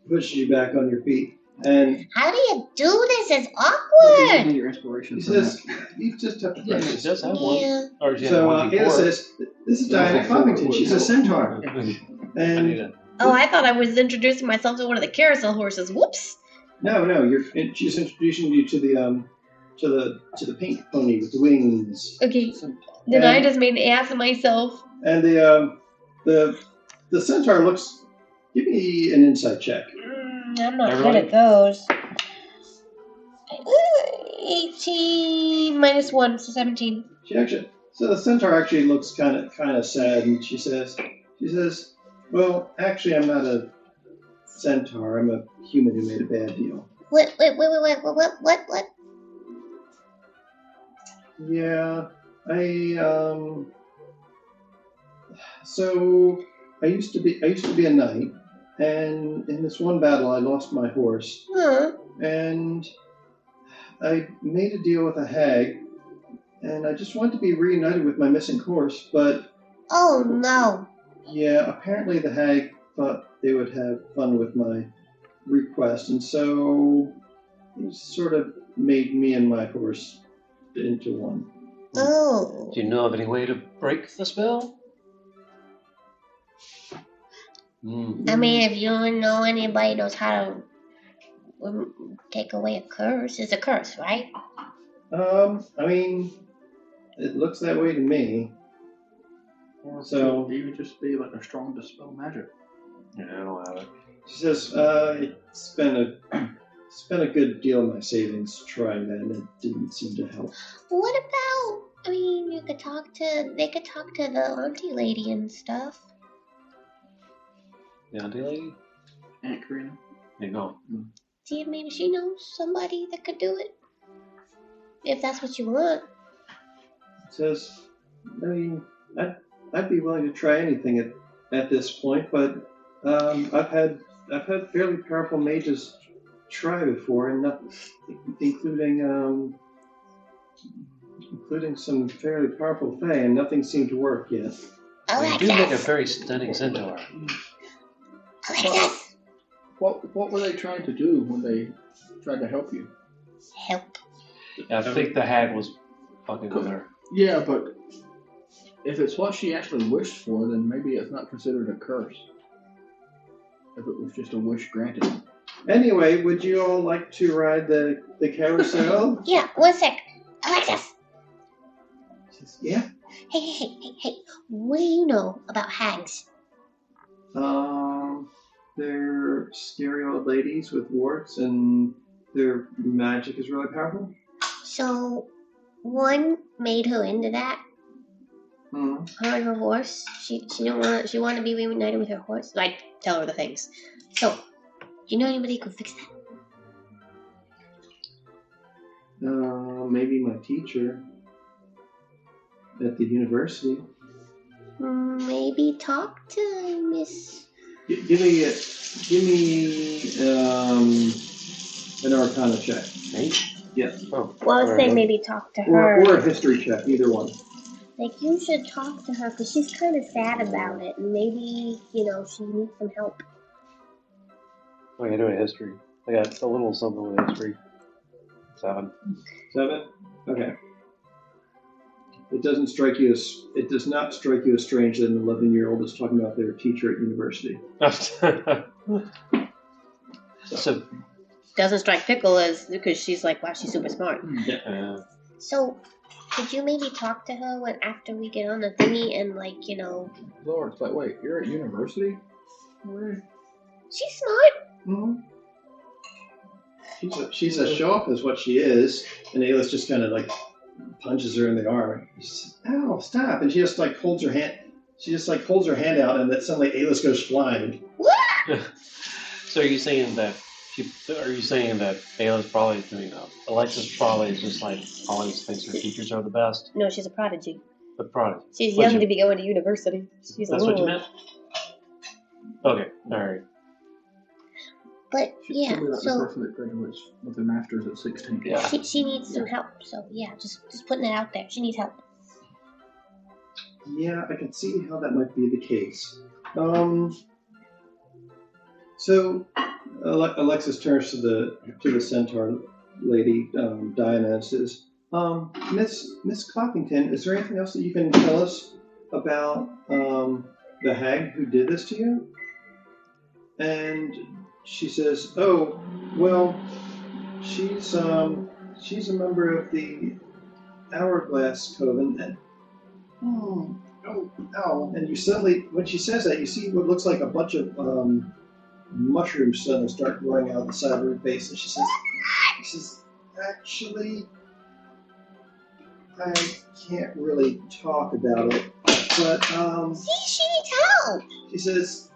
pushes you back on your feet. And How do you do this? It's awkward. Your inspiration. he says, "You just have to Yeah, practice." she does have one. Yeah. Or she had So one Anna before. says, "This is Diana Clappington. She's a centaur." I need And to. Oh, I thought I was introducing myself to one of the carousel horses. Whoops. no, she's introducing you to the pink pony with the wings. Okay. Then I just made an ass of myself. And the centaur looks. Give me an insight check. I'm not Everybody? good at those. 18 minus 1, so 17. So the centaur actually looks kind of sad, and she says, "Well, actually, I'm not a centaur. I'm a human who made a bad deal." What? Yeah, So I used to be a knight, and in this one battle, I lost my horse, Huh? and I made a deal with a hag, and I just wanted to be reunited with my missing horse, but Oh no. yeah, apparently the hag thought they would have fun with my request, and so he sort of made me and my horse into one. Oh. Do you know of any way to break the spell? I mean, if you don't know anybody knows how to take away a curse, it's a curse, right? I mean, it looks that way to me. Or So- could even just be like a strong dispel magic. Yeah, I don't have it. She says, "I spent a good deal of my savings trying that, and it didn't seem to help." What about? I mean, they could talk to the auntie lady and stuff. The auntie lady? Aunt Karina. There you go. See if maybe she knows somebody that could do it. if that's what you want. It says, I mean, I'd be willing to try anything at this point, but I've had fairly powerful mages try before, and including some fairly powerful fae, and nothing seemed to work yet. You do make a very stunning centaur. Alexis! What were they trying to do when they tried to help you? Help. Yeah, I think the hag was fucking with her. Yeah, but if it's what she actually wished for, then maybe it's not considered a curse. If it was just a wish granted. Anyway, would you all like to ride the carousel? Yeah, 1 sec. Alexis! Yeah. Hey. What do you know about hags? They're scary old ladies with warts, and their magic is really powerful. So, one made her into that. Hmm. Her and her horse. She wanted to be reunited with her horse. Like, tell her the things. So, do you know anybody who could fix that? Maybe my teacher at the university. Maybe talk to Miss. Give me an Arcana check. Me? Yeah. Oh. Well, I was saying maybe talk to her. Or a history check, either one. Like, you should talk to her because she's kind of sad about it. And maybe, she needs some help. I can do a history. I got a little something with history. 7. 7? Okay. It does not strike you as strange that an 11-year-old is talking about their teacher at university. So, Doesn't strike Pickle as because she's like, wow, she's super smart. So, could you maybe talk to her after we get on the thingy and Lord, it's like, wait, you're at university? She's smart. Mm-hmm. She's a show-off is what she is, and Ayla's just kind of punches her in the arm. She says, "Ow, stop!" And she just holds her hand. She just holds her hand out, and then suddenly Ayla goes flying. So are you saying that Ayla's probably Alexis probably is just always thinks her teachers are the best? No, she's a prodigy. The prodigy. She's young to be going to university. That's what you meant? Okay, alright. But yeah, Probably not so the person that graduates with a master's at 16. Yeah. she needs some help. So yeah, just putting it out there. She needs help. Yeah, I can see how that might be the case. So Alexis turns to the centaur lady, Diana, and says, Miss Clockington, is there anything else that you can tell us about the hag who did this to you? And she says, "Oh, well, she's a member of the Hourglass Coven, and and you suddenly, when she says that, you see what looks like a bunch of mushrooms suddenly start growing out of the side of her face, and she says, actually, I can't really talk about it, but She needs help. she says,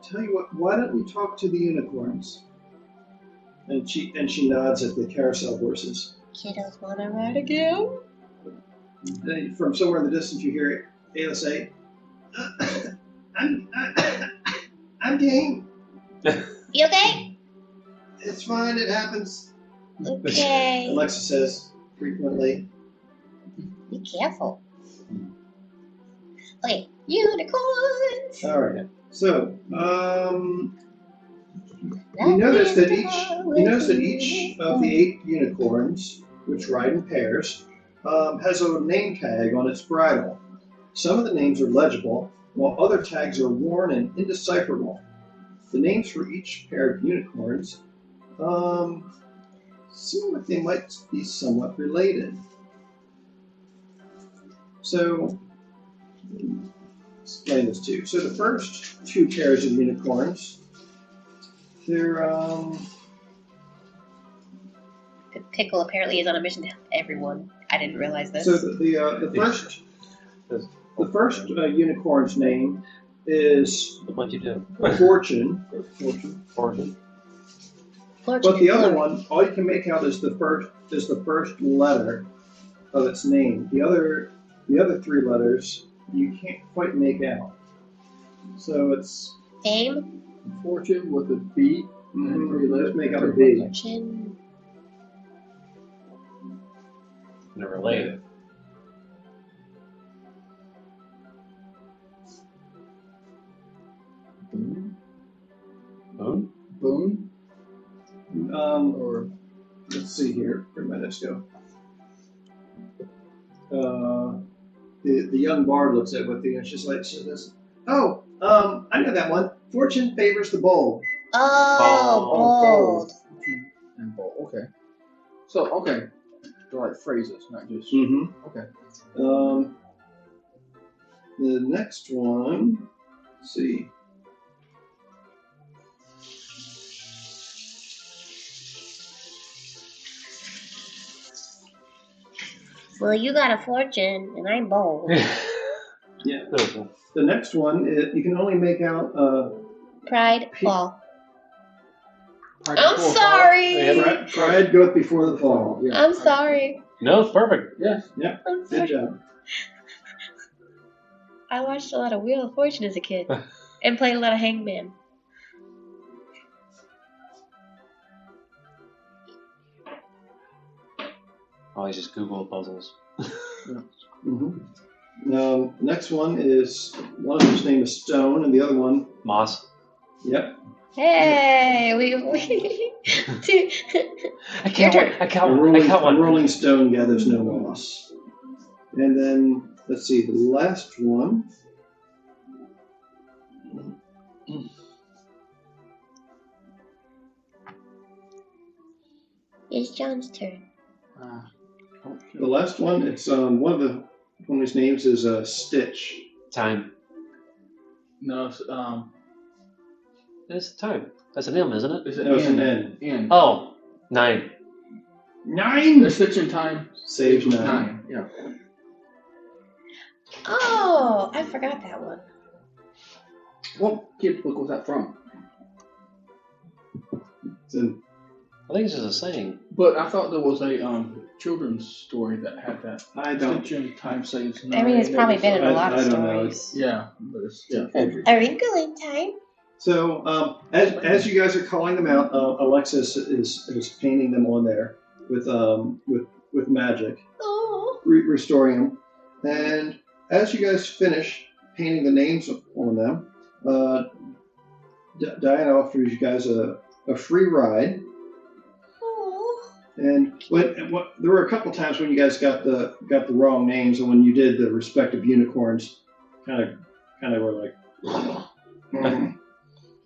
tell you what, why don't we talk to the unicorns?" And she nods at the carousel horses. Kiddos wanna ride again? Then from somewhere in the distance, you hear Ayla say, I'm game. You okay? It's fine, it happens. Okay. Alexa says frequently. Be careful. Okay, unicorns. All right. So, you notice that each of the 8 unicorns, which ride in pairs, has a name tag on its bridle. Some of the names are legible, while other tags are worn and indecipherable. The names for each pair of unicorns seem like they might be somewhat related. So, explain this to you. So the first 2 pairs of unicorns, they're Pickle apparently is on a mission to help everyone. I didn't realize this. so the first unicorn's name is What'd you do? Fortune. Fortune. Fortune But the and other glory. one, all you can make out is the first letter of its name. The other 3 letters you can't quite make out. So it's Fame. Fortune with a B. And 3 letters. just make out a B. Fortune. They're related. Boone. Boone? Boone. Or let's see here. Where did my notes go? The young bard looks at what the and she's like, she says, "Oh, I know that one. Fortune favors the bold." Oh, bold. And bold. Okay. So, okay. They're like phrases, not just. Mm-hmm. Okay. The next one. Let's see. Well, you got a fortune, and I'm bold. Yeah. The next one, you can only make out. Pride, fall. Pride I'm before sorry. Pride goeth before the fall. Yeah. I'm sorry. No, it's perfect. Yes. I'm Good sorry. job. I watched a lot of Wheel of Fortune as a kid and played a lot of Hangman. Always just Google puzzles. Mm-hmm. Next one is one of them's name is Stone, and the other one, Moss. yep. Hey, I can't wait. I A got one. rolling stone gathers no moss. And then let's see the last one. It's John's turn. The last one, it's one of his names is Stitch. Time. No, it's, It's time. That's an M, isn't it? is it No, it's an N? N. N. Oh, 9. 9 The Stitch in Time. saves equals 9. Yeah. Oh, I forgot that one. What kid book was that from? It's in, I think it's just a saying. But I thought there was a children's story that had that. I don't. Stitch in Time saves 9. I mean, it's probably been in a I- lot of I don't know. stories. Yeah, but it's A Wrinkle in Time. So as you guys are calling them out, Alexis is painting them on there with magic, Oh. restoring them. And as you guys finish painting the names on them, Diana offers you guys a free ride. Oh. And there were a couple times when you guys got the wrong names, and when you did, the respective unicorns kind of were like.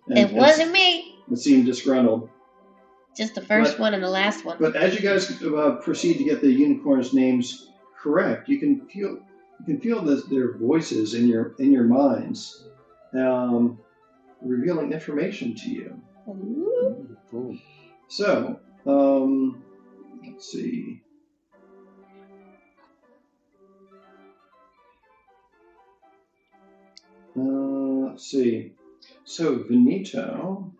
It wasn't me. It seemed disgruntled. Just the first one and the last one. But as you guys proceed to get the unicorns' names correct, you can feel their voices in your minds, revealing information to you. Ooh. So, let's see. Let's see. So Veneto,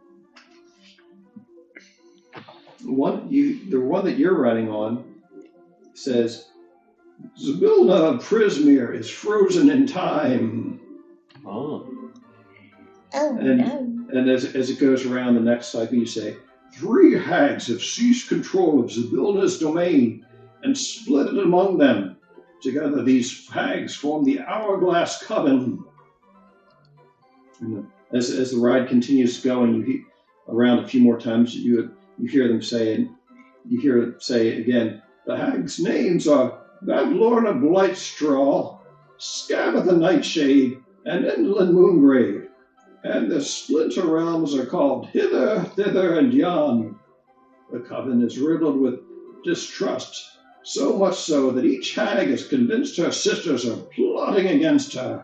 the one that you're writing on says, Zybilna Prismir is frozen in time. Oh. Oh, And- no. And as it goes around the next cycle, you say, 3 hags have seized control of Zybilna's domain and split it among them. Together, these hags form the Hourglass Coven. And as the ride continues to go, and you around a few more times, you hear them say, you hear it say again, the hags' names are Badlorna Blightstraw, Scabatha Nightshade, and Endlin Moongrave. And the splinter realms are called Hither, Thither, and Yon. The coven is riddled with distrust, so much so that each hag is convinced her sisters are plotting against her.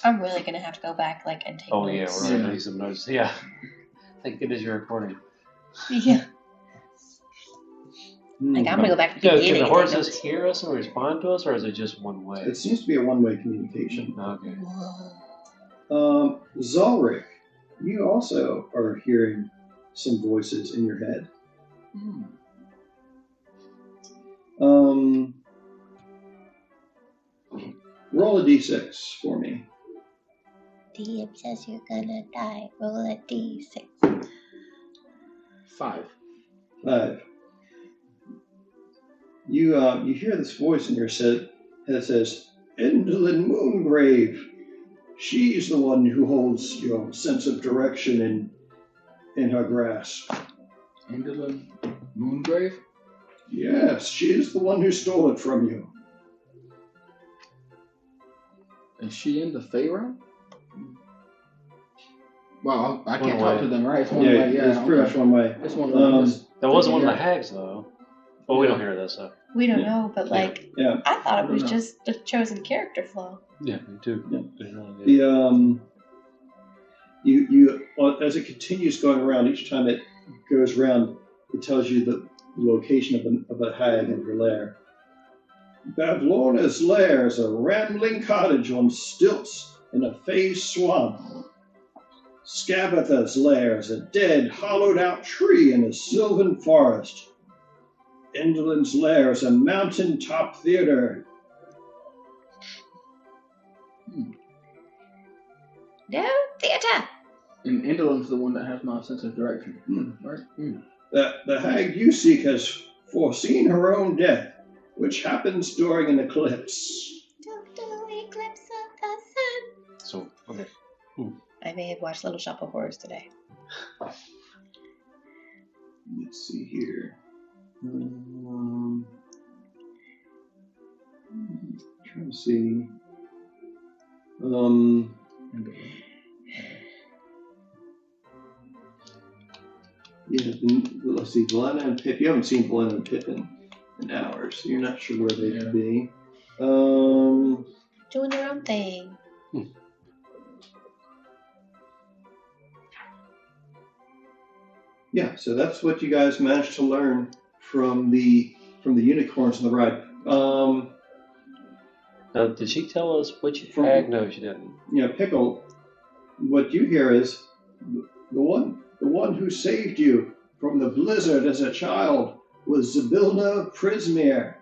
I'm really going to have to go back and take Oh, yeah, notes. we're going to need some notes. Yeah. Thank goodness you're recording. Yeah. I'm going to go back to the Can beginning. the and horses take hear us and respond to us, or is it just one way? It seems to be a one-way communication. Okay. notes. Whoa. Zulrich, you also are hearing some voices in your head. Hmm. Roll a d6 for me. DM says you're gonna die. Roll a d6. 5. 5. You hear this voice in your head that says, Endlin Moongrave. She's the one who holds your sense of direction in her grasp. Endlin Moongrave? Yes, she is the one who stole it from you. Is she in the Fey realm? Well, I can't One talk way. to them, right? It's one Yeah, way. Yeah, it's pretty much one way. It's one way. That wasn't one of the hags, though. Well, we don't hear this, so. We don't know, but like, Yeah. I thought it I don't was know. just the chosen character flow. Yeah, me too. Yeah. Didn't really get it. You as it continues going around, each time it goes around, it tells you the location of a hag and her lair. Bablona's lair is a rambling cottage on stilts in a Fey swamp. Skabatha's lair is a dead, hollowed-out tree in a sylvan forest. Endelin's lair is a mountain-top theater. No theater. And Endelin's the one that has my sense of direction. Right? The hag you seek has foreseen her own death, which happens during an eclipse. Total eclipse of the sun. So, okay. I may have watched Little Shop of Horrors today. Let's see here. Trying to see. Yeah, let's see. Glenna and Pip. You haven't seen Glenna and Pip in hours, so you're not sure where they could be. Doing their own thing. Yeah, so that's what you guys managed to learn from the unicorns on the ride. Now, did she tell us which From- hag? No, she didn't. Pickle. What you hear is the one who saved you from the blizzard as a child was Zabilna Prismere.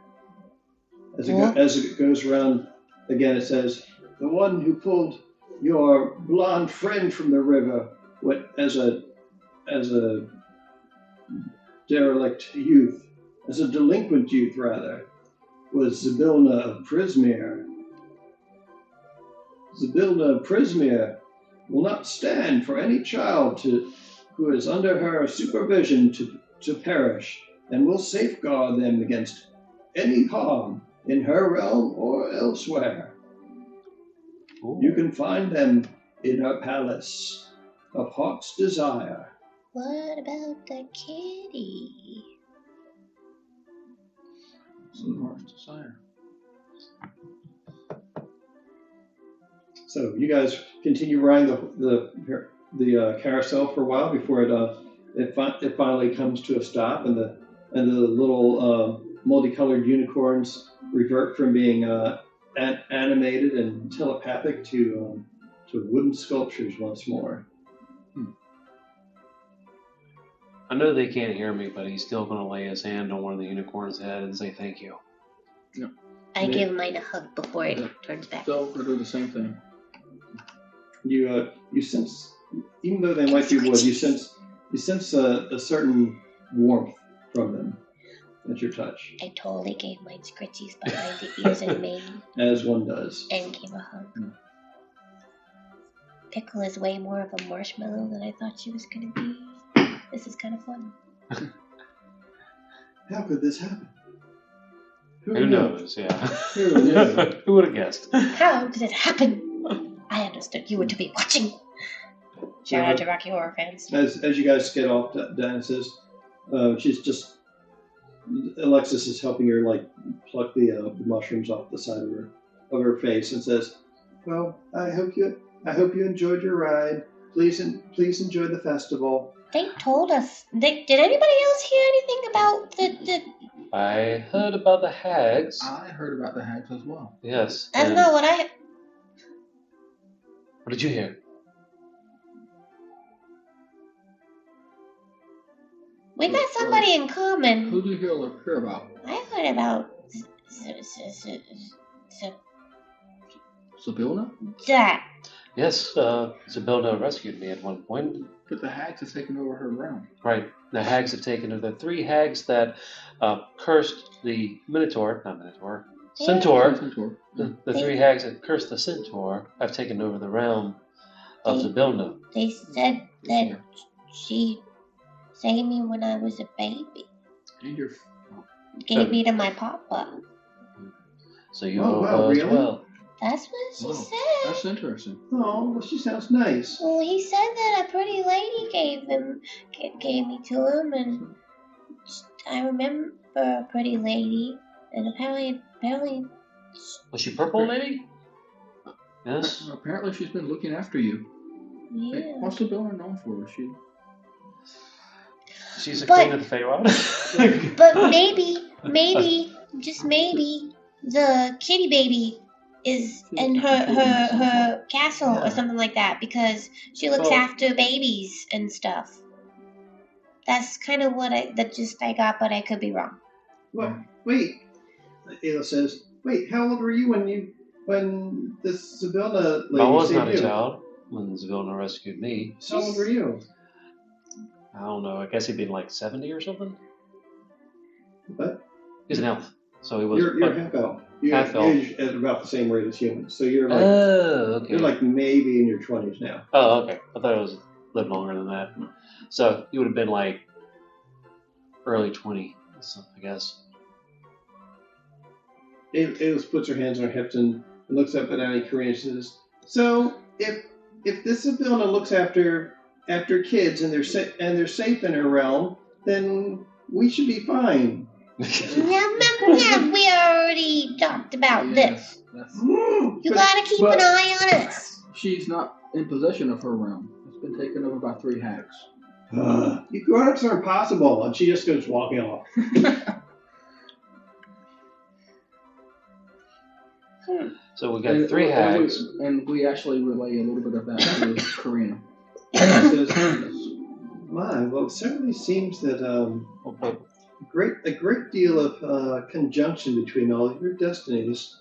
As it goes around again, it says the one who pulled your blonde friend from the river as a derelict youth, as a delinquent youth rather, was Zabilna Prismere. Zabilna Prismere will not stand for any child who is under her supervision to perish, and will safeguard them against any harm in her realm or elsewhere. Ooh. You can find them in her palace of Heart's Desire. What about the kitty? Some heart's desire. So you guys continue riding the carousel for a while before it finally comes to a stop, and the little multicolored unicorns revert from being animated and telepathic to wooden sculptures once more. I know they can't hear me, but he's still going to lay his hand on one of the unicorn's head and say thank you. I give mine a hug before it turns back. So we'll do the same thing. You sense, even though they might be wood, you sense a certain warmth from them at your touch, I totally gave mine scritchies behind the ears and mane as one does. and gave a hug. Pickle is way more of a marshmallow than I thought she was going to be. This is kind of fun. How could this happen? Who knows? Yeah. Who knows? Who would have guessed? How did it happen? I understood you were to be watching. Shout out to Rocky Horror fans. As you guys get off, Diana says, Alexis is helping her pluck the mushrooms off the side of her face and says, "Well, I hope you enjoyed your ride. Please enjoy the festival." They told us. Did anybody else hear anything about the? I heard about the hags. I heard about the hags as well. Yes. That's and- not what I. What did you hear? We got somebody in common. Who do you hear about? I heard about Sibylla? that. Yes, Sibylla rescued me at one point. But the hags have taken over her realm. Right. The hags have taken her. The 3 hags that cursed the Centaur. Centaur. The 3 hags that cursed the Centaur have taken over the realm of Sibylla. They said that she saved me when I was a baby. And your Gave me to my papa. So you Oh, owe wow, her as really? well. That's what she Wow. said. That's interesting. Oh, well, she sounds nice. Well, he said that a pretty lady gave me to him, and I remember a pretty lady, and apparently, Was she purple lady? Yes. Apparently she's been looking after you. Hey, yeah. what's Sibylla known for? She's a But- queen of the Feywild. But maybe, just maybe, the kitty baby is in her castle or something like that because she looks Well- after babies and stuff. That's kind of what I got, but I could be wrong. What? Wait. Ayla says, wait, how old were you when this Sibylla lady I was saved not a you? child when Sibylla rescued me. How old were you? I don't know. I guess he'd been like 70 or something. What? He's an elf, so he was. You're half elf. You're Half elf. age at about the same rate as humans. So you're like Oh, okay. you're like maybe in your 20s now. Oh, okay. I thought it was lived longer than that. So you would have been like early 20, I guess. Ayla puts her hands on her hips and looks up at Annie Korean and says, "So if this Sibylla looks after kids and they're safe in her realm, then we should be fine." Yeah, we already talked about this. You But- gotta keep an eye on us. She's not in possession of her realm. It's been taken over by 3 hags. You grown-ups are impossible, and she just goes walking off. So we got 3 hags. And we actually relay a little bit of that to Karina. She says, "My, well, it certainly seems that a great deal of conjunction between all of your destinies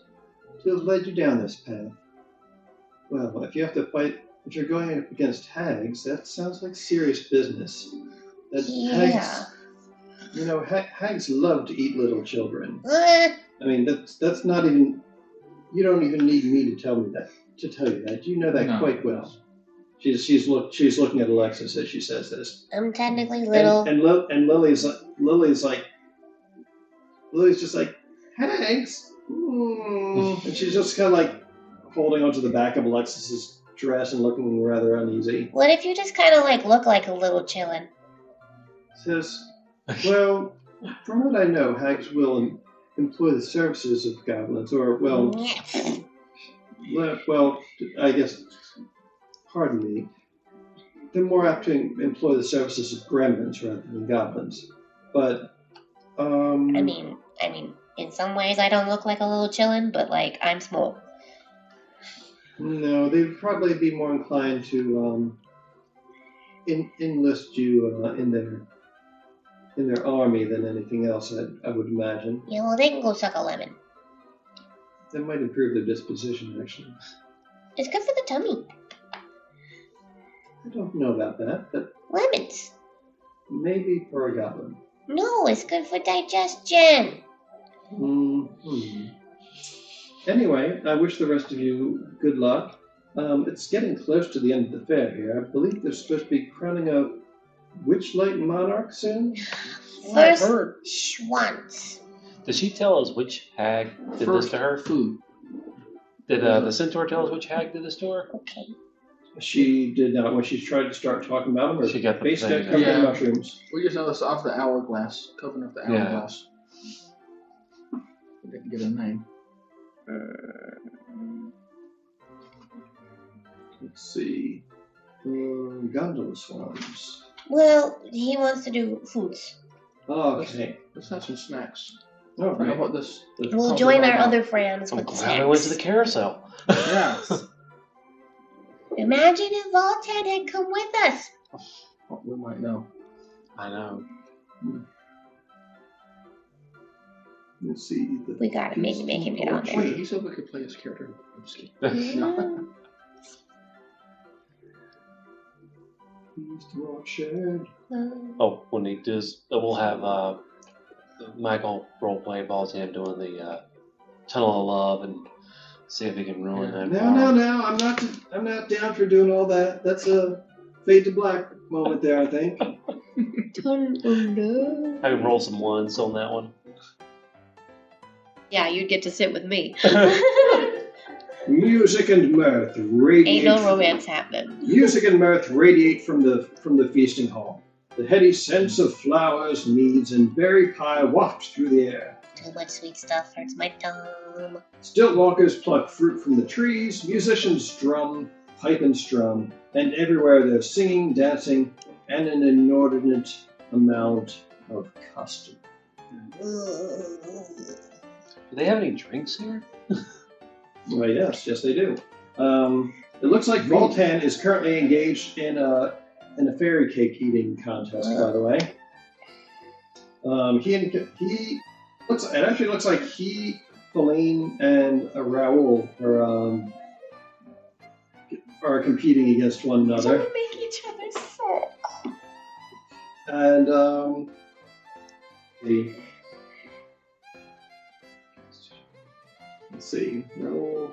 to have led you down this path. Well, if you have to fight, if you're going up against hags, that sounds like serious business. Yeah. Hags love to eat little children. Uh, I mean, that's not even. You don't even need me to tell you that. You know that No. quite well." She's looking at Alexis as she says this. I'm technically little. And Lily's just like, hags. And she's just kind of like holding onto the back of Alexis's dress and looking rather uneasy. What if you just kind of like look like a little chillin'? Says, well, from what I know, hags will employ the services of goblins, or I guess, pardon me, they're more apt to employ the services of gremlins rather than goblins. But, I mean, in some ways I don't look like a little chillin', but like I'm small. no, they'd probably be more inclined to enlist you in their army than anything else, I would imagine. Yeah, well, they can go suck a lemon. That might improve their disposition, actually. It's good for the tummy. I don't know about that, but Lemons. maybe for a goblin. No, it's good for digestion. Mm-hmm. Anyway, I wish the rest of you good luck. It's getting close to the end of the fair here. I believe they're supposed to be crowning a Witchlight monarch soon. First, heard. once. Did she tell us which hag did this to her? Food. Did the centaur tell us which hag did this to her? Okay. She did not. When she tried to start talking about them, her She got the face got thing. covered in Yeah. mushrooms. We just noticed off the hourglass, covering up the Yeah. hourglass. We didn't get a name. Let's see. Gondola swans. Well, he wants to do foods. Okay. Let's have some snacks. All I know right. what this. We'll join our other friends I'm with the glad I went to the snacks. carousel. Yeah. Imagine if Voltan had come with us. What we might know. I know. Let's see. We gotta maybe make him get on there. Wait, he said we could play his character. I'm just kidding. No. He's the rock shed. Oh, when he does, we'll have Michael roleplay Baltan doing the Tunnel of Love and see if he can ruin that. No. I'm not down for doing all that. That's a fade to black moment there, I think. I can roll some ones on that one. Yeah, you'd get to sit with me. Music and mirth radiate. Ain't no romance happening. Music and mirth radiate from the feasting hall. The heady scents of flowers, meads, and berry pie waft through the air. Too much sweet stuff hurts my tongue. Stilt walkers pluck fruit from the trees. Musicians drum, pipe, and strum. And everywhere there's singing, dancing, and an inordinate amount of custom. Do they have any drinks here? Well, yes, they do. It looks like Voltan is currently engaged in a fairy cake eating contest. By the way, it actually looks like he, Feline, and Raoul are competing against one another. Don't make each other sick. And let's see, Raoul.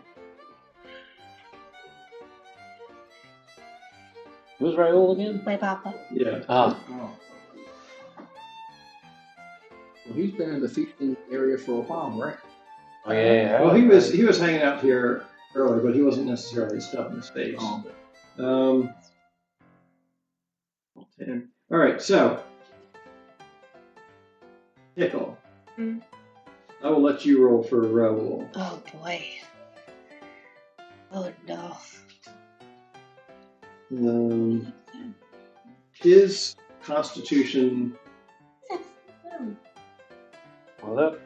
Who's Raoul again? My papa. Yeah. Ah, Oh. Well, he's been in the feasting area for a while, right? oh yeah. Well, he was hanging out here earlier, but he wasn't necessarily stuffing his face. Oh. 10. All right, so Pickle. Hmm. I will let you roll for Raoul. Oh boy. Oh no. His constitution. What?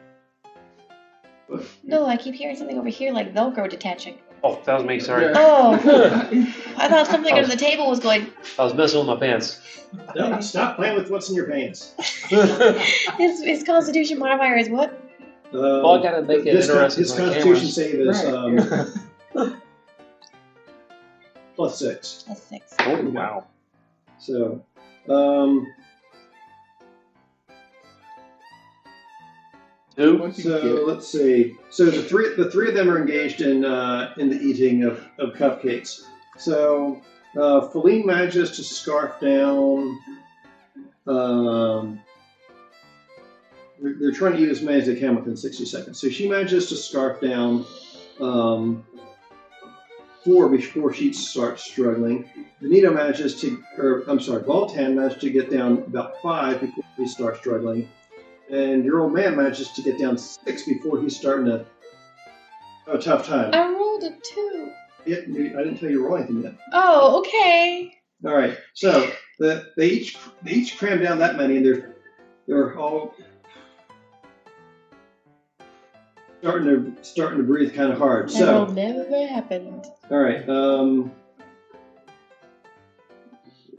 No, I keep hearing something over here like Velcro detaching. Oh, that was me. Sorry. Yeah. Oh, I thought something under the table was going. I was messing with my pants. No, stop playing with what's in your pants. His constitution modifier is what? Well, I gotta make it interesting His for the constitution cameras. save is +6. That's 6. Oh wow. So, Two. Once you so get- let's see. So the three of them are engaged in the eating of cupcakes. So Feline manages to scarf down. They're trying to eat as many as they can within 60 seconds. So she manages to scarf down 4 before she starts struggling. Benito Voltan managed to get down about 5 before he starts struggling. And your old man manages to get down 6 before he's starting to have a tough time. I rolled a 2. I didn't tell you to roll anything yet. Oh, okay. All right. So they each cram down that many, and they're all starting to breathe kind of hard. That So will never happened. all right.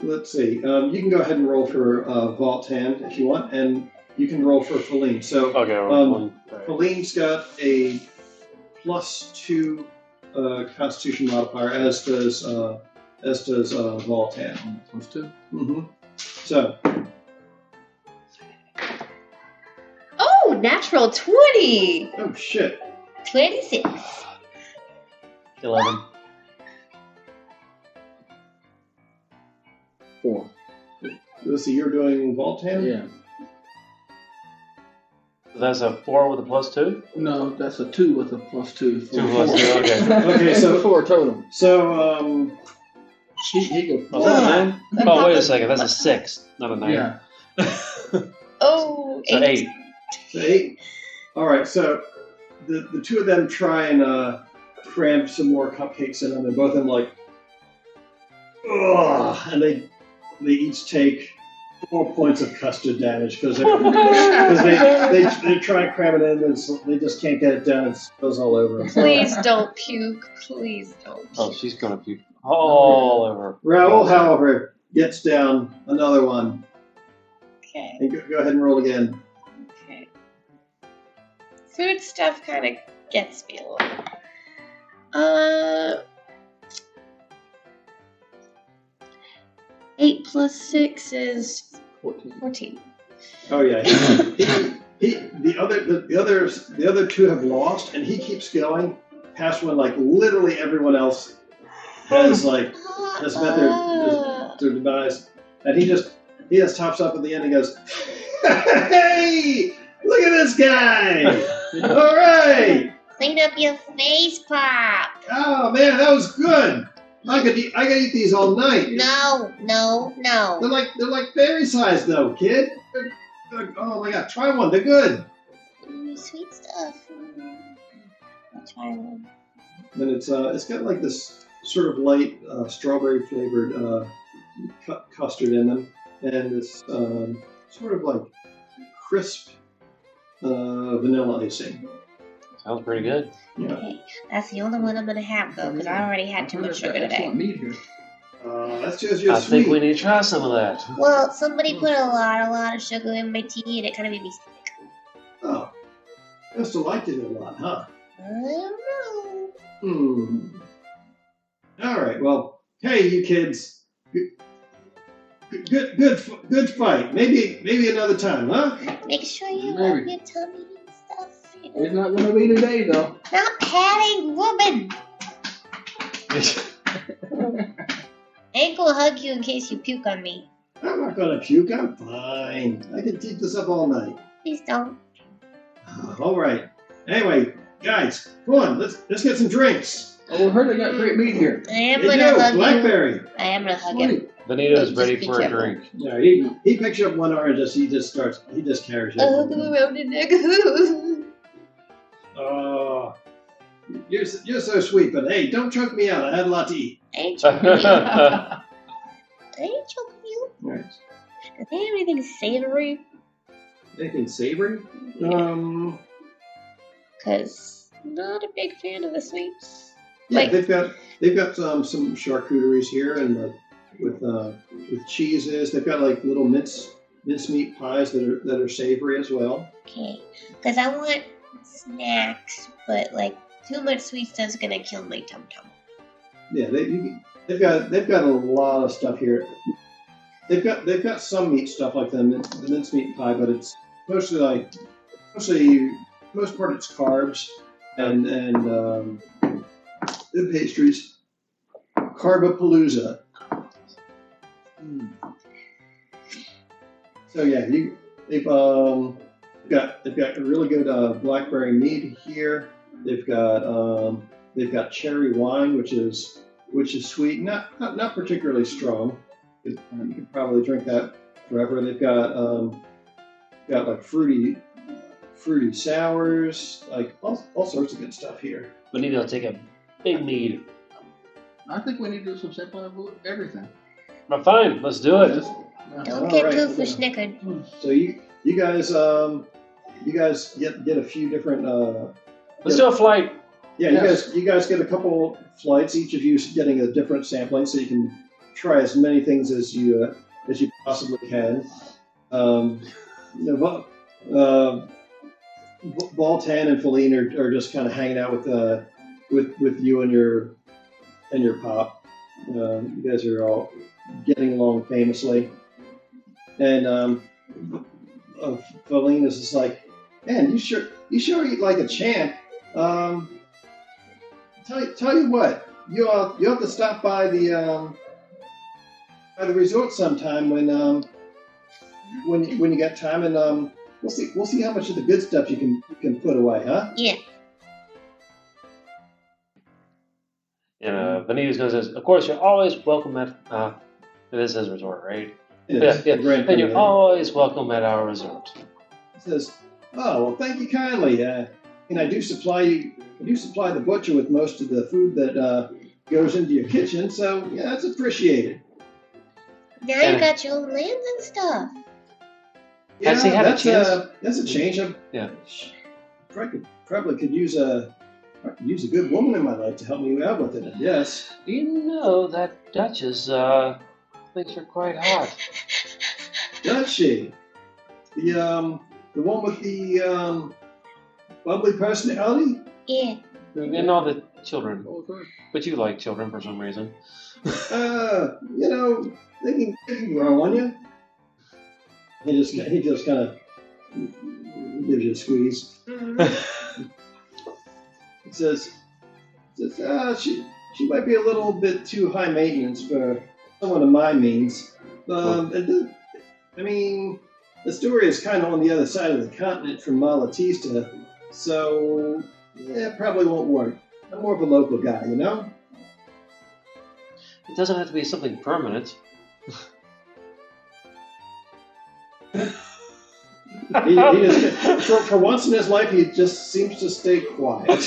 Let's see. You can go ahead and roll for Voltan if you want, and you can roll for Feline. So Okay. Feline's got a +2 Constitution modifier, as does Voltan. +2. Mm-hmm. So Oh, natural 20. oh shit. 26. 11. 4. Let's see. You're doing Voltan. Yeah. That's a 4 with a +2. No, that's a 2 with a +2. 2 +2. Okay. Okay. So 4 total. so He could. Oh, is that a 9? Oh, wait a second. That's a 6, not a 9. Yeah. Oh, So 8. So 8. All right. So the two of them try and cram some more cupcakes in them, and both of them like, ugh, and they each take 4 points of custard damage because they try and cram it in, and they just can't get it done. It spills all over them. Please don't puke. Please don't. Oh, she's gonna puke all over. Raoul, however, gets down another one. Okay. And go ahead and roll again. Okay. Food stuff kind of gets me a little. 8 plus 6 is 14. Oh yeah. The other two have lost, and he keeps going past when like literally everyone else has met their demise, and he just tops up at the end and goes, "Hey, look at this guy! All right, Clean up your face, Pop. oh man, that was good. I could eat these all night. No. They're like fairy size though, kid. Oh my god, try one. They're good. Sweet stuff. I'll try one. And it's got like this sort of light strawberry flavored custard in them, and this sort of like crisp vanilla icing. Sounds pretty good. Yeah. Okay, that's the only one I'm gonna have though, because I already had too much sugar today. Meat here. That's just your I sweet. think we need to try some of that. Well, somebody put a lot of sugar in my tea, and it kind of made me sick. Oh, you must have liked it a lot, huh? I don't know. All right. Well, hey, you kids. Good fight. Maybe another time, huh? Make sure you Maybe. rub your tummy and stuff. You know. It's not gonna be today though. Not patting woman. I ain't gonna hug you in case you puke on me. I'm not gonna puke. I'm fine. I can keep this up all night. Please don't. All right. Anyway, guys, come on. Let's get some drinks. Oh, we heard they got great meat here. I am Hey, gonna Joe, hug you. Blackberry. I am gonna hug him. Sweet. Benito's Just ready be for a careful. drink. Yeah, he picks up one orange as he just carries it. I'll hug him around the neck. Oh, you're so sweet, but hey, don't choke me out. I had a lot to eat. I ain't choking you. I ain't choking you. All right. Does they have anything savory? Anything savory? Cause I'm not a big fan of the sweets. Yeah, Like- they've got some charcuteries here, and with cheeses. They've got like little mincemeat pies that are savory as well. Okay, cause I want snacks, but like too much sweet stuff's gonna kill my tum tum. Yeah, they've got a lot of stuff here. They've got some meat stuff like the mincemeat pie, but it's most part it's carbs and the pastries. Carbapalooza. So yeah, they've got a really good blackberry mead here. They've got cherry wine, which is sweet, not particularly strong. You could probably drink that forever. They've got like fruity sours, like all sorts of good stuff here. Benito, take a big mead. I think we need to do some sampling of everything. But fine, let's do it. Don't All get right, too yeah. for snickered. So you guys get a few different. Let's do a flight. Yeah, Yes. you guys get a couple flights. Each of you is getting a different sampling, so you can try as many things as you possibly can. Baltan and Feline are just kind of hanging out with you and your pop. You guys are all getting along famously, and Feline is just like, man, you sure eat like a champ. Tell you what, you have to stop by the resort sometime when you got time, and we'll see how much of the good stuff you can put away, huh? Yeah. And Benito's going to say, of course, you're always welcome at it is his resort, right? It's Yeah. the Grand And you're Canyon. always welcome at our resort. He says, "Oh well, thank you kindly. And I do supply the butcher with most of the food that goes into your kitchen, so yeah, that's appreciated." Now you got your own lands and stuff. Has he had a chance? That's a change. Yeah. Probably could use a good woman in my life to help me out with it. Yes. You know that Duchess thinks you're quite hot. Does she? The one with the bubbly personality? Yeah. And all the children. Okay. But you like children for some reason. You know, they can grow on you. He just kind of gives you a squeeze. He says, she might be a little bit too high maintenance for someone of my means. I mean, Astoria is kind of on the other side of the continent from Malatesta, so yeah, it probably won't work. I'm more of a local guy, you know? It doesn't have to be something permanent. He just, for once in his life, he just seems to stay quiet.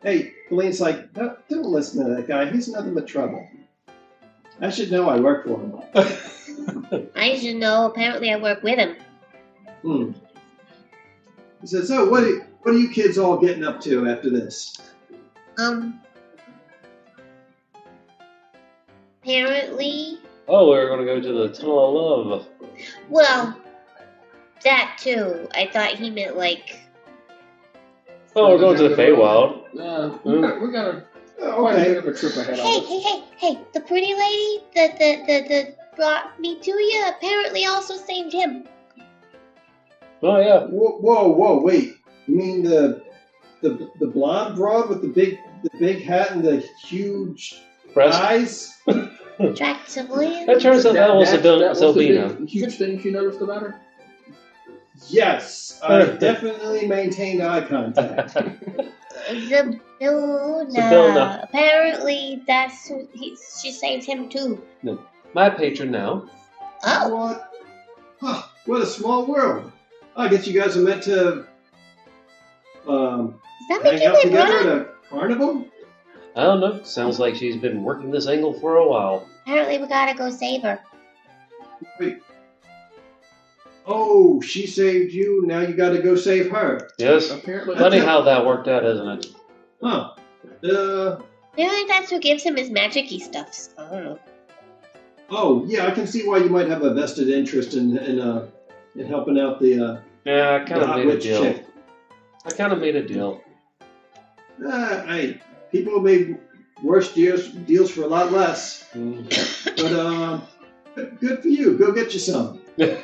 Hey, Colleen's like, don't listen to that guy. He's nothing but trouble. I should know I work for him. I should know. Apparently, I work with him. He says, so what are you kids all getting up to after this? Apparently. Oh, we're going to go to the Tunnel of Love. Well, that too. I thought he meant like. Oh, we're going to the Feywild. Yeah, we got a quite a bit of a trip ahead of us. Hey! The pretty lady that brought me to you apparently also saved him. Oh, yeah. Whoa, wait. You mean the blonde broad with the big hat and the huge eyes? Tracts of land. That turns out that was Sylvina. The huge thing you noticed about her? Yes, I definitely maintained eye contact. Zabuna. Apparently, that's who she saved him too. No, my patron now. Oh. What? Huh, what a small world. I guess you guys are meant to Does that make hang you out my together at brother? a carnival? I don't know. Sounds like she's been working this angle for a while. Apparently, we gotta go save her. Wait. Oh, she saved you. Now you got to go save her. Yes. Apparently. Funny how that worked out, isn't it? Huh. Apparently, that's who gives him his magic-y stuff. I don't know. Oh, yeah, I can see why you might have a vested interest in helping out the Yeah, I kind of hot made a witch deal. chick. Hey, people have made worse deals for a lot less. But good for you. Go get you some. He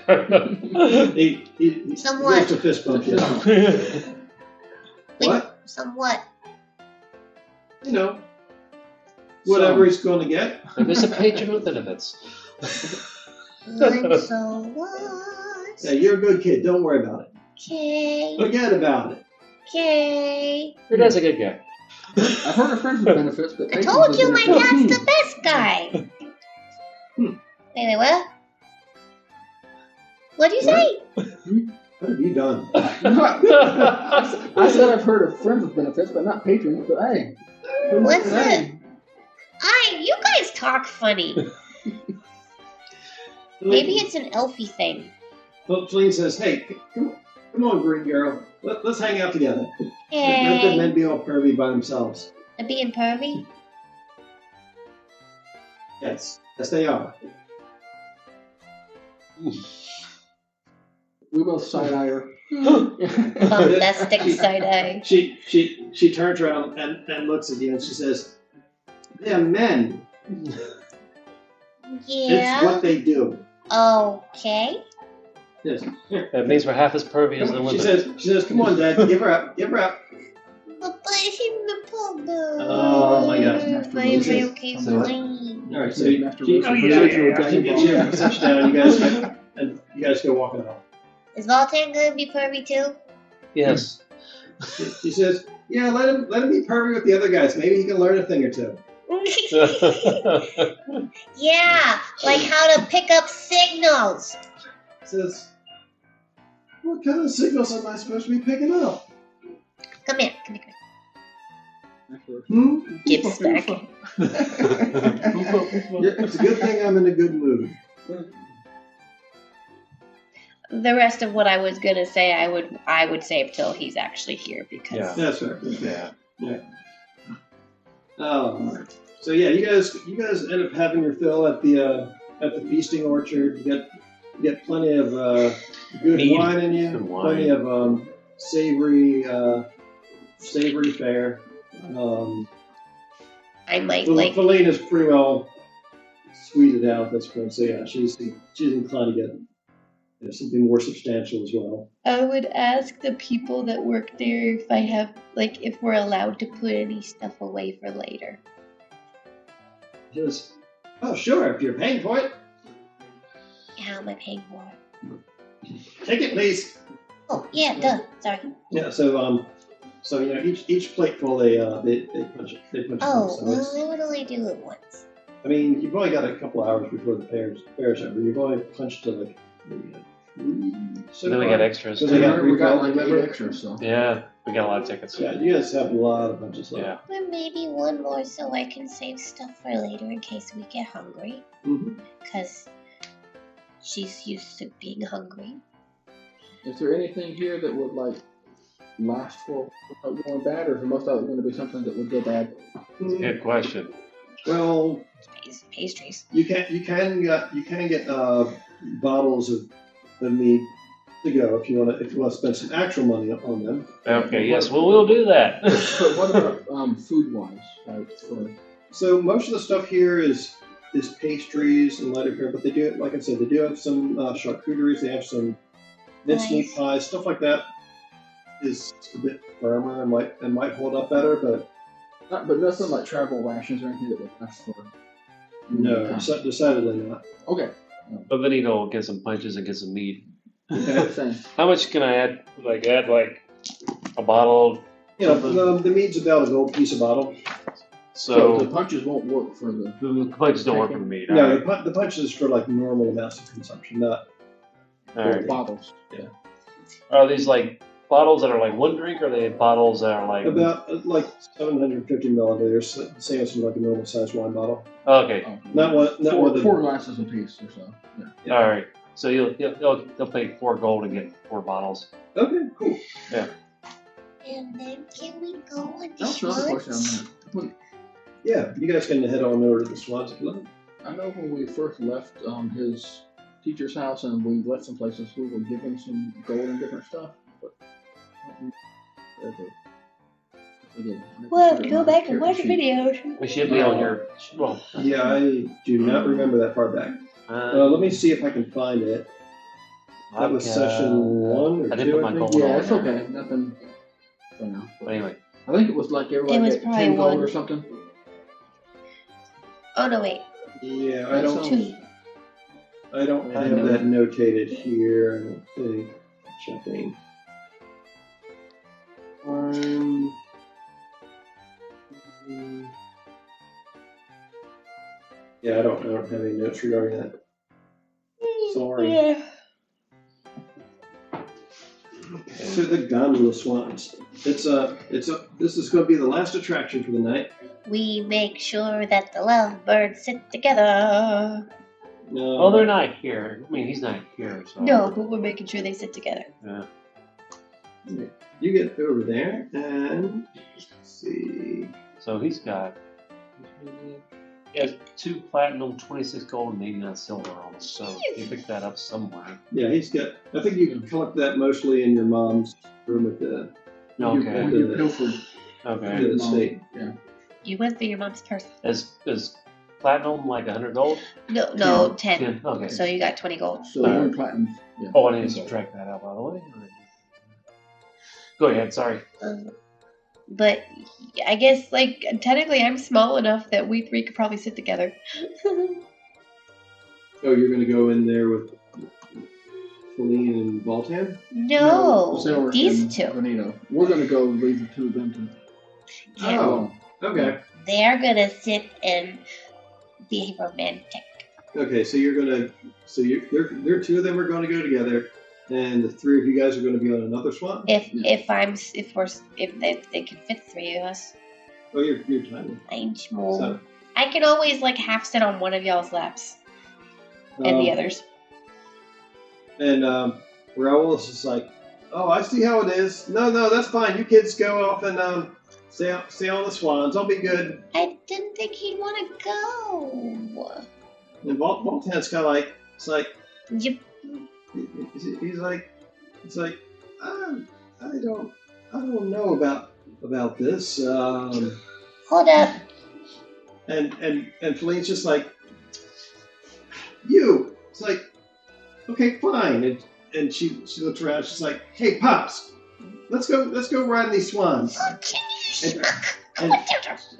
Somewhat. gives a fist bump. Yeah. What? Somewhat. You know, whatever he's going to get. There's a patron with benefits. And so what? Yeah, you're a good kid. Don't worry about it. Okay. Forget about it. Okay. Your dad's a good guy. I've heard of friends with benefits, but I told you my dad's the best guy. Wait, what? What'd you say? What have you done? I said I've heard of friends with benefits, but not patrons. But hey, What's it? You guys talk funny. Maybe it's an elfy thing. Feline says, hey, come on, green girl. Let's hang out together. Let the Hey. men be all pervy by themselves. Being pervy? Yes, they are. we both side eye her. Bombastic side eye. She turns around and looks at you and she says, they're men. Yeah. It's what they do. Okay. Yes. That means we're half as pervy as the women. She says, come on, Dad, give her up. But him the problem. Oh, my gosh. Okay, So- fine. All right, so Masturbation. she gets you and sits you down. You guys go walking home. Is Voltan gonna be pervy too? Yes. She says, yeah, let him be pervy with the other guys. Maybe he can learn a thing or two. Yeah, like how to pick up signals. Says, what kind of signals am I supposed to be picking up? Come here. Give smack. It's a good thing I'm in a good mood. The rest of what I was gonna say, I would save till he's actually here because Yeah. That's right. Yeah. Oh, So yeah, you guys end up having your fill at the feasting orchard. You get plenty of good Mead. wine in you. Good wine. Plenty of savory fare. I might Well, like. Feline is pretty well sweeted out at this point, so yeah, she's inclined to get something more substantial as well. I would ask the people that work there if I have, like, if we're allowed to put any stuff away for later. She goes, oh sure, if you're paying for it, How am I paying for it? take it please. Oh, yeah, duh. Sorry. Yeah, so you know each plateful they punch it. Oh, So well, it's, I would only do it once. I mean, you've only got a couple hours before the fair's over. You've only punched to like maybe three. So Then we far. got extras. Because they got We got refilled. like 8 extras, so. Yeah, we got a lot of tickets. Yeah, you guys have a lot of punches left. Yeah. But maybe one more so I can save stuff for later in case we get hungry. Mm-hmm. Because she's used to being hungry. Is there anything here that would like last for without going bad, or is most of it going to be something that would go bad? Good question. Well, Pastries. you can get bottles of mead to go if you want to spend some actual money on them. Okay, yes, well, we'll do that. But what about food wise? Like for So most of the stuff here is pastries and lighter fare, but they do, like I said, they do have some charcuteries. They have some mincemeat pies, stuff like that. Is a bit firmer and might hold up better, but nothing like travel rations or anything that would last for. no, decidedly not. Okay. But then will get some punches and get some meat. Okay. Same. How much can I add? Add a bottle. You know, the mead's about a gold piece a bottle. So the So punches won't work for the. the punches don't work for the meat. No, All right. the punch is for like normal amounts of consumption, not. All right. bottles. Are these like bottles that are like one drink, or are they bottles that are like? About like 750 milliliters, same as like a normal sized wine bottle. Okay. Not one. Four glasses a piece or so. Yeah. All right. So they'll pay $4 and get 4 bottles. Okay, cool. And then can we go on the That's another question swans? on that. Yeah, you guys can head on over to the Swans if you like. I know when we first left his teacher's house and we left some places, we were given some gold and different stuff. But We'll have to go back and watch the videos. We should be on your. Well, Yeah, I do not remember that far back. Let me see if I can find it. That was session 1 or I 2. did put my I think. gold Yeah, on it's there. okay. Nothing for now. But anyway, I think it was like everybody It was got probably 10 gold one. or something. Oh, no, wait. Yeah, I don't. Two. I don't have that notated here. I don't think. Checking. Yeah, I don't have any notes regarding that. Sorry. Yeah. To the gondola swans. This is going to be the last attraction for the night. We make sure that the lovebirds sit together. No. well, they're not here. I mean, he's not here. So. No, but we're making sure they sit together. Yeah. You get over there and let's see. So he has 2 platinum, 26 gold, and 89 silver almost. So he picked that up somewhere. Yeah, he's got. I think you can collect that mostly in your mom's room at the Okay. You pilfered. Okay. the estate. Yeah. You went through your mom's purse. Is platinum like 100 gold? No, 10. 10. Okay. So you got 20 gold. So one platinum. Yeah. Oh, I need to subtract that out, by the way. Go ahead. Sorry. But I guess, like, technically I'm small enough that we 3 could probably sit together. Oh, you're going to go in there with Feline and Baltan? No, Zilric these and 2. Bonito. We're going to go leave the 2 of them to. Yeah. Oh, okay. They're gonna sit and be romantic. Okay, so you're gonna. So there 2 of them are going to go together, and the 3 of you guys are going to be on another swan. If they can fit 3 of us, Oh, you're tiny. I'm small. So, I can always like half sit on one of y'all's laps and the others. And Raoul is just like, oh, I see how it is. No, that's fine. You kids go off and say all the swans. I'll be good. I didn't think he'd want to go. And Voltan's kind of like, it's like, Yep. he's like, I don't know about this. Hold up. And Feline's just like, you. It's like, okay, fine. And she looks around. She's like, hey, Pops, let's go ride these swans.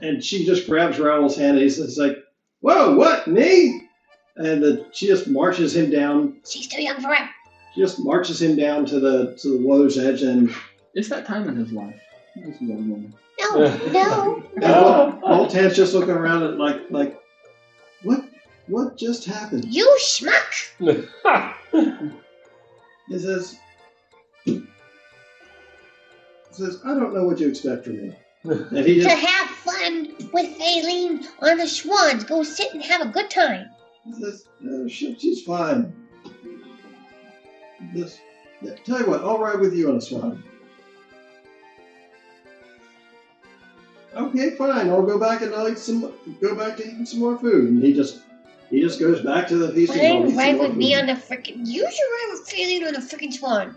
And she just grabs Raoul's hand and he's like, whoa, what, me? And she just marches him down. She's too young for him. She just marches him down to the water's edge, and It's that time in his life. He's a young woman. No. Voltan's just looking around at like, what just happened? You schmuck. He says, I don't know what you expect from me. And he To just have fun with Aileen on the swans. Go sit and have a good time. says, she's fine. Tell you what, I'll ride with you on a swan. Okay, fine. I'll go back and go back to eating some more food. And he just goes back to the feasting hall. Fine, ride with me on the frickin'. You should ride with Aileen on the frickin' swan.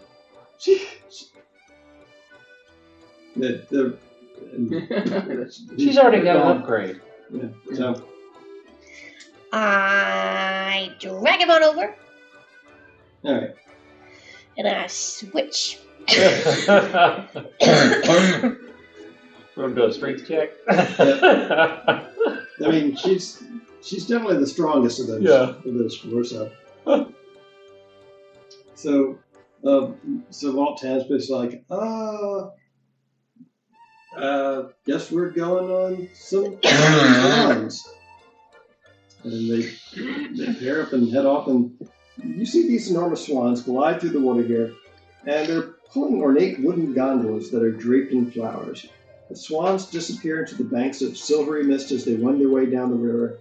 She's already got an upgrade. Yeah, so I drag him on over all right. and I switch. We're gonna do a strength check. I mean, she's definitely the strongest of those. Yeah. Of those four. So Voltan's basically like, guess we're going on some runs. And they pair up and head off, and you see these enormous swans glide through the water here, and they're pulling ornate wooden gondolas that are draped in flowers. The swans disappear into the banks of silvery mist as they wend their way down the river,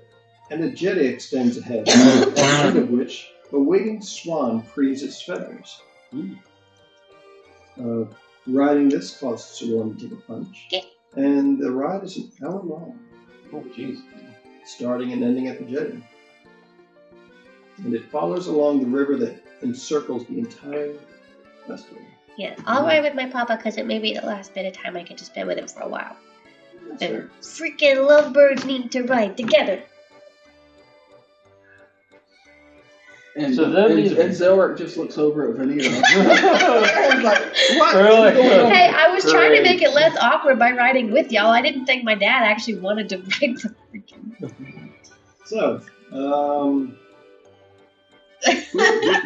and a jetty extends ahead, at the end of which a waiting swan prees its feathers. Riding this costs one to the punch, and the ride is an hour long. Oh, jeez. Starting and ending at the jetty. And it follows along the river that encircles the entire festival. Yeah, I'll ride with my papa because it may be the last bit of time I get to spend with him for a while. That's And fair. freaking lovebirds need to ride together. And, So then and, these- and Zelric just looks over at Vanita. What? Really? Hey, I was trying to Great. make it less awkward by riding with y'all. I didn't think my dad actually wanted to ride the freaking. So,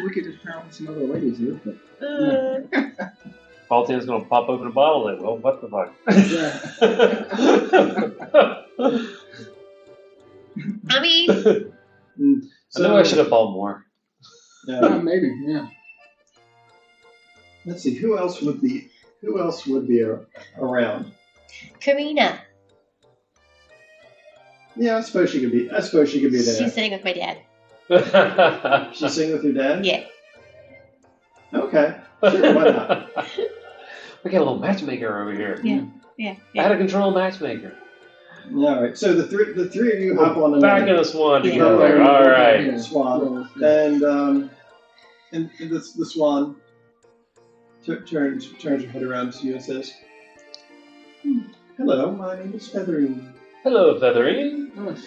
we could just pair with some other ladies here, but Voltan's gonna pop open a bottle and well, what the fuck? I mean, I know I should have bought more. maybe, yeah. Let's see, who else would be around? Karina. Yeah, I suppose she could be there. She's sitting with my dad. She's singing with your dad? Yeah. Okay. Sure, why not? We got a little matchmaker over here. Yeah. Out of control matchmaker. All right. So the three of you hop on Back in another the swan Yeah. together. All right. Yeah. swan, Yeah. and the swan turns her head around to you and says, "Hello, my name is Featherine." Hello, Featherine. Nice.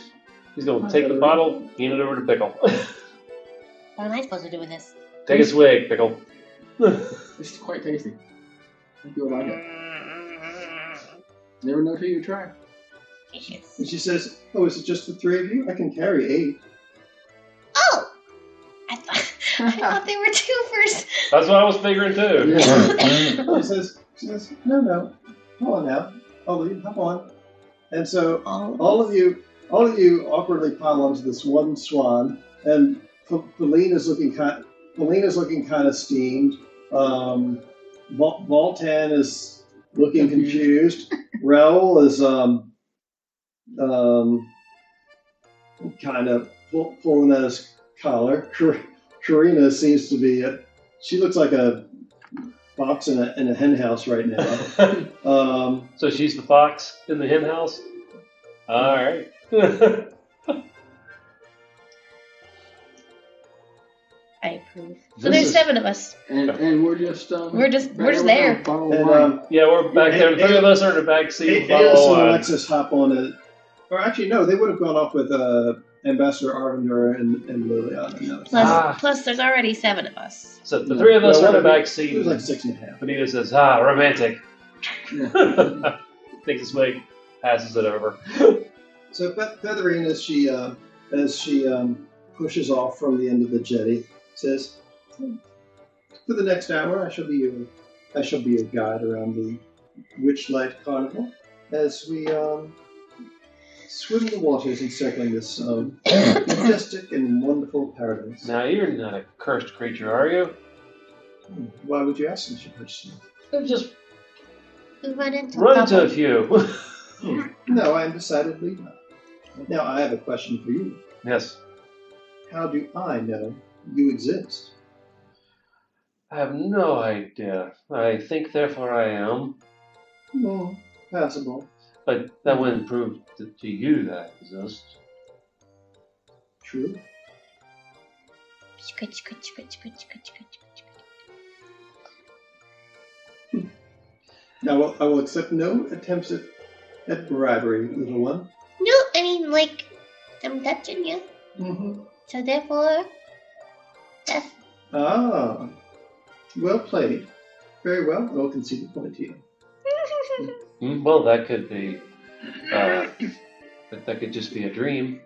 He's gonna Hi, take the Featherine. bottle, hand it over to Pickle. What am I supposed to do with this? Take a swig, Pickle. It's quite tasty. I think you'll like it. Never know till you try. And she says, "Oh, is it just the three of you? I can carry 8." Oh! I thought they were twofers. That's what I was figuring too. She says, "No, come on now, Ollie, hop on." And so all of you awkwardly pile onto this one swan, and Felina's looking kind of steamed. Voltan is looking confused. Raoul is kind of pulling at his collar. Karina seems to be she looks like a fox in a hen house right now. So she's the fox in the hen house? Alright. I approve. So This there's is- 7 of us. And we're just We're just there. And Yeah, we're back there. The 3 of us are in the back seat. Aeris and Alexis hop on it. Or actually, no, they would have gone off with Ambassador Arvinder and Liliana. Plus, there's already 7 of us. So the 3 of us Well, are in the one of back seat. It was like 6.5. Benita says, romantic. Yeah. Takes his way, passes it over. So Featherine, as she pushes off from the end of the jetty, says, "For the next hour, I shall be your guide around the Witchlight Carnival as we swim the waters encircling this majestic and wonderful paradise." Now, you're not a cursed creature, are you? Why would you ask such a question? I've just We run into run into a couple. few. No, I am decidedly not. Now, I have a question for you. Yes. How do I know you exist? I have no idea. I think, therefore, I am. Passable. But that wouldn't prove to you that I exist. True. Scratch, scratch, scratch, scratch, scratch, scratch. Now, I will accept no attempts at bribery, little one. No, I mean, like, I'm touching you. Mm-hmm. So therefore, that's Ah, well played. Very well. I will concede the point to you. Well, that could be. That could just be a dream.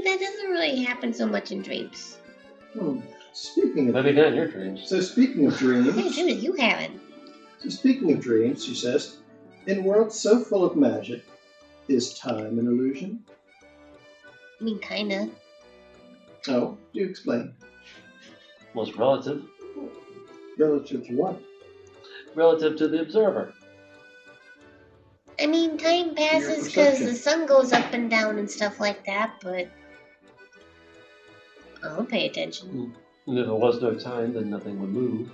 That doesn't really happen so much in dreams. Speaking of Maybe not in your dreams. So speaking of dreams, You haven't. she says, in worlds so full of magic, is time an illusion? I mean, kinda. Oh, do explain. Well, it's relative. Relative to what? Relative to the observer. I mean, time passes because the sun goes up and down and stuff like that, but I don't pay attention. And if there was no time, then nothing would move.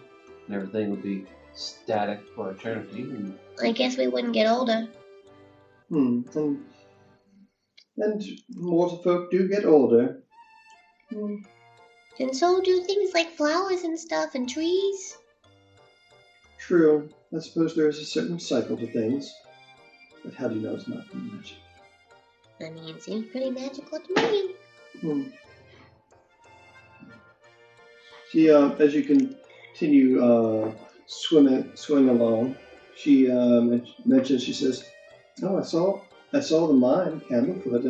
And everything would be static for eternity. And I guess we wouldn't get older. And mortal folk do get older. And so do things like flowers and stuff and trees. True. I suppose there is a certain cycle to things. But how do you know it's not magic? I mean, it seems pretty magical to me. She, as you continue swimming along, she mentions. She says, "Oh, I saw the mime Candlefoot,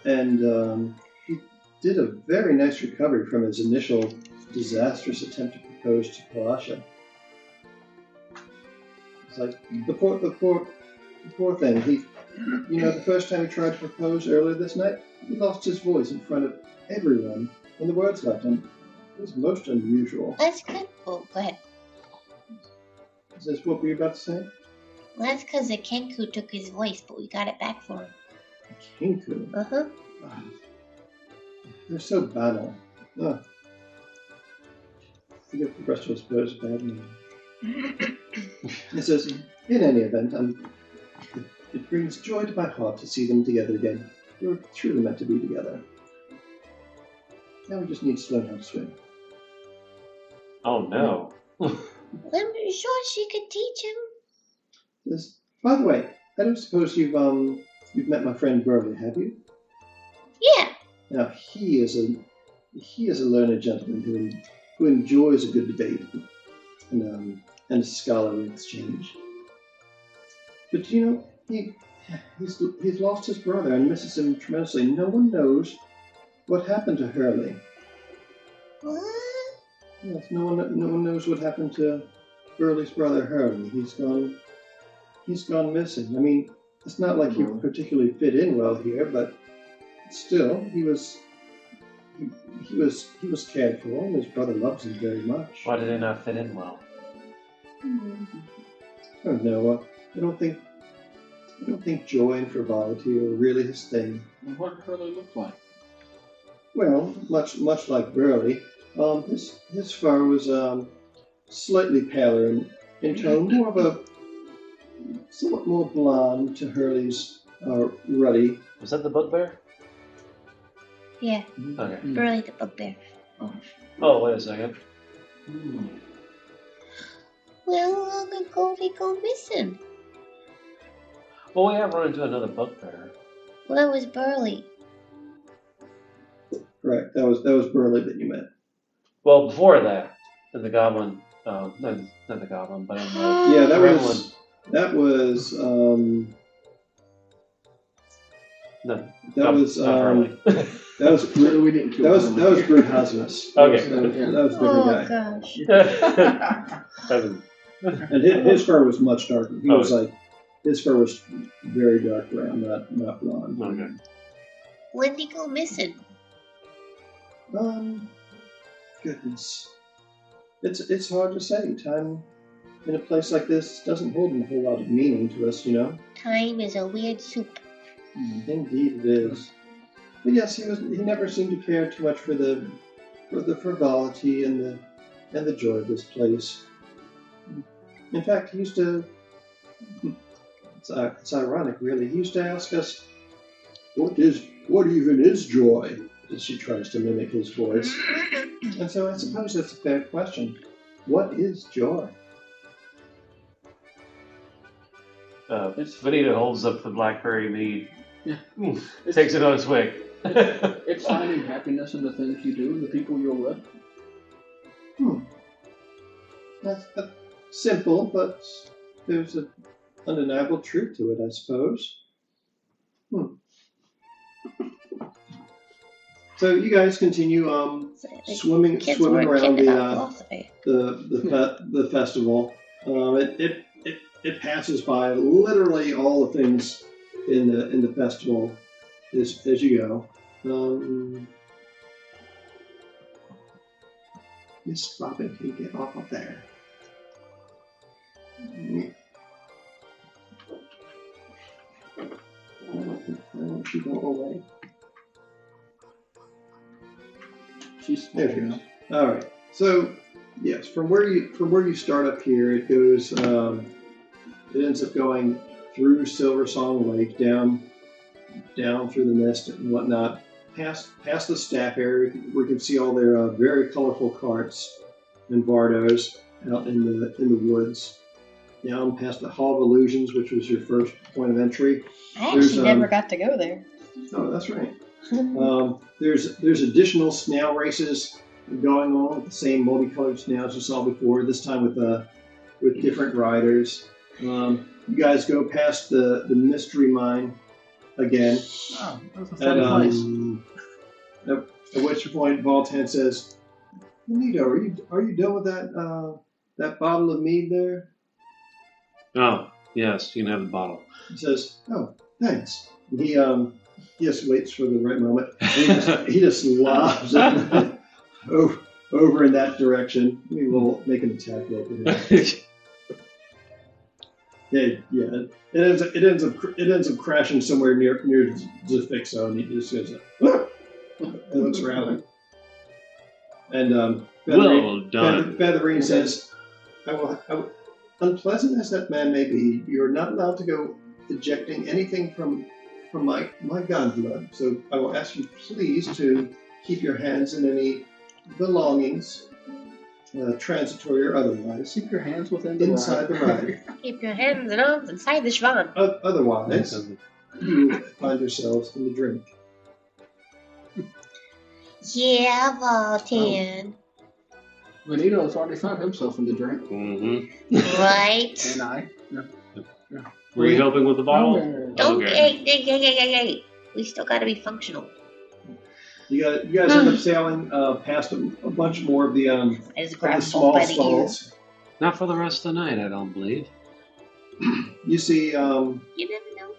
and he did a very nice recovery from his initial disastrous attempt to propose to Palasha. It's like the poor thing. The first time he tried to propose earlier this night, he lost his voice in front of everyone, and the words left him. It was most unusual." That's good. Oh, go ahead. Is this what were you about to say? Well, that's because the Kenku took his voice, but we got it back for him. Kinku. Uh-huh. They're so banal. I forget the rest of us birds bad name. It says, in any event, it brings joy to my heart to see them together again. They were truly meant to be together. Now we just need to learn how to swim. oh no. I'm sure she could teach him. By the way, I don't suppose you've met my friend Burley, have you? Yeah. Now he is a learned gentleman who enjoys a good debate and a scholarly exchange. But he's lost his brother and misses him tremendously. No one knows what happened to Hurley. What? Yes, no one knows what happened to Burley's brother Hurley. He's gone missing. I mean, it's not like he particularly fit in well here, but still, he was cared for, and his brother loves him very much. Why did he not fit in well? I don't know. I don't think joy and frivolity are really his thing. And what did Hurley look like? Well, much like Burley, his fur was slightly paler in tone, more of a somewhat more blonde to Hurley's ruddy. Was that the bugbear? Yeah, Okay. Burley the bugbear. Oh, wait a second. Well, long ago we go missing. Well, we have run into another bugbear. Well, that was Burley. Correct. That was Burley that you met. Well, before that, in the goblin, not the goblin, but in the Yeah, gremlin. that was No, that not- was not Hurley. that was We didn't kill that was Brute Hosmus. Okay. That was a different guy. Gosh. And his fur was much darker. He Oh. was like, his fur was very dark brown, not blonde. Okay. When did he go missing? Goodness, it's hard to say. Time in a place like this doesn't hold a whole lot of meaning to us, you know. Time is a weird soup. Indeed, it is. But yes, he never seemed to care too much for the frivolity and the joy of this place. In fact, he used to. It's ironic, really. He used to ask us, "What even is joy?" As she tries to mimic his voice. And so I suppose that's a fair question. What is joy? Vanita holds up the blackberry mead. Yeah. Takes it on a swig. It's finding happiness in the things you do and the people you're with. That's simple, but there's an undeniable truth to it, I suppose. So you guys continue swimming Kids around weren't kidding about philosophy. the festival. It passes by literally all the things in the festival as you go. Miss Robin, can you get off of there? Why don't you go away? There she goes. All right. So yes, from where you start up here, it goes. It ends up going through Silver Song Lake, down through the mist and whatnot, past the staff area where you can see all their very colorful carts and bardos out in the woods. Down past the Hall of Illusions, which was your first point of entry. I There's, actually never got to go there. Oh, that's right. There's additional snail races going on with the same multicolored snails you saw before. This time with different riders. You guys go past the mystery mine again. Oh, that's a fun place. At which point Voltan says, "Nito, are you done with that bottle of mead there?" Oh, yes, you can have the bottle. He says, "Oh, thanks." And he just waits for the right moment. He just lobs it over in that direction. We will make an attack roll for him. Yeah. It ends up crashing somewhere near the fix zone. He just goes, and looks around. And Well done. Featherine says, I will, unpleasant as that man may be, you are not allowed to go ejecting anything from my gun blood. So I will ask you please to keep your hands in any belongings, transitory or otherwise, Keep your hands within the inside the ride. Keep your hands and arms inside the schwan. Otherwise, you find yourselves in the drink. Yeah, Voltan. Benito has already found himself in the drink. Mm-hmm. Right? And I. Were you helping with the bottle? Don't. Okay. Hey. We still gotta be functional. You guys end up sailing past a bunch more of the I just of grab the both small by the ear. stalls. Not for the rest of the night, I don't believe. You see, You never know.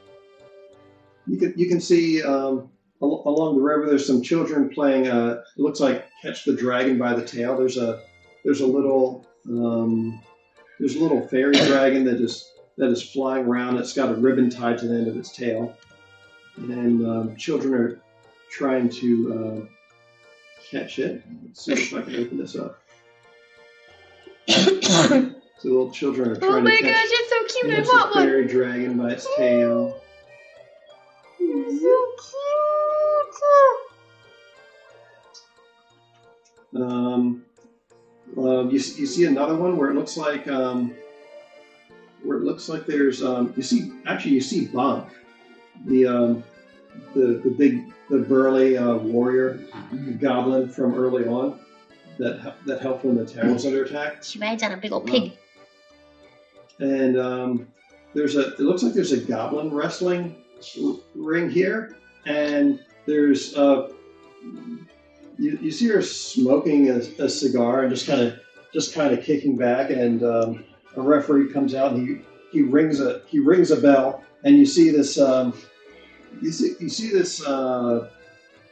you can see along the river. There's some children playing. It looks like catch the dragon by the tail. There's a little fairy dragon that is flying around. It's got a ribbon tied to the end of its tail, and children are trying to catch it. Let's see if I can open this up. So the little children are Oh trying my to gosh, catch it's so cute. I catch want the one. fairy dragon by its tail. It's so You see another one where it looks like there's you see Bonk, the burly warrior goblin from early on that helped when the town was under attack. She rides on a big old pig. And it looks like there's a goblin wrestling ring here, and there's you see her smoking a cigar and just kind of kicking back, and a referee comes out and he rings a bell, and you see this kind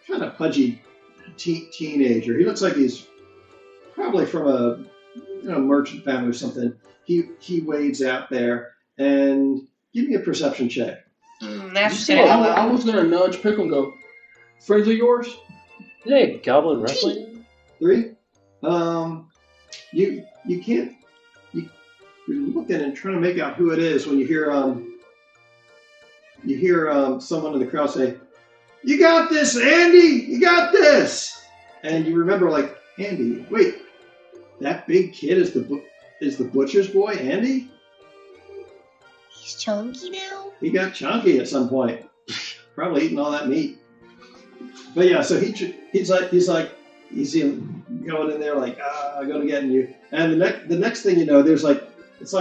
of pudgy teenager. He looks like he's probably from a merchant family or something. He wades out there, and give me a perception check. That's I was gonna nudge Pickle and go, friends of yours? Is that a goblin wrestling? 3. You can't. You're looking and trying to make out who it is when you hear someone in the crowd say, "You got this, Andy! You got this!" And you remember, like, Andy. Wait, that big kid is the butcher's boy, Andy? He's chunky now. He got chunky at some point. Probably eating all that meat. But yeah, so you see him going in there like, I'm gonna get you. And the next thing you know, it's like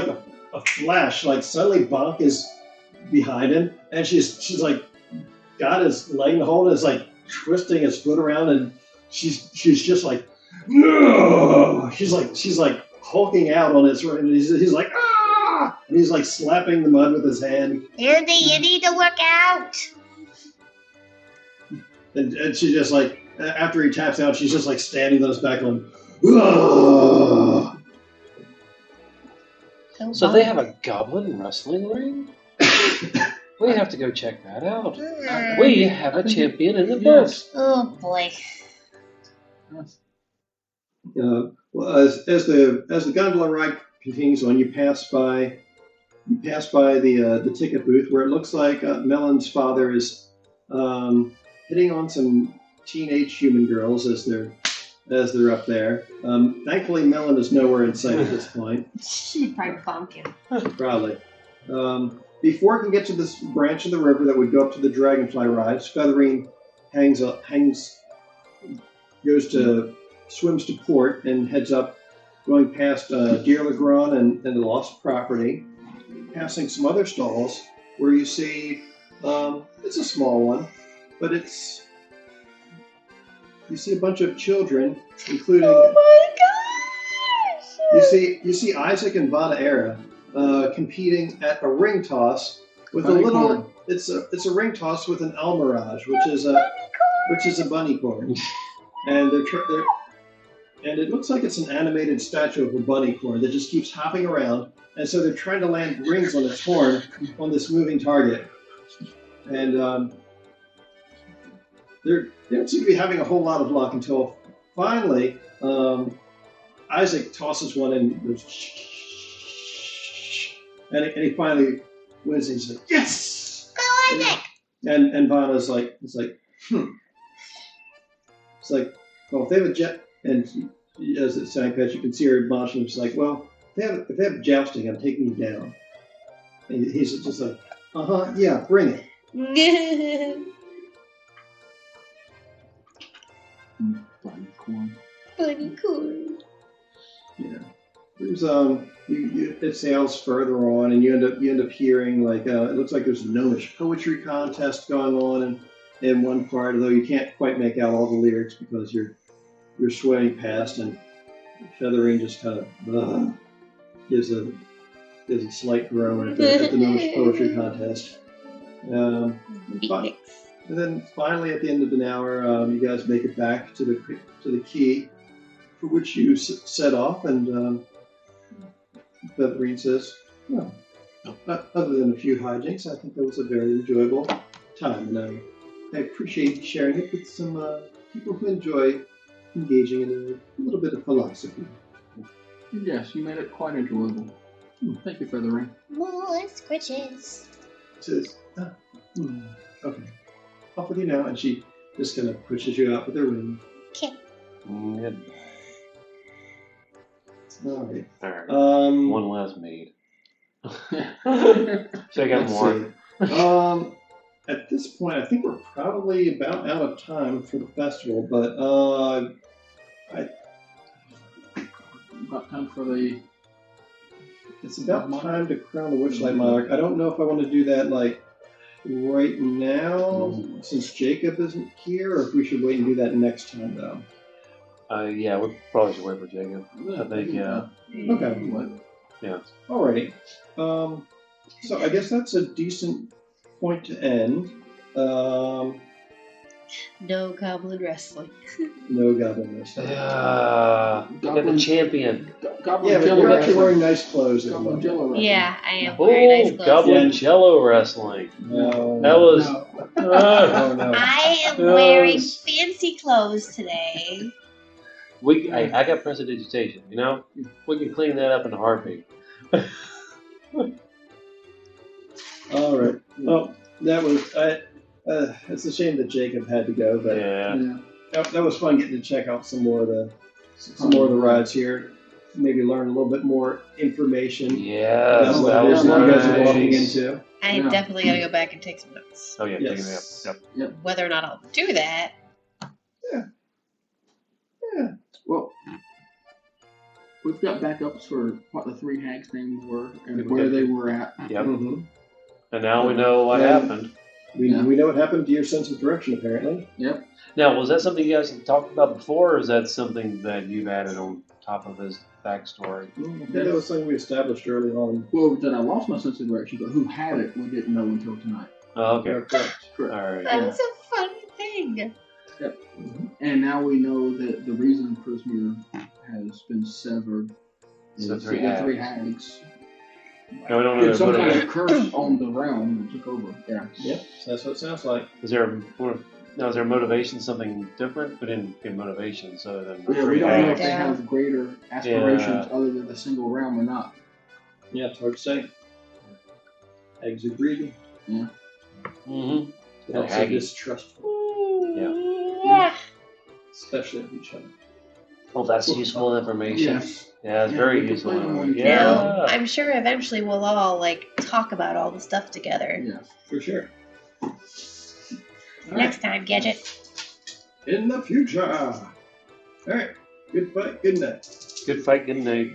a flash. Like suddenly Bonk is behind him, and she's like got his leg in the hold and is like twisting his foot around, and she's just like, no. She's like hulking out on his, and he's like, ah, and he's like slapping the mud with his hand. Andy, you need to work out. And she just like, after he taps out, she's just like standing on his back going, ugh. So they have a goblin wrestling ring? We have to go check that out. We have a champion in the book. Oh boy. Well, as the gondola ride continues on, you pass by the ticket booth where it looks like Melon's father is hitting on some teenage human girls as they're up there. Thankfully, Melon is nowhere in sight at this point. She'd probably bonk him. Probably. Before it can get to this branch of the river that would go up to the Dragonfly ride, Featherine swims to port and heads up, going past Deer Legrand and the Lost Property, passing some other stalls where you see it's a small one, but you see a bunch of children, including. Oh my gosh! You see Isaac and Vanna Era competing at a ring toss with bunny a little. corn. It's a ring toss with an almirage, which is a bunny corn, and and it looks like it's an animated statue of a bunny corn that just keeps hopping around, and so they're trying to land rings on its horn on this moving target, and they don't seem to be having a whole lot of luck until finally Isaac tosses one and goes, and he finally wins. And he's like, yes! Go Isaac! And Vanna's like, it's like, It's like, well, if they have a jet, and as it's saying that, you can see her admonishing. She's like, well, if they have jousting, I'm taking you down. And he's just like, yeah, bring it. Bunny corn. Bunny corn. Yeah. There's it sails further on, and you end up hearing like it looks like there's a gnomish poetry contest going on in one part, although you can't quite make out all the lyrics because you're sweating past, and Feathering just kind of gives a slight groan at the gnomish poetry contest. And then finally, at the end of an hour, you guys make it back to the key, for which you set off, and Featherine says, "Well, other than a few hijinks, I think that was a very enjoyable time, and I appreciate sharing it with some people who enjoy engaging in a little bit of philosophy." Yes, you made it quite enjoyable. Thank you for the ring. More scritches. Says, okay, off with you now. And she just kind of pushes you out with her wing. Okay. Good. All right. All right. One less maid. Check out Let's more. see. At this point, I think we're probably about out of time for the festival, but About time for the. it's about time to crown the Witchlight monarch. I don't know if I want to do that like right now, since Jacob isn't here, or if we should wait and do that next time, though. Yeah, we probably should wait for Jacob. I think, yeah. Okay. What? Yeah. Alrighty. So I guess that's a decent point to end. No goblin wrestling. No goblin wrestling. Got the champion. Goblin Yeah, but Jello you're actually wrestling. wearing nice clothes. at the Goblin moment. Jello wrestling. Yeah, I am wearing nice clothes. Goblin Yeah. Jello wrestling. No. That was. Oh no. I am Yes. wearing fancy clothes today. I got prestidigitation, you know? We can clean that up in a heartbeat. All right. Well, that was. It's a shame that Jacob had to go, but Yeah. that was fun getting to check out some more of the rides here. Maybe learn a little bit more information. Yes, about what that it was is that you guys are walking nice. into. I Yeah. definitely gotta go back and take some notes. Oh, yeah, Yes. take it out. Whether or not I'll do that. Well, we've got backups for what the three hags' names were and where they were at. Yep. Mm-hmm. And now we know what Yeah. happened. We know what happened to your sense of direction, apparently. Yep. Now, was that something you guys had talked about before, or is that something that you've added on top of his backstory? I think that was something we established early on. Well, then I lost my sense of direction, but who had it, we didn't know until tonight. Oh, okay. Correct. All right. That's a fun thing. And now we know that the reason Prismere has been severed It's is the three the three hags. hags. Now, we don't know It's some kind their of curse on the realm that took over. Yeah. Yep, so that's what it sounds like. Is there motivation something different? We didn't get motivation, so then the Yeah, we three don't know if hags. they Yeah. have greater aspirations other than the single realm or not. Yeah, it's hard to say. Eggs are greedy. Mm-hmm. They're also Haggy. distrustful, Yeah. especially of each other. Well, that's useful information. Yes. Yeah, it's Yeah, very we can useful. play them when information. we can. Now, Yeah. I'm sure eventually we'll all like talk about all the stuff together. Yes. For sure. Next time, Gadget. In the future. All right. Good fight. Good night. Good fight, good night.